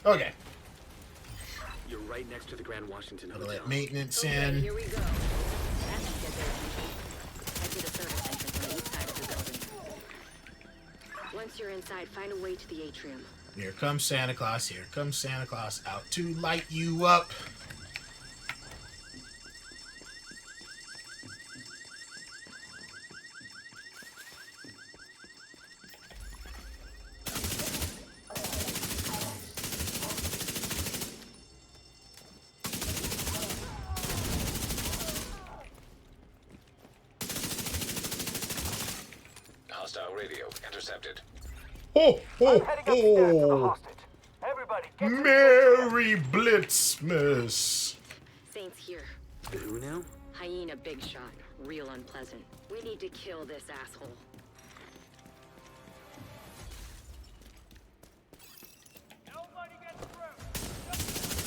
Okay. You're right next to the Grand Washington Gotta Hotel. let maintenance Okay, in. here we go. That should get their attention. Head to the service entrance on the east side of the building. Once you're inside, find a way to the atrium. Here comes Santa Claus. Here comes Santa Claus out to light you up. Hostile radio intercepted. Ho, ho, I'm heading upstairs to the ho! hostage. Everybody, get to the Merry Blitzmas! Saints here. Who now? Hyena big shot. Real unpleasant. We need to kill this asshole. Nobody gets through.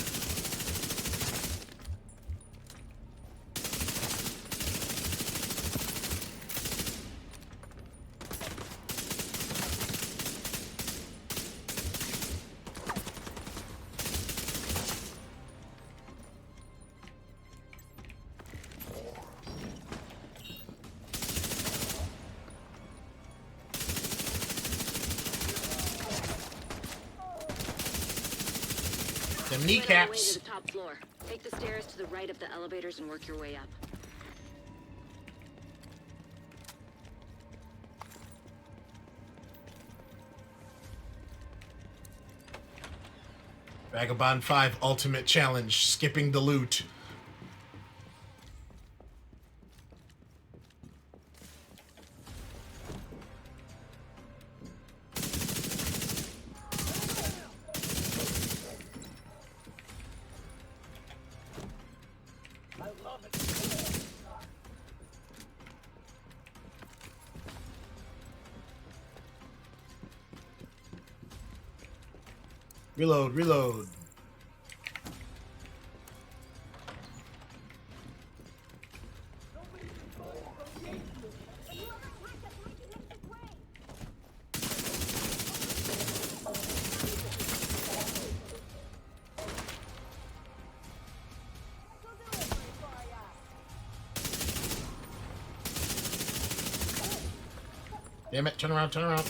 The Right on the way kneecaps. to the top floor. Take the stairs to the right of the elevators and work your way up. Vagabond 5 Ultimate Challenge. Skipping the loot. Reload, reload. Damn it, turn around, turn around.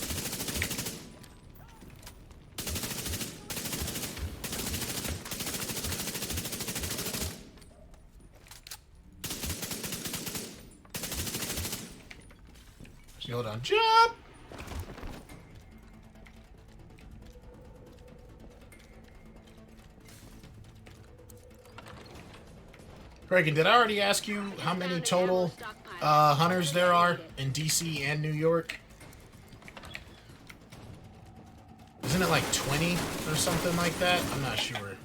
Hold on, jump! Reagan, did I already ask you how many total hunters there are in DC and New York? Isn't it like 20 or something like that? I'm not sure.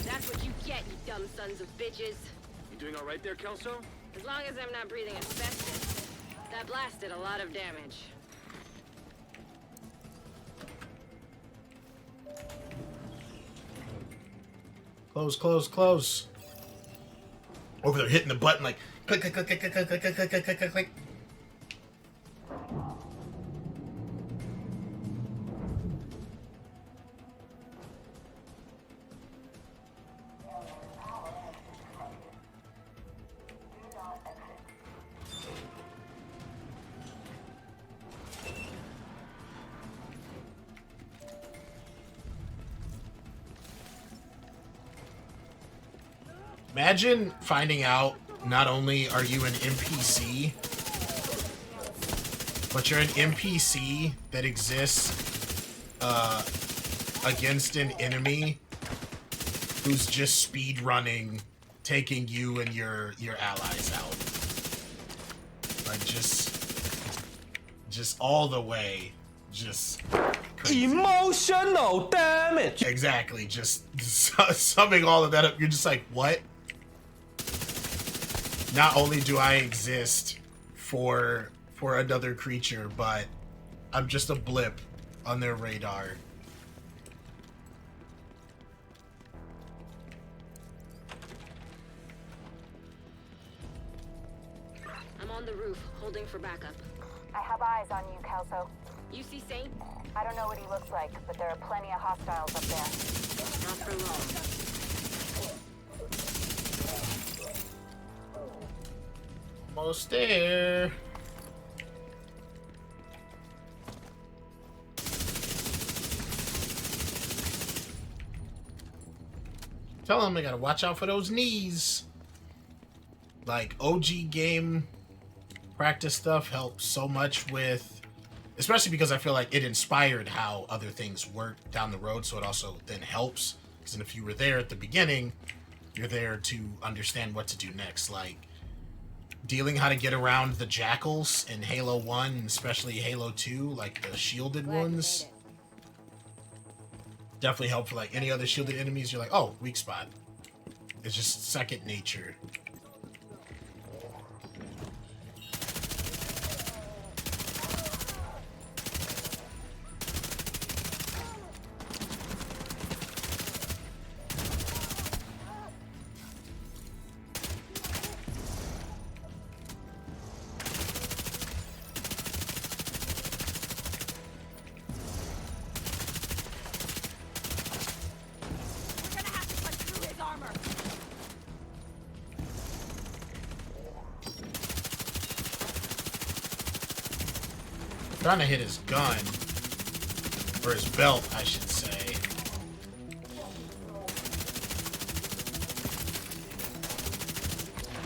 That's what you get, you dumb sons of bitches. You doing all right there, Kelso? As long as I'm not breathing asbestos. That blast did a lot of damage. Close, close, close. Over there hitting the button like click, click, click, click, click, click, click, click, click, click, click, click. Imagine finding out not only are you an NPC, but you're an NPC that exists against an enemy who's just speed running, taking you and your allies out. Like just all the way, just crazy. Emotional damage. Exactly, just summing all of that up. You're just like, what? Not only do I exist for another creature, but I'm just a blip on their radar. on the roof, holding for backup. I have eyes on you, Kelso. You see Saint? I don't know what he looks like, but there are plenty of hostiles up there. Not for long. Almost there. Tell him I gotta watch out for those knees. Like, OG game practice stuff helps so much with, especially because I feel like it inspired how other things work down the road, so it also then helps. Because if you were there at the beginning, you're there to understand what to do next. Like, dealing how to get around the jackals in Halo 1, and especially Halo 2, like the shielded ones. Definitely help for like any other shielded enemies. You're like, oh, weak spot. It's just second nature. Trying to hit his gun, or his belt, I should say.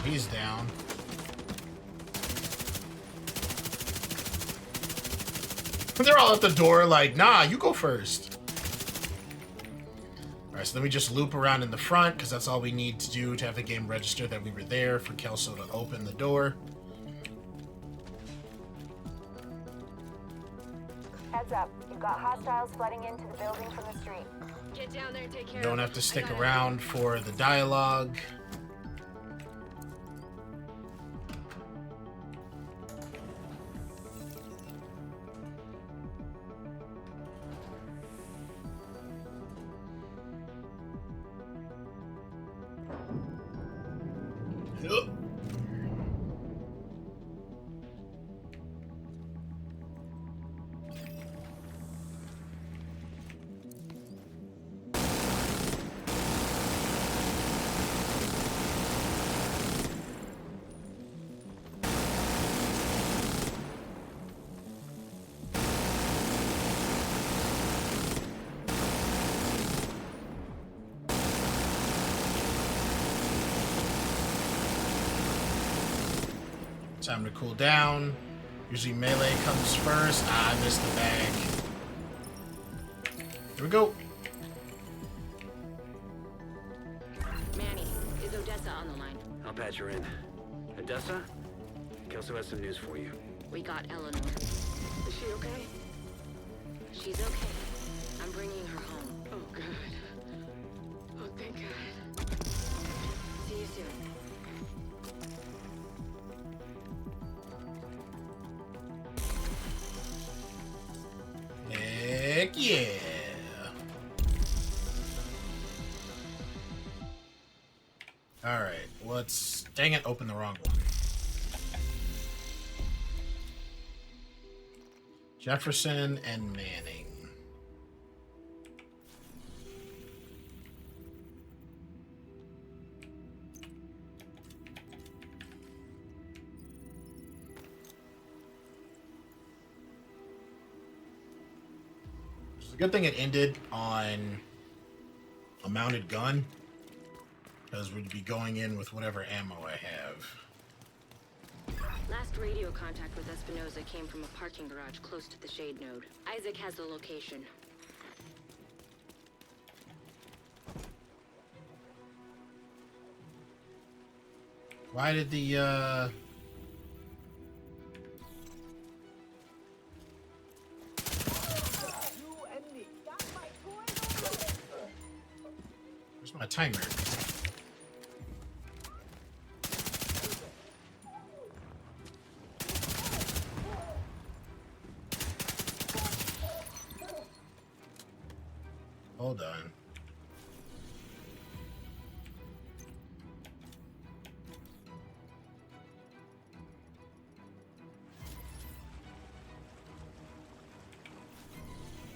He's down. They're all at the door like, nah, you go first. Alright, so then we just loop around in the front, because that's all we need to do to have the game register that we were there for Kelso to open the door. Heads up, you've got hostiles flooding into the building from the street. Get down there and take care You don't have to stick around for the dialogue. Yup. Time to cool down. Usually melee comes first. Ah, I missed the bag. Here we go. Manny, is Odessa on the line? I'll patch her in. Odessa? Kelso has some news for you. We got Eleanor. Is she okay? She's okay. I'm bringing her home. Oh, good. Oh, thank God. See you soon. Heck yeah. Alright, let's... Dang it, open the wrong one. Jefferson and Manning. It's a good thing it ended on a mounted gun, because we'd be going in with whatever ammo I have. Last radio contact with Espinosa came from a parking garage close to the shade node. Isaac has the location. Why did the, Where's my timer? Hold on.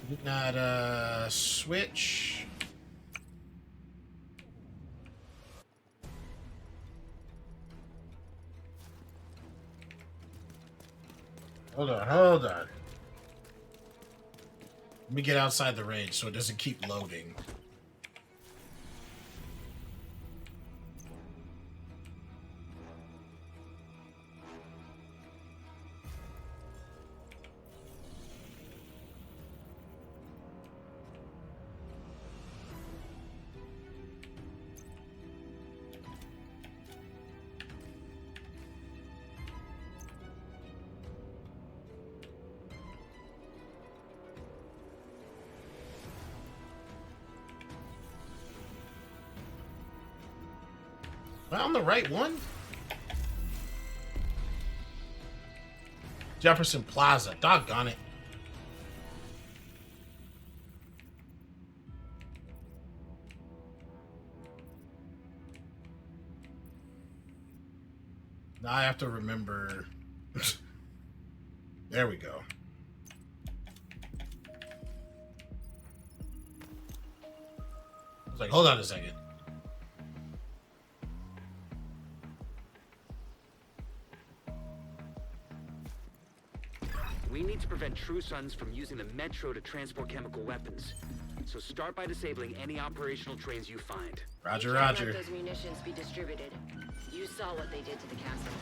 Did not switch. Hold on. Let me get outside the range so it doesn't keep loading. Found the right one? Jefferson Plaza. Doggone it. Now I have to remember. There we go. I was like, hold on a second. We need to prevent True Sons from using the Metro to transport chemical weapons. So start by disabling any operational trains you find. Roger, We can't roger. let those munitions be distributed. You saw what they did to the castle.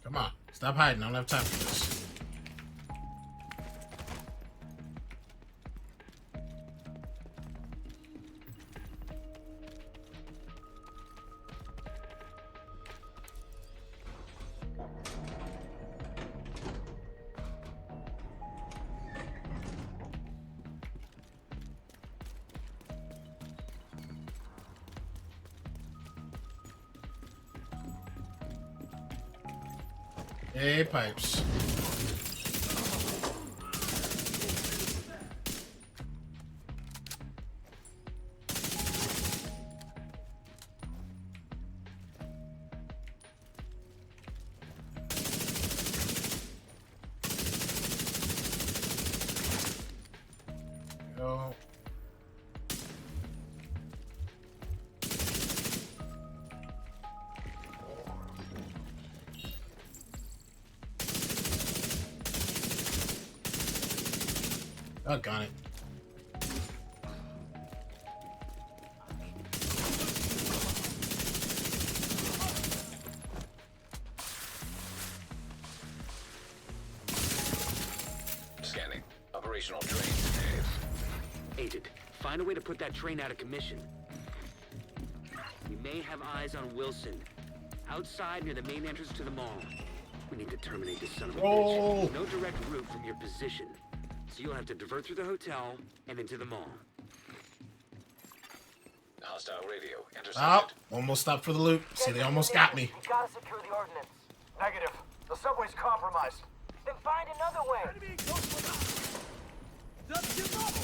Come on. Stop hiding. I don't have time for this. Hey, pipes. Go. Doggone it. Scanning. Operational trains, Dave. Agent, find a way to put that train out of commission. We may have eyes on Wilson. Outside near the main entrance to the mall. We need to terminate this son of a Roll. bitch. No direct route from your position. So you'll have to divert through the hotel and into the mall. Hostile radio Oh, intercepted. almost stopped for the loot. See, they almost got me. We gotta secure the ordnance. Negative. The subway's compromised. Then find another way. Enemy close for us. That's your bubble.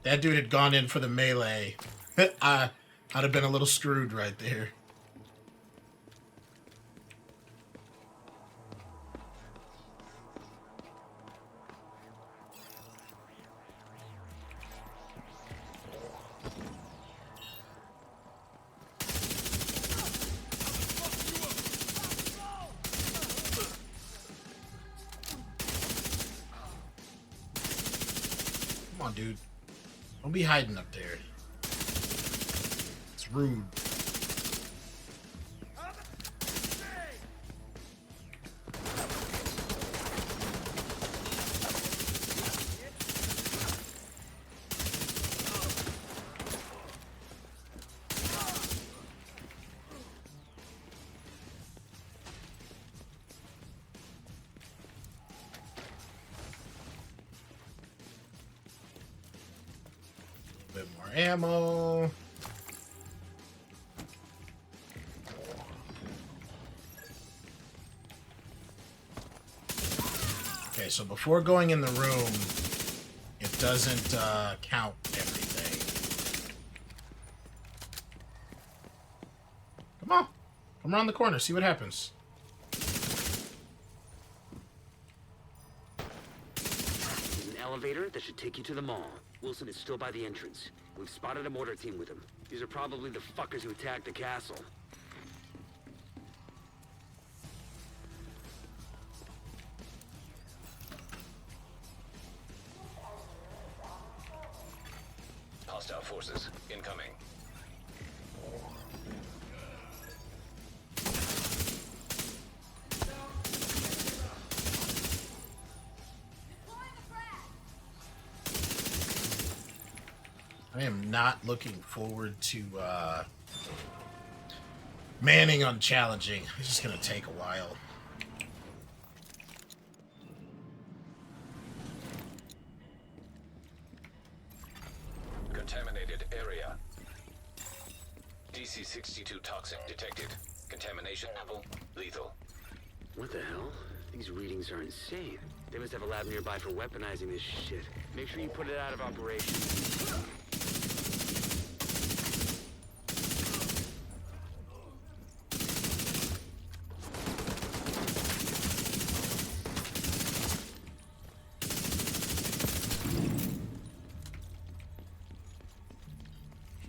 That dude had gone in for the melee. I'd have been a little screwed right there. Come on, dude. Don't be hiding up there. It's rude. Bit more ammo. Okay, so before going in the room, it doesn't count everything. Come on. Come around the corner, see what happens. There's an elevator that should take you to the mall. Wilson is still by the entrance. We've spotted a mortar team with him. These are probably the fuckers who attacked the castle. Hostile forces incoming. I am not looking forward to manning on challenging. It's just gonna take a while. Contaminated area. DC-62 toxic detected. Contamination level lethal. What the hell? These readings are insane. They must have a lab nearby for weaponizing this shit. Make sure you put it out of operation.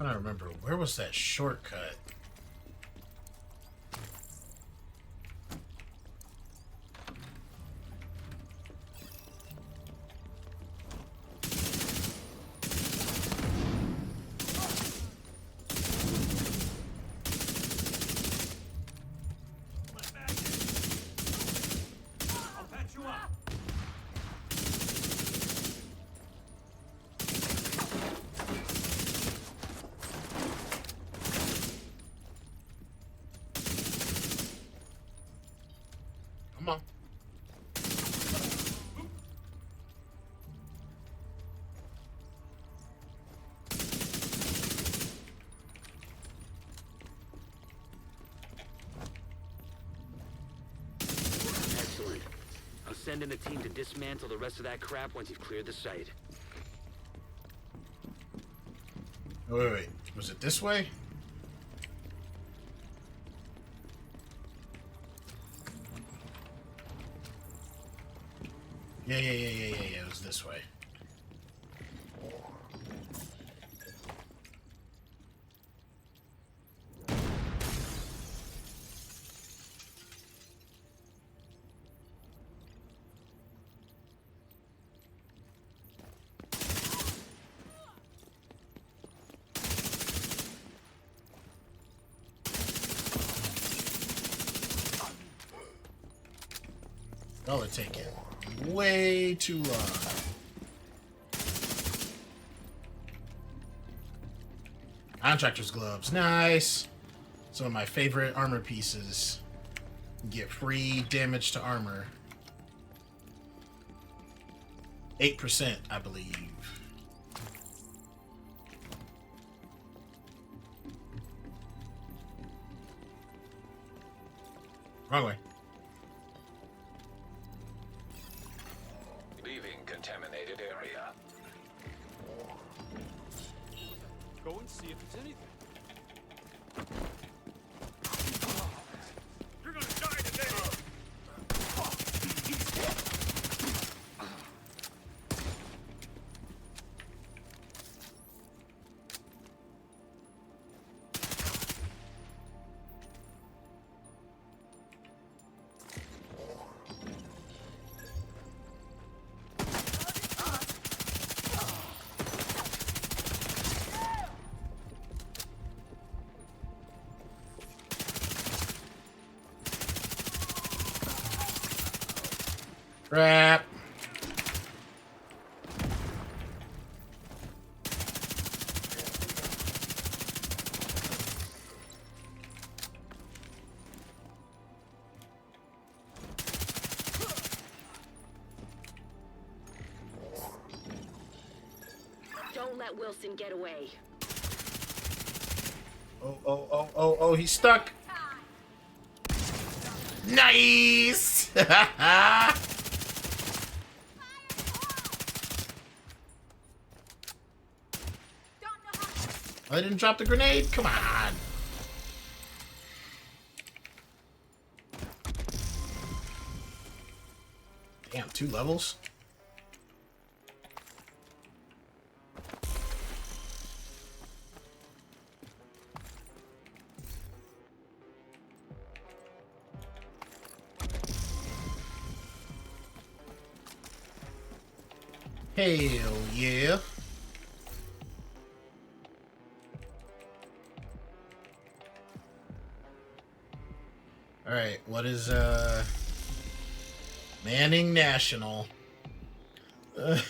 I'm trying to remember, where was that shortcut? I'll patch you up. Come on. Excellent. I'll send in a team to dismantle the rest of that crap once you've cleared the site. Wait. Was it this way? Yeah. It was this way. Y'all are taking way too long. Contractor's gloves, nice. Some of my favorite armor pieces. Get free damage to armor. 8%, I believe. Wrong way. Leaving contaminated area. Go and see if it's anything. You're gonna die today. Crap. Don't let Wilson get away. Oh, he's stuck. Nice. Oh, they didn't drop the grenade? Come on. Damn, 2 levels? Hell yeah. Alright, what is Manning National? I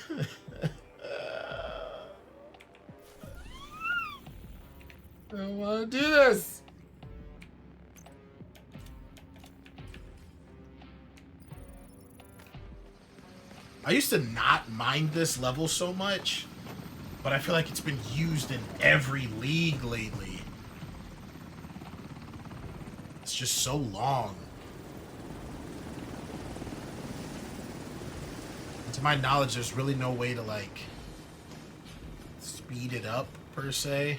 don't want to do this. I used to not mind this level so much, but I feel like it's been used in every league lately. It's just so long. And to my knowledge, there's really no way to, like, speed it up, per se.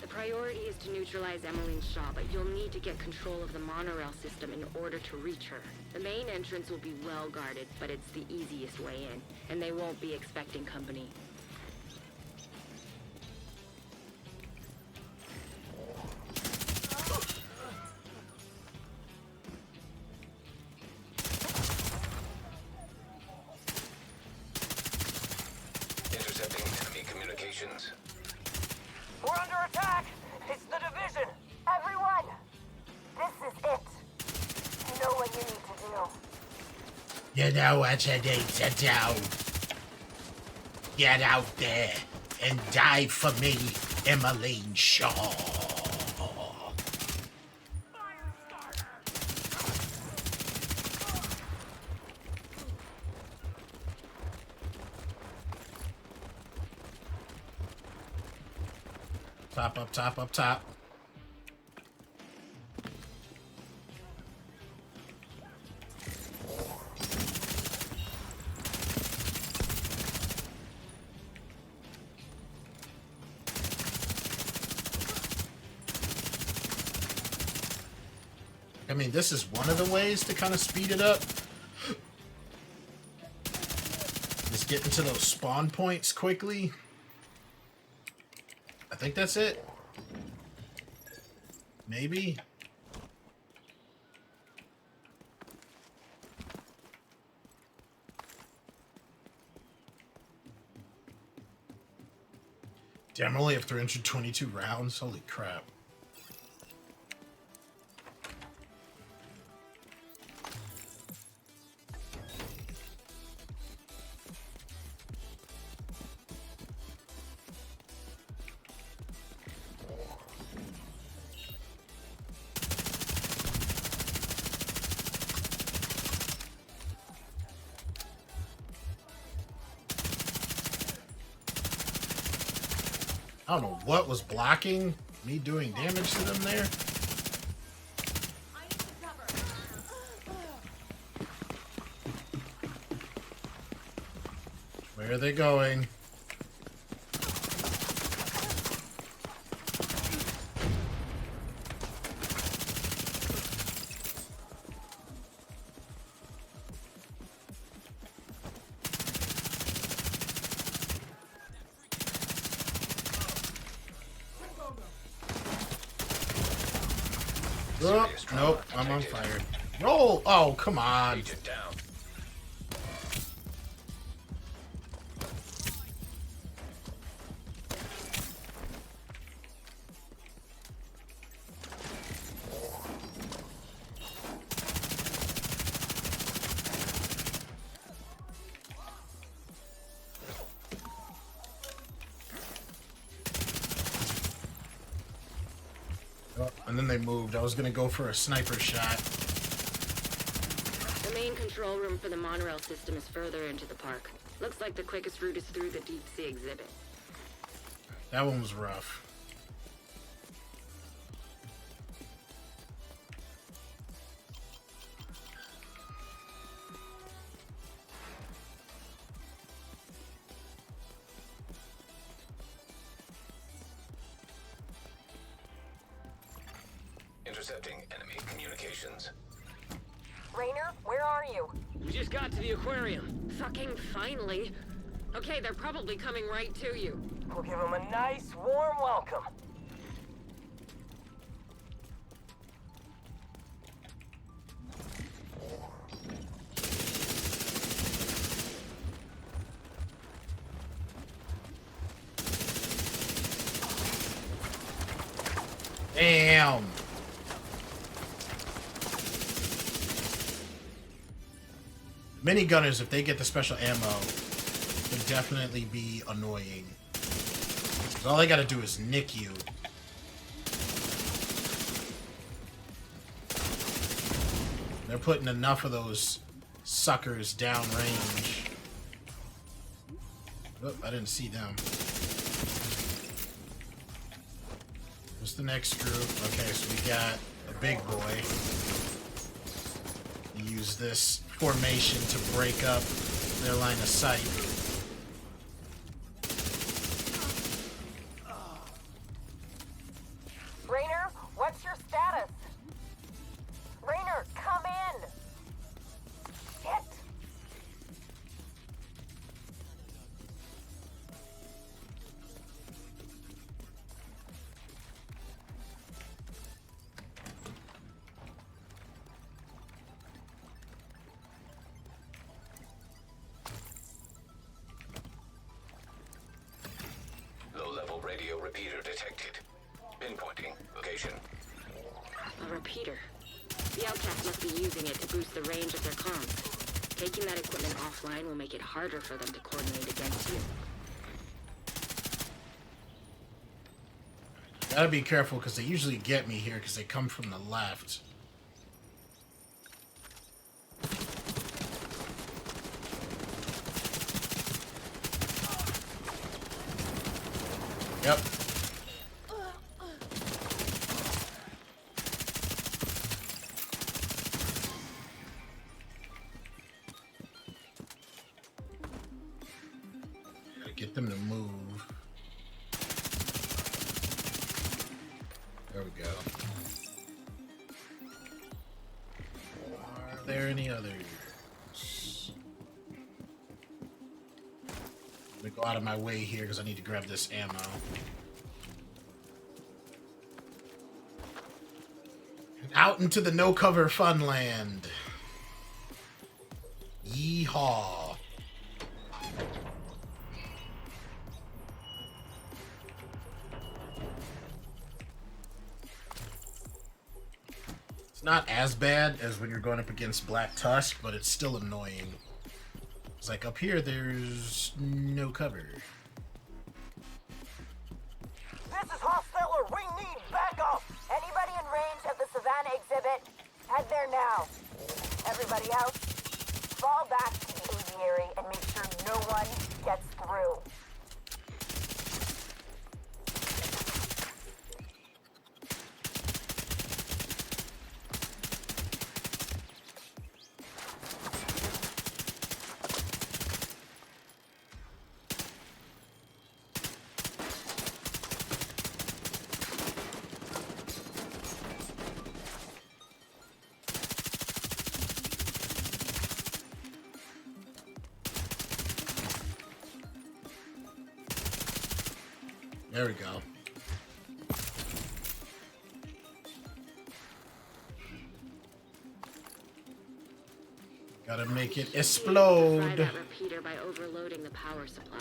The priority is to neutralize Emmeline Shaw, but you'll need to get control of the monorail system in order to reach her. The main entrance will be well guarded, but it's the easiest way in, and they won't be expecting company. Intercepting enemy communications. We're under attack! It's the division! Everyone! This is it. You know what you need to do. You know what you need to do. Get out there and die for me, Emmeline Shaw. Top, up top, up top. I mean, this is one of the ways to kind of speed it up. Just get into those spawn points quickly. I think that's it. Maybe. Damn, I only have 322 rounds. Holy crap. I don't know what was blocking me doing damage to them there. Where are they going? Oh, nope, I'm on fire. Roll! Oh, come on. Agent down. Oh, and then they moved. I was gonna go for a sniper shot. The main control room for the monorail system is further into the park. Looks like the quickest route is through the deep sea exhibit. That one was rough. Intercepting enemy communications. Rainer, where are you? We just got to the aquarium. Fucking finally. Okay, they're probably coming right to you. We'll give them a nice, warm welcome. Damn. Minigunners, if they get the special ammo, can definitely be annoying. 'Cause all they gotta do is nick you. They're putting enough of those suckers downrange. Oh, I didn't see them. What's the next group? Okay, so we got a big boy. Use this formation to break up their line of sight. Rainer, what's your status? Rainer, come in! Shit! Low-level radio repeater detected. Pinpointing location. A repeater. The outcasts must be using it to boost the range of their comms. Taking that equipment offline will make it harder for them to coordinate against you. Gotta be careful because they usually get me here because they come from the left. Yep. Gotta get them to move. There we go. Are there any others? I'm gonna go out of my way here because I need to grab this ammo. And out into the no-cover fun land. Yeehaw. It's not as bad as when you're going up against Black Tusk, but it's still annoying. It's like up here, there's no cover. This is Hosteller! We need backup! Anybody in range of the Savannah exhibit? Head there now. Everybody else, fall back to the aviary and make sure no one gets through. There we go. Gotta make it Fry explode. that repeater by overloading the power supply.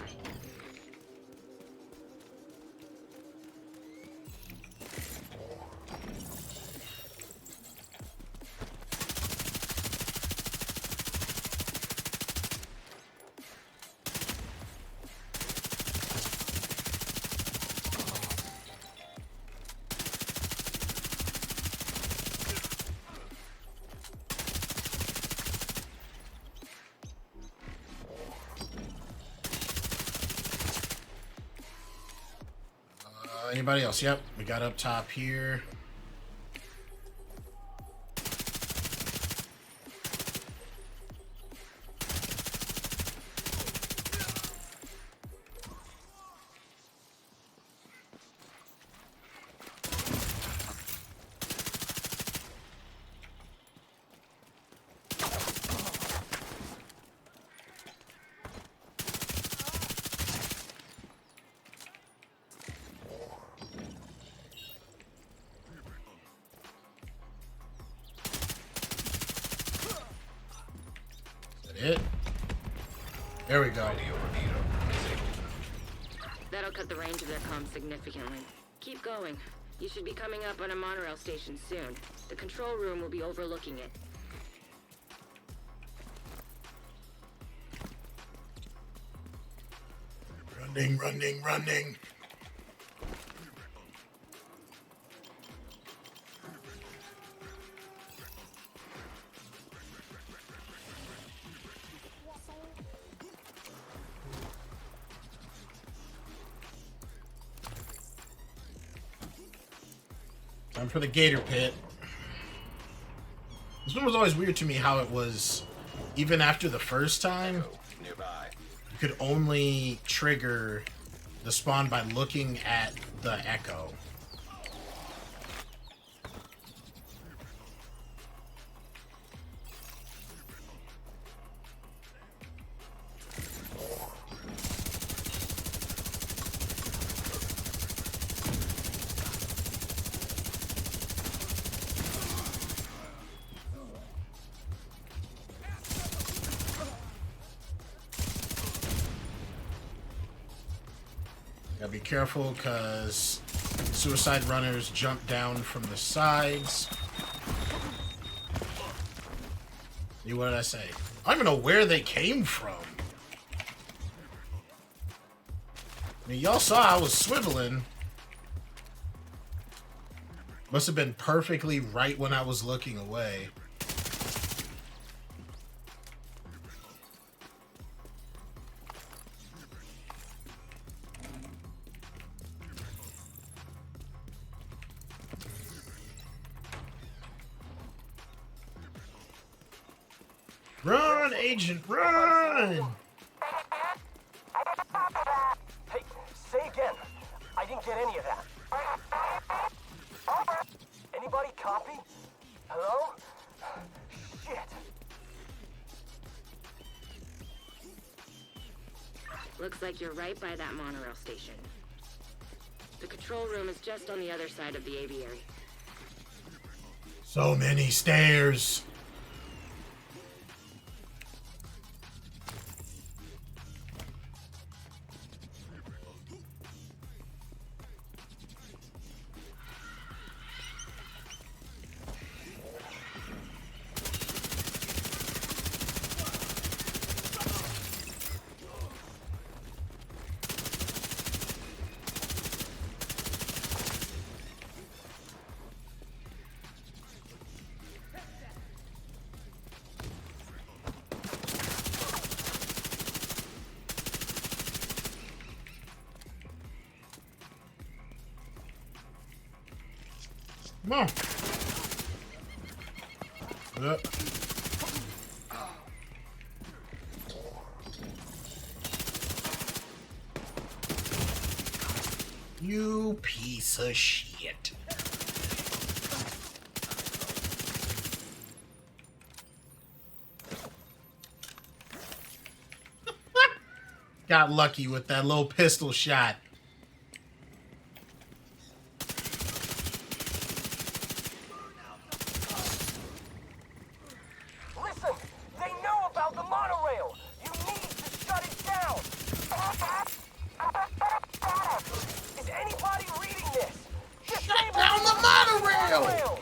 Anybody else? Yep, we got up top here. that it? There we go. Radio repeater missing. That'll cut the range of their comms significantly. Keep going. You should be coming up on a monorail station soon. The control room will be overlooking it. Running, running, running. Time for the gator pit. This one was always weird to me how it was, even after the first time, Nearby. you could only trigger the spawn by looking at the echo. Gotta be careful because suicide runners jump down from the sides. What did I say? I don't even know where they came from. I mean, y'all saw I was swiveling. Must have been perfectly right when I was looking away. Run, agent, run! Hey, say again. I didn't get any of that. Anybody copy? Hello? Shit. Looks like you're right by that monorail station. The control room is just on the other side of the aviary. So many stairs. Come on. Yep. You piece of shit. Got lucky with that little pistol shot. Listen, they know about the monorail. You need to shut it down. Is anybody reading this? Shut down the monorail!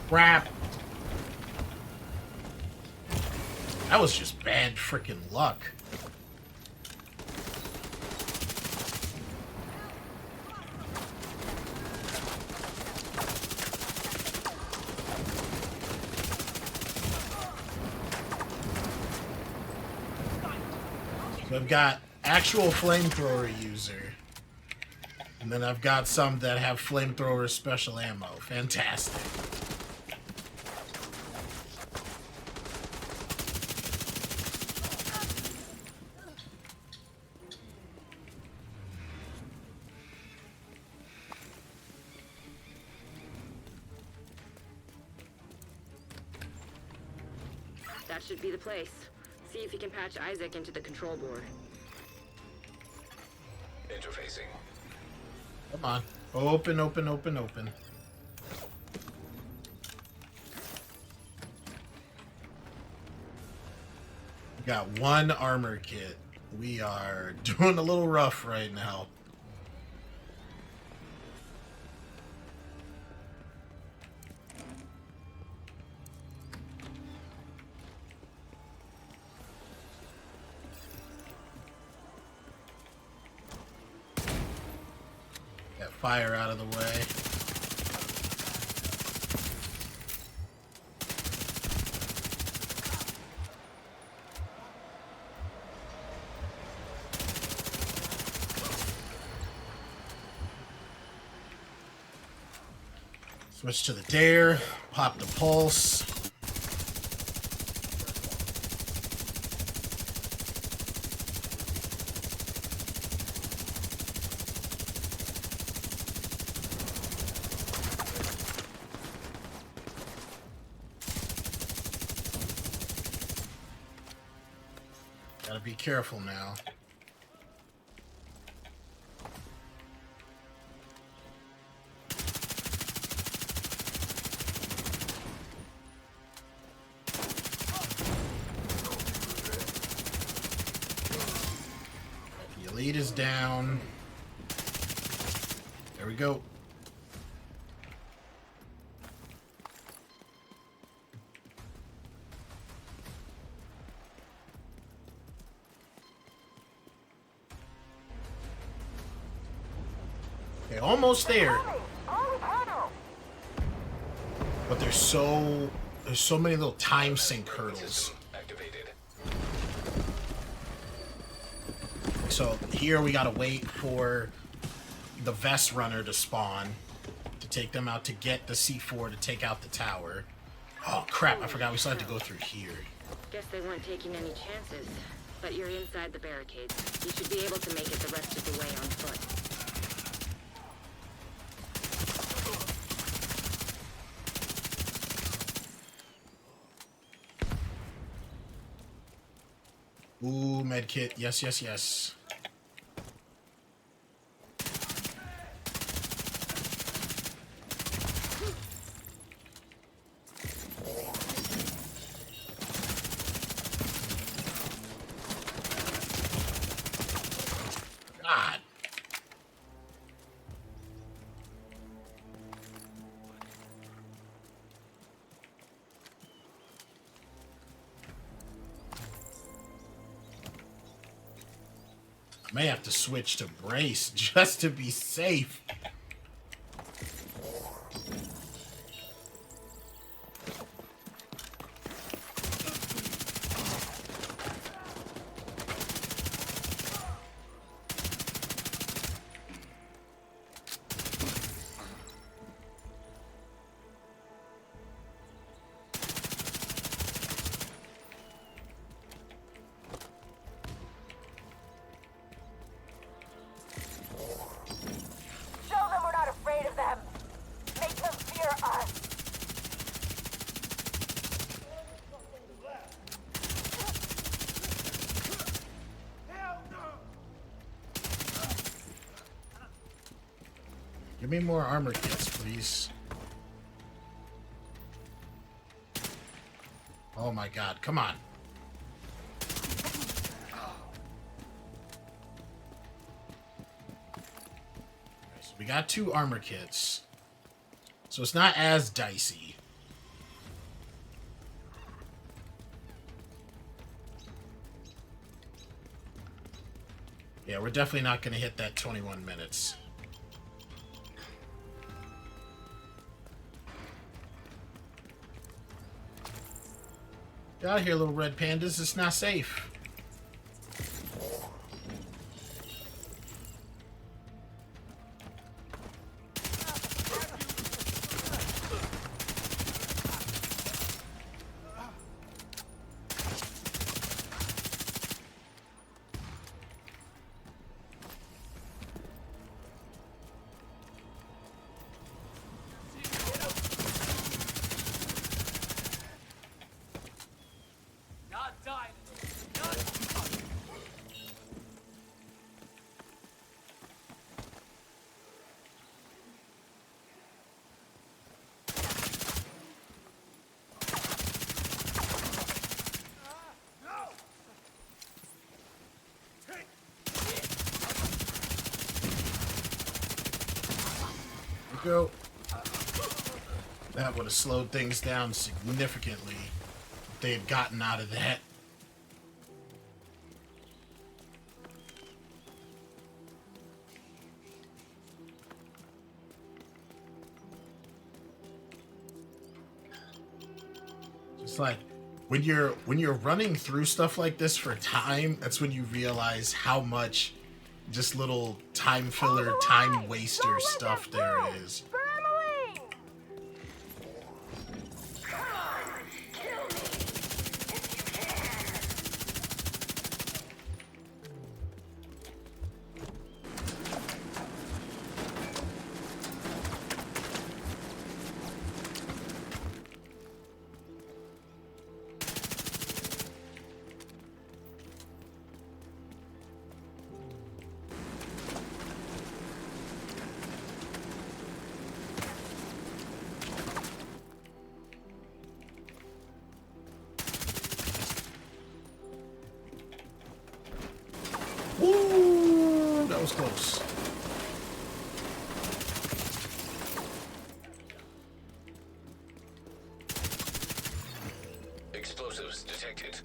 Crap. That was just bad freaking luck. So I've got actual flamethrower user. And then I've got some that have flamethrower special ammo. Fantastic. That should be the place. See if you can patch Isaac into the control board. Interfacing. Come on. Open, open, open, open. We got one armor kit. We are doing a little rough right now. Got fire out of the way. Switch to the dare, pop the pulse. Gotta be careful now. The elite is down. There we go. Okay, almost there. But there's so many little time sink hurdles. Activated. So here we gotta wait for the vest runner to spawn to take them out to get the C4 to take out the tower. Oh crap, I forgot we still had to go through here. Guess they weren't taking any chances. But you're inside the barricades. You should be able to make it the rest of the way on foot. Ooh, medkit. Yes, yes, yes. God. I may have to switch to brace just to be safe. Show them we're not afraid of them. Make them fear us. Give me more armor kits, please. Oh my god, come on. So we got 2 armor kits. So it's not as dicey. Yeah, we're definitely not going to hit that 21 minutes. Get out of here, little red pandas. It's not safe. die. Go. That would have slowed things down significantly if they had gotten out of that. Just like when you're running through stuff like this for time, that's when you realize how much just little time filler, time waster stuff there is. For Emily! Woo! That was close. Explosives detected.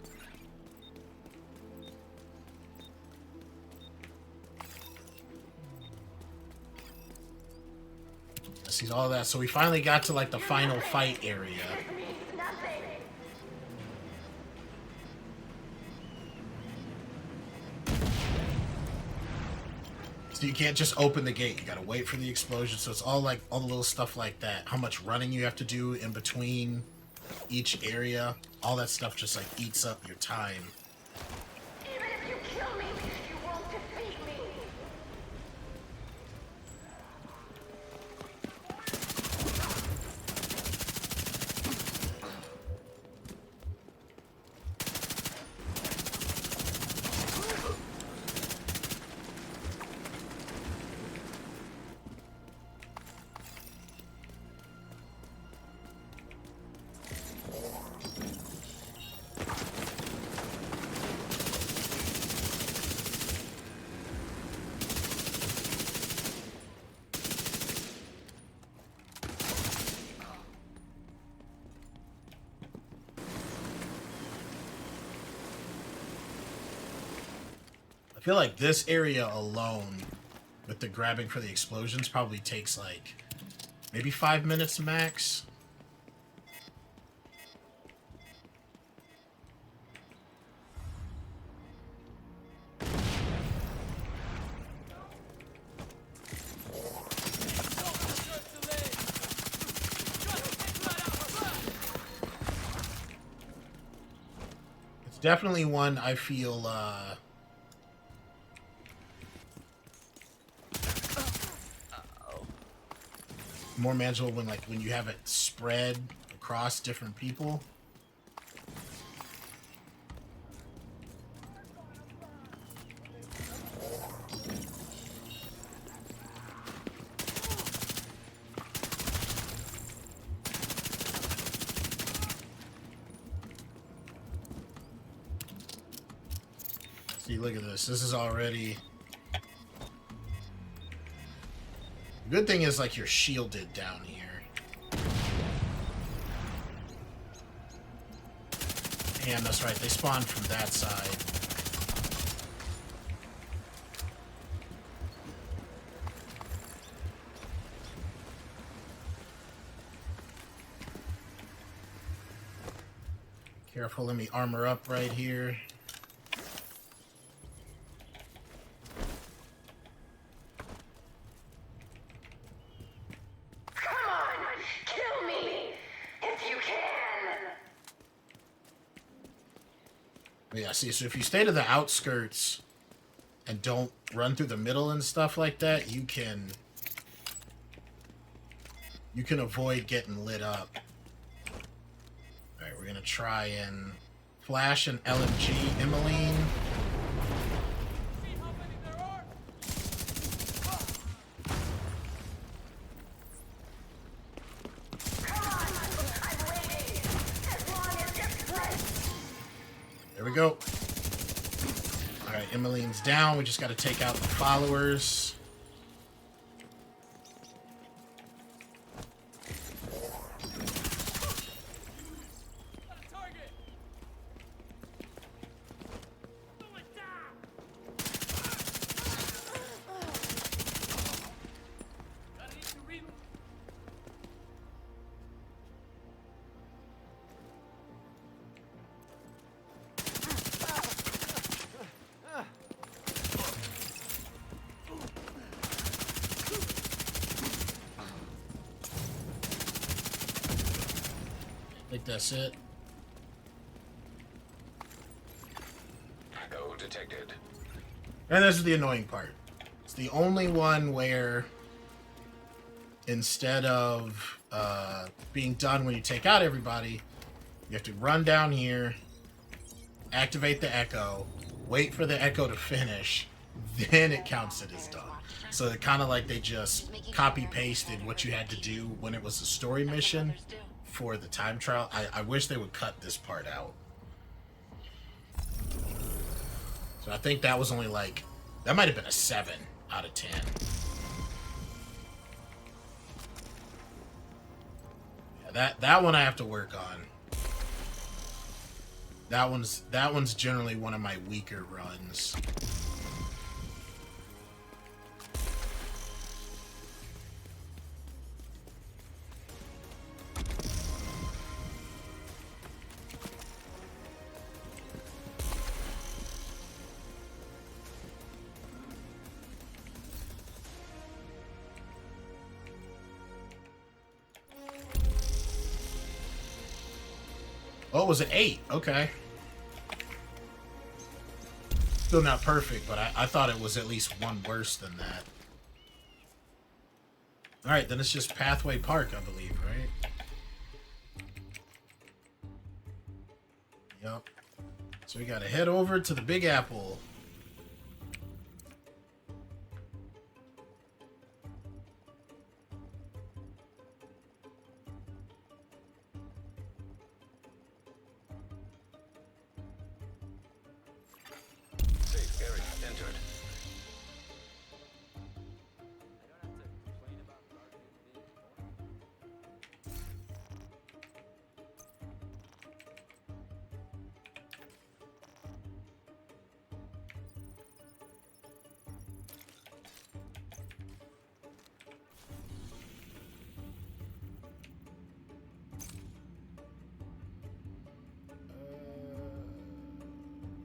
I see all that. So we finally got to like the final fight area. So you can't just open the gate. You gotta wait for the explosion. So it's all like all the little stuff like that. How much running you have to do in between each area. All that stuff just like eats up your time. Even if you kill me, you won't defeat me! I feel like this area alone, with the grabbing for the explosions, probably takes like maybe 5 minutes max. It's definitely one I feel more manageable when you have it spread across different people. See, look at this. This is already... The good thing is, like, you're shielded down here. And that's right, they spawn from that side. Careful, let me armor up right here. Yeah, see, so if you stay to the outskirts and don't run through the middle and stuff like that, you can avoid getting lit up. Alright, we're gonna try and Flash and LMG, Emmeline. See how many there are? There we go. Alright, Emmeline's down. We just got to take out the followers. Got a target. Going down. Gotta need to reload. I think that's it. Echo detected. And this is the annoying part. It's the only one where instead of being done when you take out everybody, you have to run down here, activate the echo, wait for the echo to finish, then it counts it as done. So it kind of like they just copy pasted what you had to do when it was a story mission for the time trial. I wish they would cut this part out. So I think that was only like, that might have been a 7 out of 10. Yeah, that one I have to work on. That one's generally one of my weaker runs. Oh, it was an 8. Okay. Still not perfect, but I thought it was at least one worse than that. Alright, then it's just Pathway Park, I believe, right? Yep. So we gotta head over to the Big Apple. Safe area entered.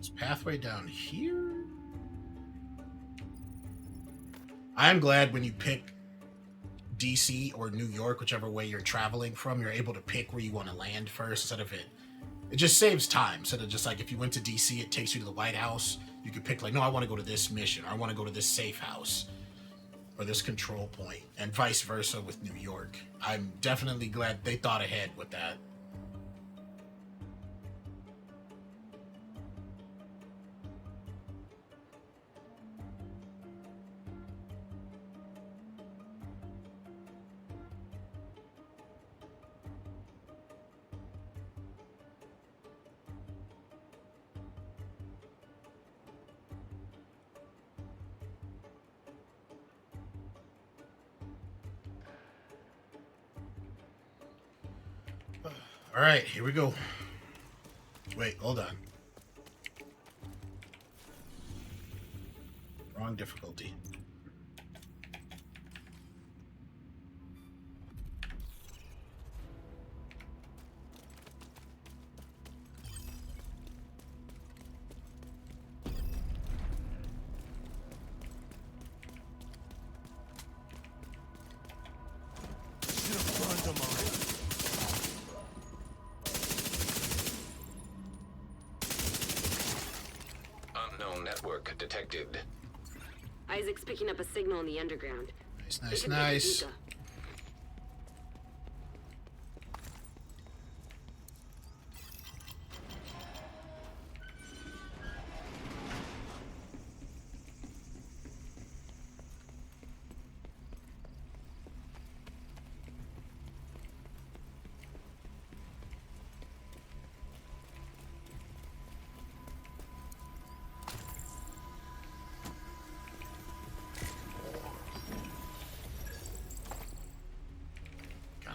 Is Pathway down here? I'm glad when you pick DC or New York, whichever way you're traveling from, you're able to pick where you want to land first instead of it. It just saves time. Instead of just like if you went to DC, it takes you to the White House. You could pick like, no, I want to go to this mission, or I want to go to this safe house, or this control point, and vice versa with New York. I'm definitely glad they thought ahead with that. All right, here we go. Wait, hold on. Wrong difficulty. Unknown network detected. Isaac's picking up a signal in the underground. Nice, We nice, can pick a nice. Vega.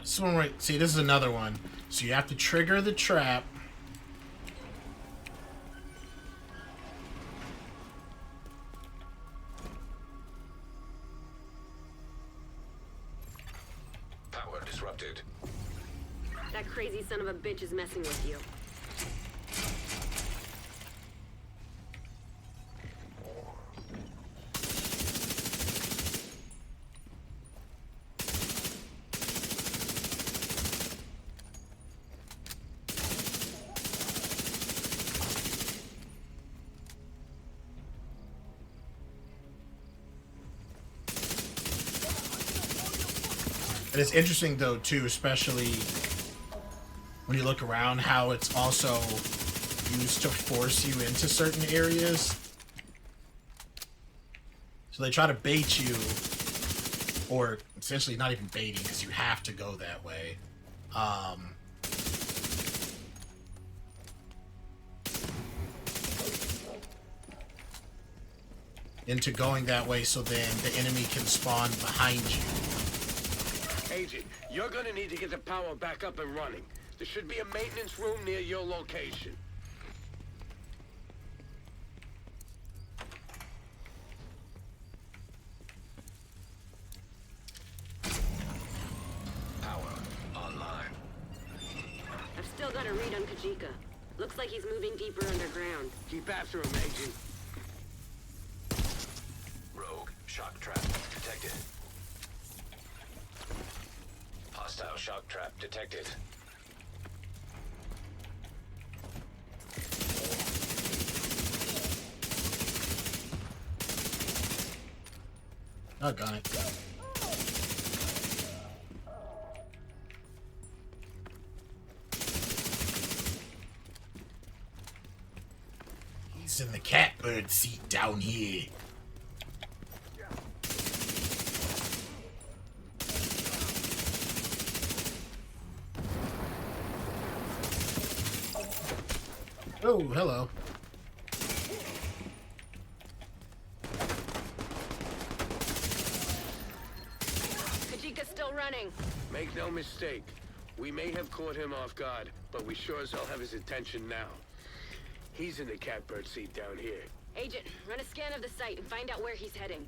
This one right. See, this is another one. So you have to trigger the trap. Power disrupted. That crazy son of a bitch is messing with you. And it's interesting though too, especially when you look around, how it's also used to force you into certain areas. So they try to bait you, or essentially not even baiting, because you have to go that way. Into going that way, so then the enemy can spawn behind you. Agent, you're gonna need to get the power back up and running. There should be a maintenance room near your location. Power online. I've still got a read on Kajika. Looks like he's moving deeper underground. Keep after him, Agent. Rogue shock trap detected. Hostile shock trap detected. Oh, got it. He's in the catbird seat down here. Oh, hello. Kajika's still running. Make no mistake. We may have caught him off guard, but we sure as hell have his attention now. He's in the catbird seat down here. Agent, run a scan of the site and find out where he's heading.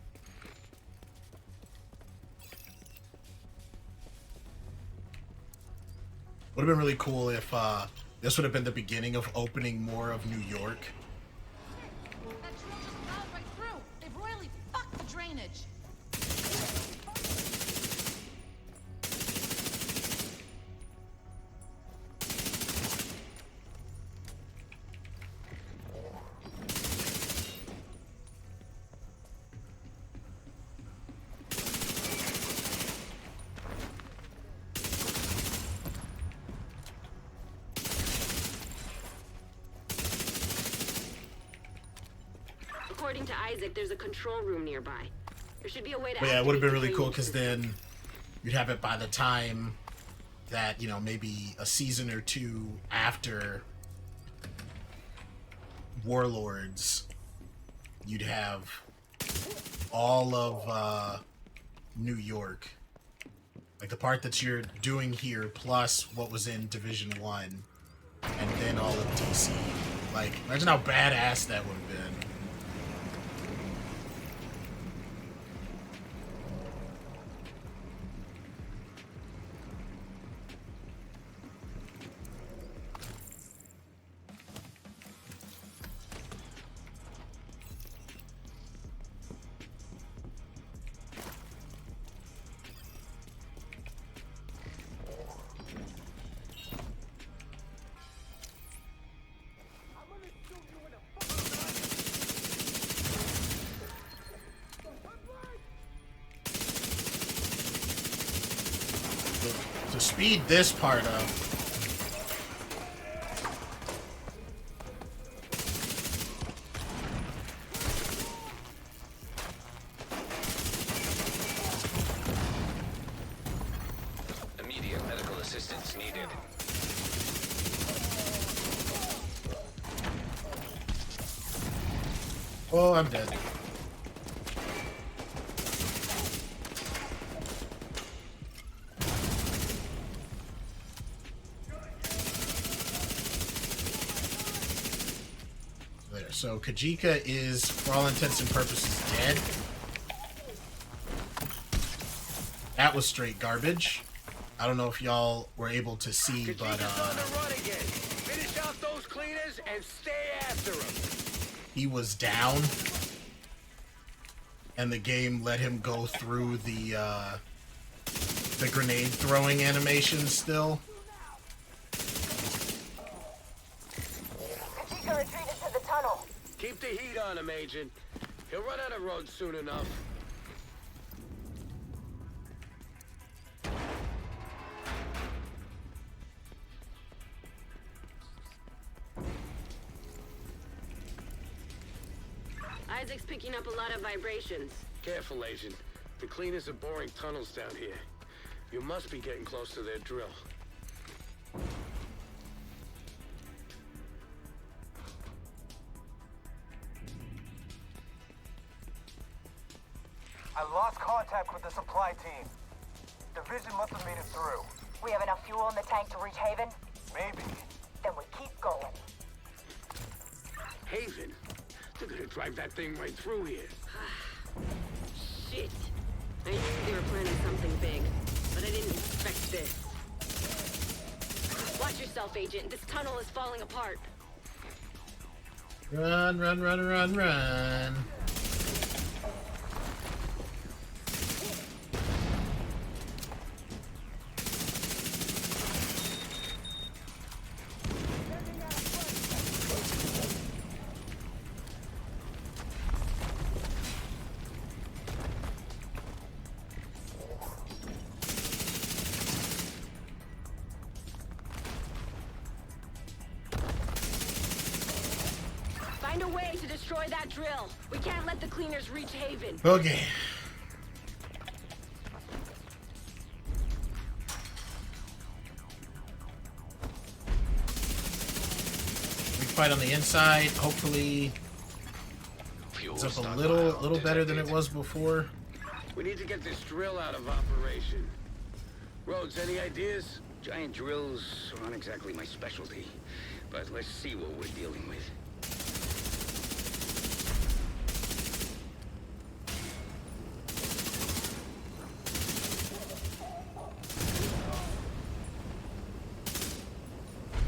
Would have been really cool if this would have been the beginning of opening more of New York. That drill just plowed right through. They've royally fucked the drainage. According to Isaac, there's a control room nearby. There should be a way to. But yeah, it would have been activate really the cool, drainage because system. then you'd have it by the time that, you know, maybe a season or two after Warlords, you'd have all of New York. Like the part that you're doing here, plus what was in Division 1, and then all of DC. Like, imagine how badass that would have been. To speed this part up. Immediate medical assistance needed. Oh, I'm dead. So Kajika is, for all intents and purposes, dead. That was straight garbage. I don't know if y'all were able to see, but on the run again. Finish off those cleaners and stay after them. He was down, and the game let him go through the grenade throwing animation still. Kajika retreated to the tunnel. Keep the heat on him, Agent. He'll run out of road soon enough. Isaac's picking up a lot of vibrations. Careful, Agent. The cleaners are boring tunnels down here. You must be getting close to their drill. I lost contact with the supply team. Division must have made it through. We have enough fuel in the tank to reach Haven? Maybe. Then we keep going. Haven? They're gonna drive that thing right through here. Shit. I knew they were planning something big, but I didn't expect this. Watch yourself, Agent. This tunnel is falling apart. Run, run, run, run, run. Find a way to destroy that drill. We can't let the cleaners reach Haven. Okay. We fight on the inside. Hopefully, it's up a little better than it was before. We need to get this drill out of operation. Rhodes, any ideas? Giant drills aren't exactly my specialty, but let's see what we're dealing with.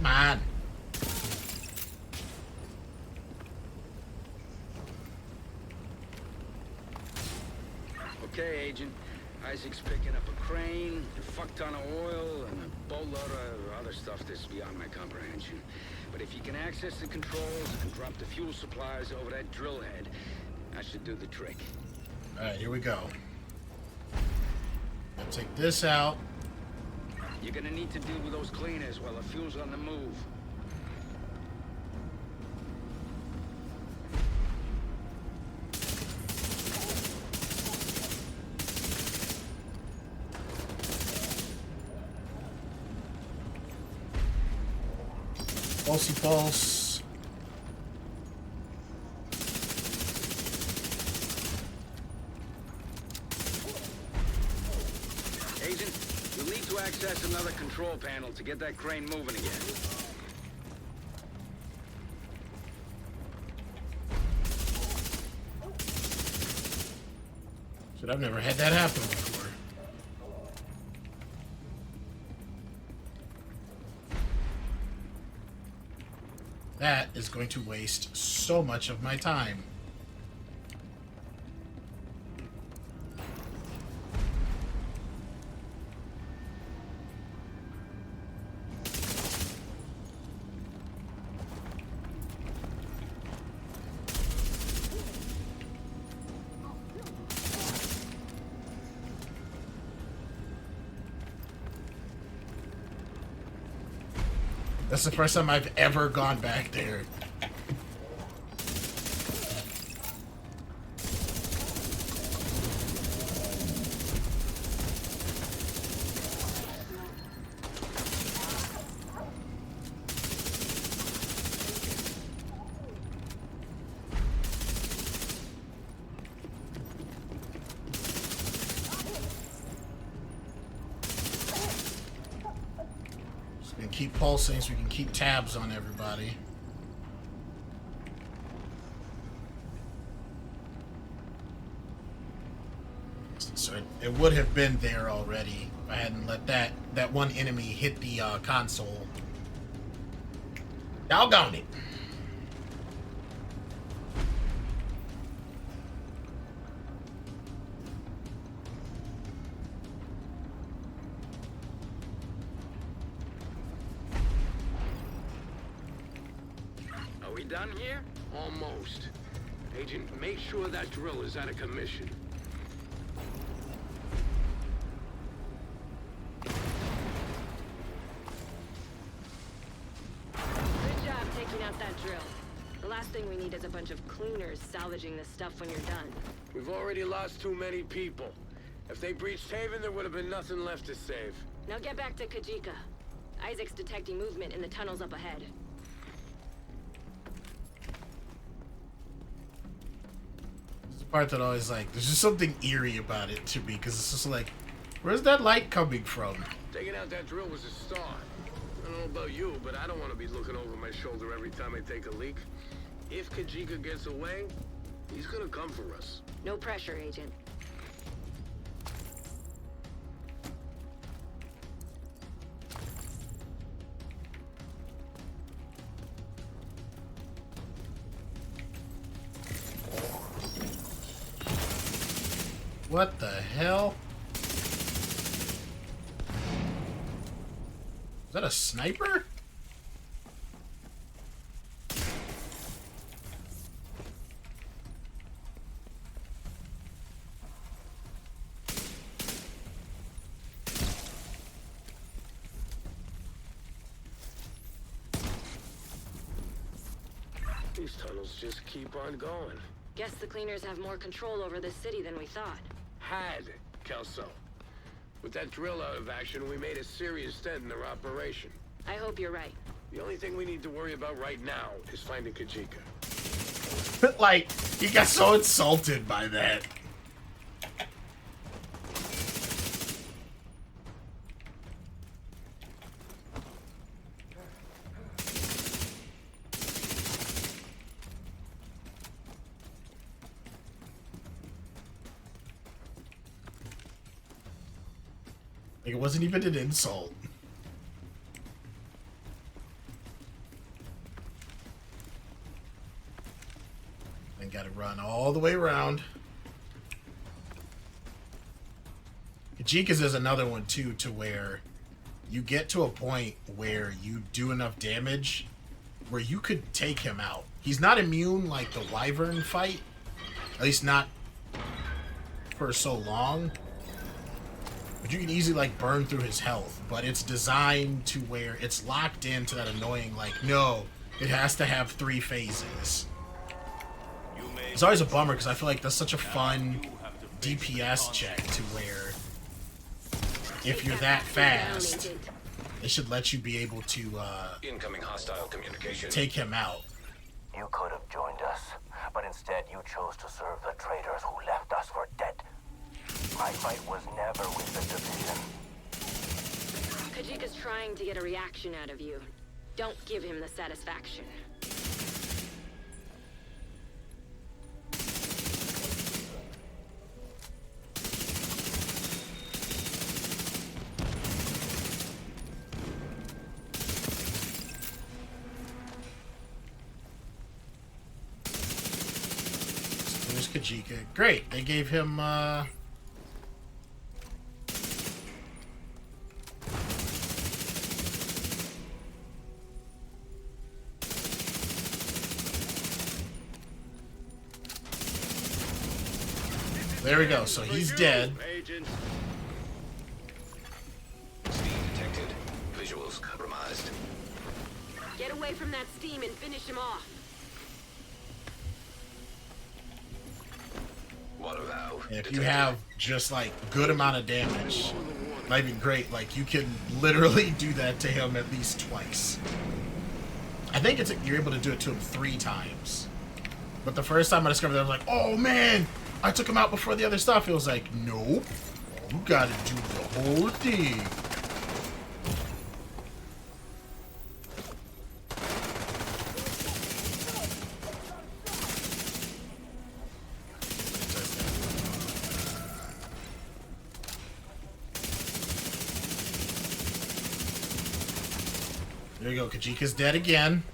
Come on. Okay, Agent. Isaac's picking up a crane, a fuck ton of oil, and a boatload of other stuff that's beyond my comprehension. But if you can access the controls and drop the fuel supplies over that drill head, that should do the trick. Alright, here we go. I'll take this out. You're gonna need to deal with those cleaners while the fuel's on the move. Pulsey pulse. Agent, you'll need to access another control panel to get that crane moving again. Shit, I've never had that happen before. That is going to waste so much of my time. That's the first time I've ever gone back there. Keep pulsing so we can keep tabs on everybody. So it would have been there already if I hadn't let that one enemy hit the console. Doggone it. Are we done here? Almost. Agent, make sure that drill is out of commission. Good job taking out that drill. The last thing we need is a bunch of cleaners salvaging this stuff when you're done. We've already lost too many people. If they breached Haven, there would have been nothing left to save. Now get back to Kajika. Isaac's detecting movement in the tunnels up ahead. This is the part that I always like. There's just something eerie about it to me, because it's just like, where's that light coming from? Taking out that drill was a start. I don't know about you, but I don't want to be looking over my shoulder every time I take a leak. If Kajika gets away, he's gonna come for us. No pressure, Agent. What the hell? Is that a sniper? These tunnels just keep on going. Guess the cleaners have more control over this city than we thought. Had, Kelso. With that drill out of action, we made a serious dent in their operation. I hope you're right. The only thing we need to worry about right now is finding Kajika. Like, he got so insulted by that. Like, it wasn't even an insult. And gotta run all the way around. Kajika's is another one, too, to where you get to a point where you do enough damage where you could take him out. He's not immune like the Wyvern fight. At least not for so long. But you can easily, like, burn through his health. But it's designed to where it's locked into that annoying, like, no, it has to have 3 phases. It's always a bummer, because I feel like that's such a fun DPS check to where if you're that fast, they should let you be able to, Incoming hostile communication. take him out. You could have joined us, but instead you chose to serve the traitors who left us for dead. My fight was never with the division. Kajika's trying to get a reaction out of you. Don't give him the satisfaction. There's Kajika. Great, they gave him, there we go, so he's dead. Agent. Steam detected. Visuals compromised. Get away from that steam and finish him off. Water valve. And if detected. you have just, like, good amount of damage, not even great, like, you can literally do that to him at least twice. I think you're able to do it to him 3 times. But the first time I discovered that, I was like, oh man, I took him out before the other stuff. It was like, nope, you gotta do the whole thing. There you go. Kajika's dead again.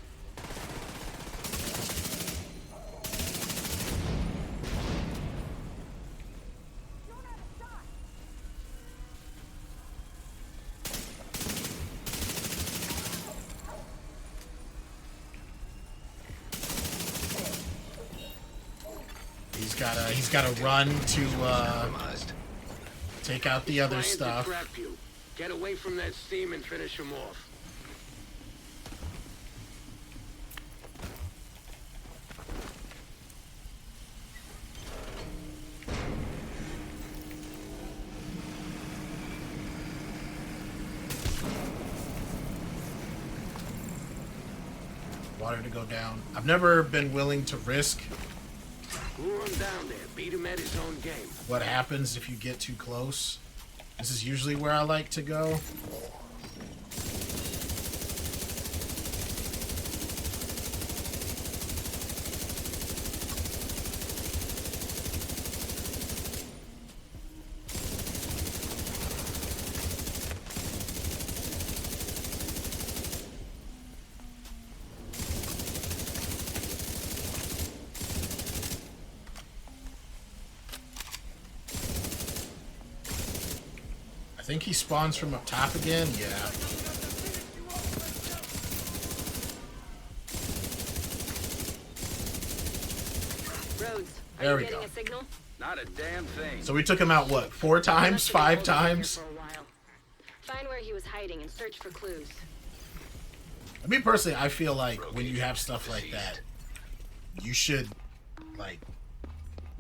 He's got to run to take out the other stuff. Get away from that steam and finish him off. Water to go down. I've never been willing to risk Lure him down there. Beat him at his own game. what happens if you get too close. This is usually where I like to go. I think he spawns from up top again. Yeah. Rhodes, are There you we getting go. a signal? Not a damn thing. So we took him out, what, 4 times? 5 times? For a while. Find where he was hiding and search for clues. I mean, personally, I feel like when you have stuff like that, you should, like,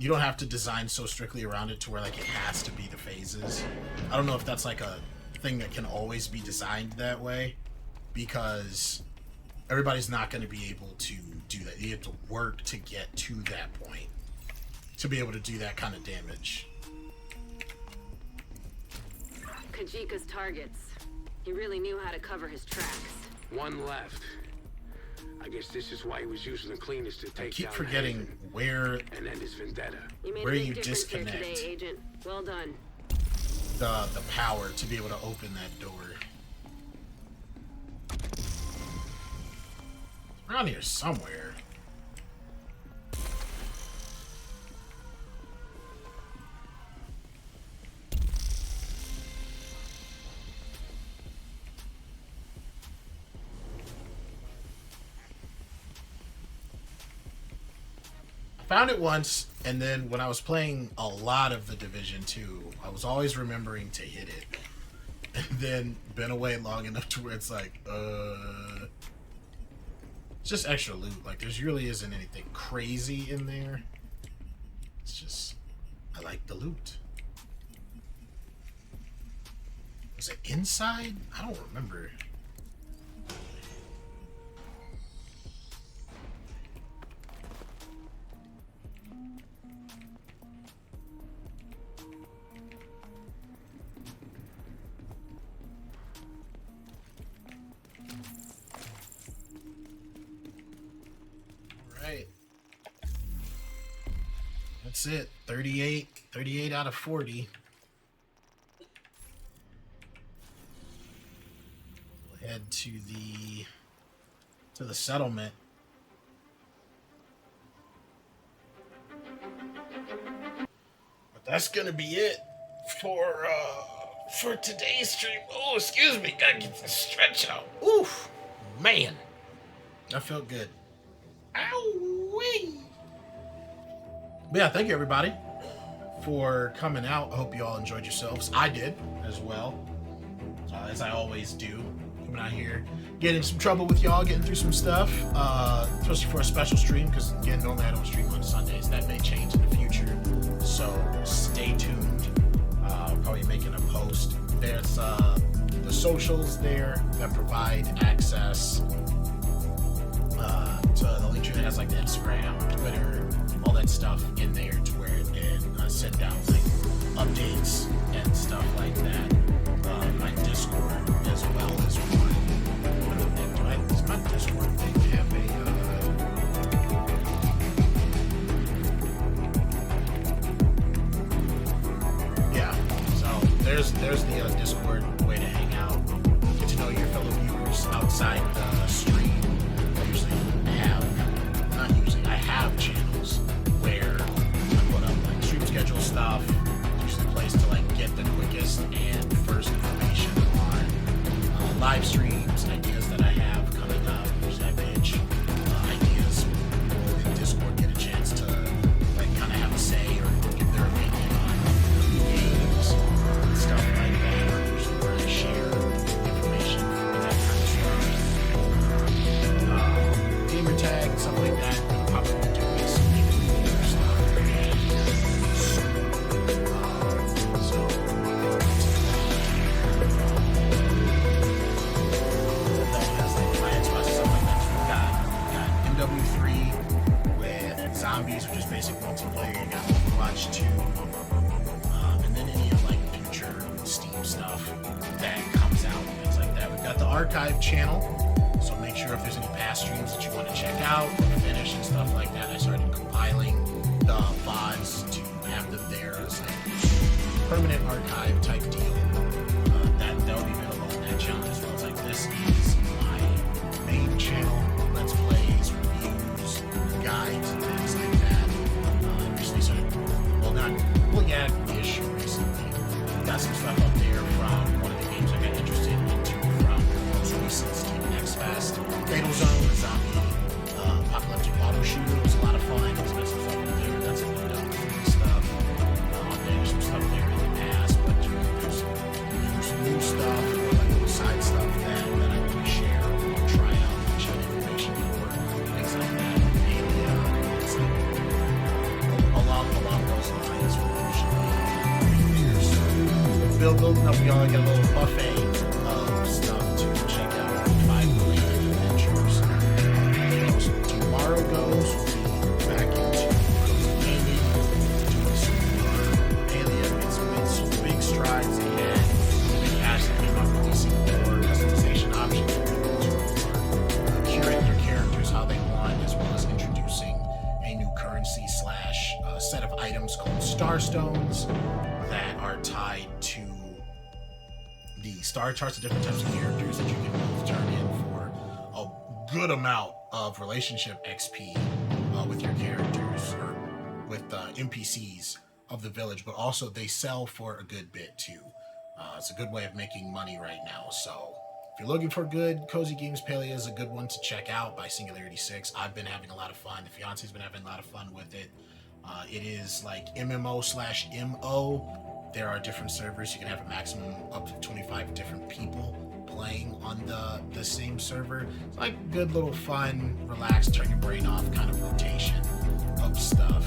you don't have to design so strictly around it to where, like, it has to be the phases. I don't know if that's, like, a thing that can always be designed that way, because everybody's not going to be able to do that. You have to work to get to that point to be able to do that kind of damage. Kajika's targets. He really knew how to cover his tracks. One left. I guess this is why he was using the cleaners to take I keep down forgetting Haven where and end his vendetta. You made Where a big you difference here disconnect. today, Agent. Well done. the power to be able to open that door. Around here somewhere. Found it once, and then when I was playing a lot of the Division 2, I was always remembering to hit it. And then been away long enough to where it's like, it's just extra loot. Like, there really isn't anything crazy in there. It's just, I like the loot. Was it inside? I don't remember. That's it. 38 out of 40. We'll head to the settlement. But that's gonna be it for today's stream. Oh, excuse me, gotta get the stretch out. Oof, man, that felt good. Ow-wee. But yeah, thank you everybody for coming out. I hope you all enjoyed yourselves. I did as well, as I always do. Coming out here, getting in some trouble with y'all, getting through some stuff, especially for a special stream, because again, normally I don't stream on Sundays. That may change in the future, so stay tuned. Probably making a post. There's the socials there that provide access to the link tree that has like the Instagram, Twitter, all that stuff in there to where it can send out like updates and stuff like that. My Discord as well as one. Does my Discord thing have a yeah, so there's the Discord way to hang out, get to know your fellow viewers outside the just basic multiplayer. You got Overwatch 2, and then any of like future Steam stuff that comes out, things like that. We've got the archive channel, so make sure if there's any past streams that you want to check out or finish and stuff like that. I started compiling the VODs to have them there as like permanent archive type deal. That'll be available on that channel as well. It's like this is my main channel, let's plays, reviews, guides, and things like that. Recently started, ish recently. Got some stuff up there from one of the games I got interested into from the most recent Steam Next Fest. Fatal Zone, the zombie apocalyptic auto shooter was a lot of fun. There's got some stuff up there. Got some free stuff. There's some stuff there in the past, but there's new stuff or like little side stuff that I want to share or try out and share information for, things like that. It's like along those lines we're usually here. So building up, we all got a little buffet of stuff to check out. 5 related adventures. So tomorrow goes, we'll be back into gaming, doing some more Alien. It's been some big strides ahead. Releasing more customization options for people to curate their characters how they want, as well as introducing a new currency slash set of items called Starstones that are tied to the star charts of different types of characters that you can both turn in for a good amount of relationship XP with your characters or with NPCs of the village, but also they sell for a good bit too. It's a good way of making money right now. So if you're looking for good, Cozy Games Palea is a good one to check out by Singularity 6. I've been having a lot of fun. The fiance's been having a lot of fun with it. It is like MMO/MO. There are different servers. You can have a maximum up to 25 different people playing on the same server. It's like good little fun, relaxed, turn your brain off kind of rotation of stuff.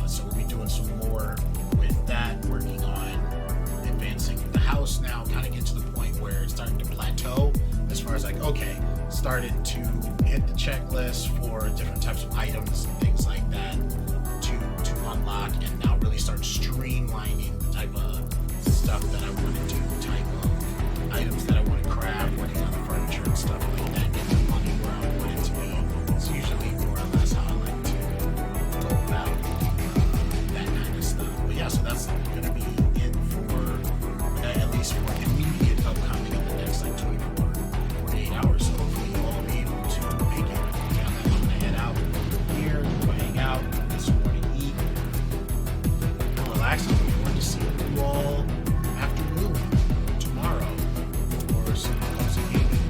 So we'll be doing some more with that, working on advancing the house now, kind of get to the point where it's starting to plateau as far as like, okay, started to hit the checklist for different types of items and things like that to unlock, and now really start streamlining the type of stuff that I want to do, type of items that I want to craft, working on the furniture and stuff like that, get the money where I want it to be. It's usually more or less how I like to go about that kind of stuff. But yeah, so that's going to be at least for immediate upcoming in the next like 24, 48 hours. So hopefully you'll all be able to make it. Yeah, I'm going to head out here, go hang out, get some more to eat, relax. I'm looking forward to seeing you all afternoon tomorrow for some gaming.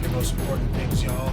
Your most important things, y'all.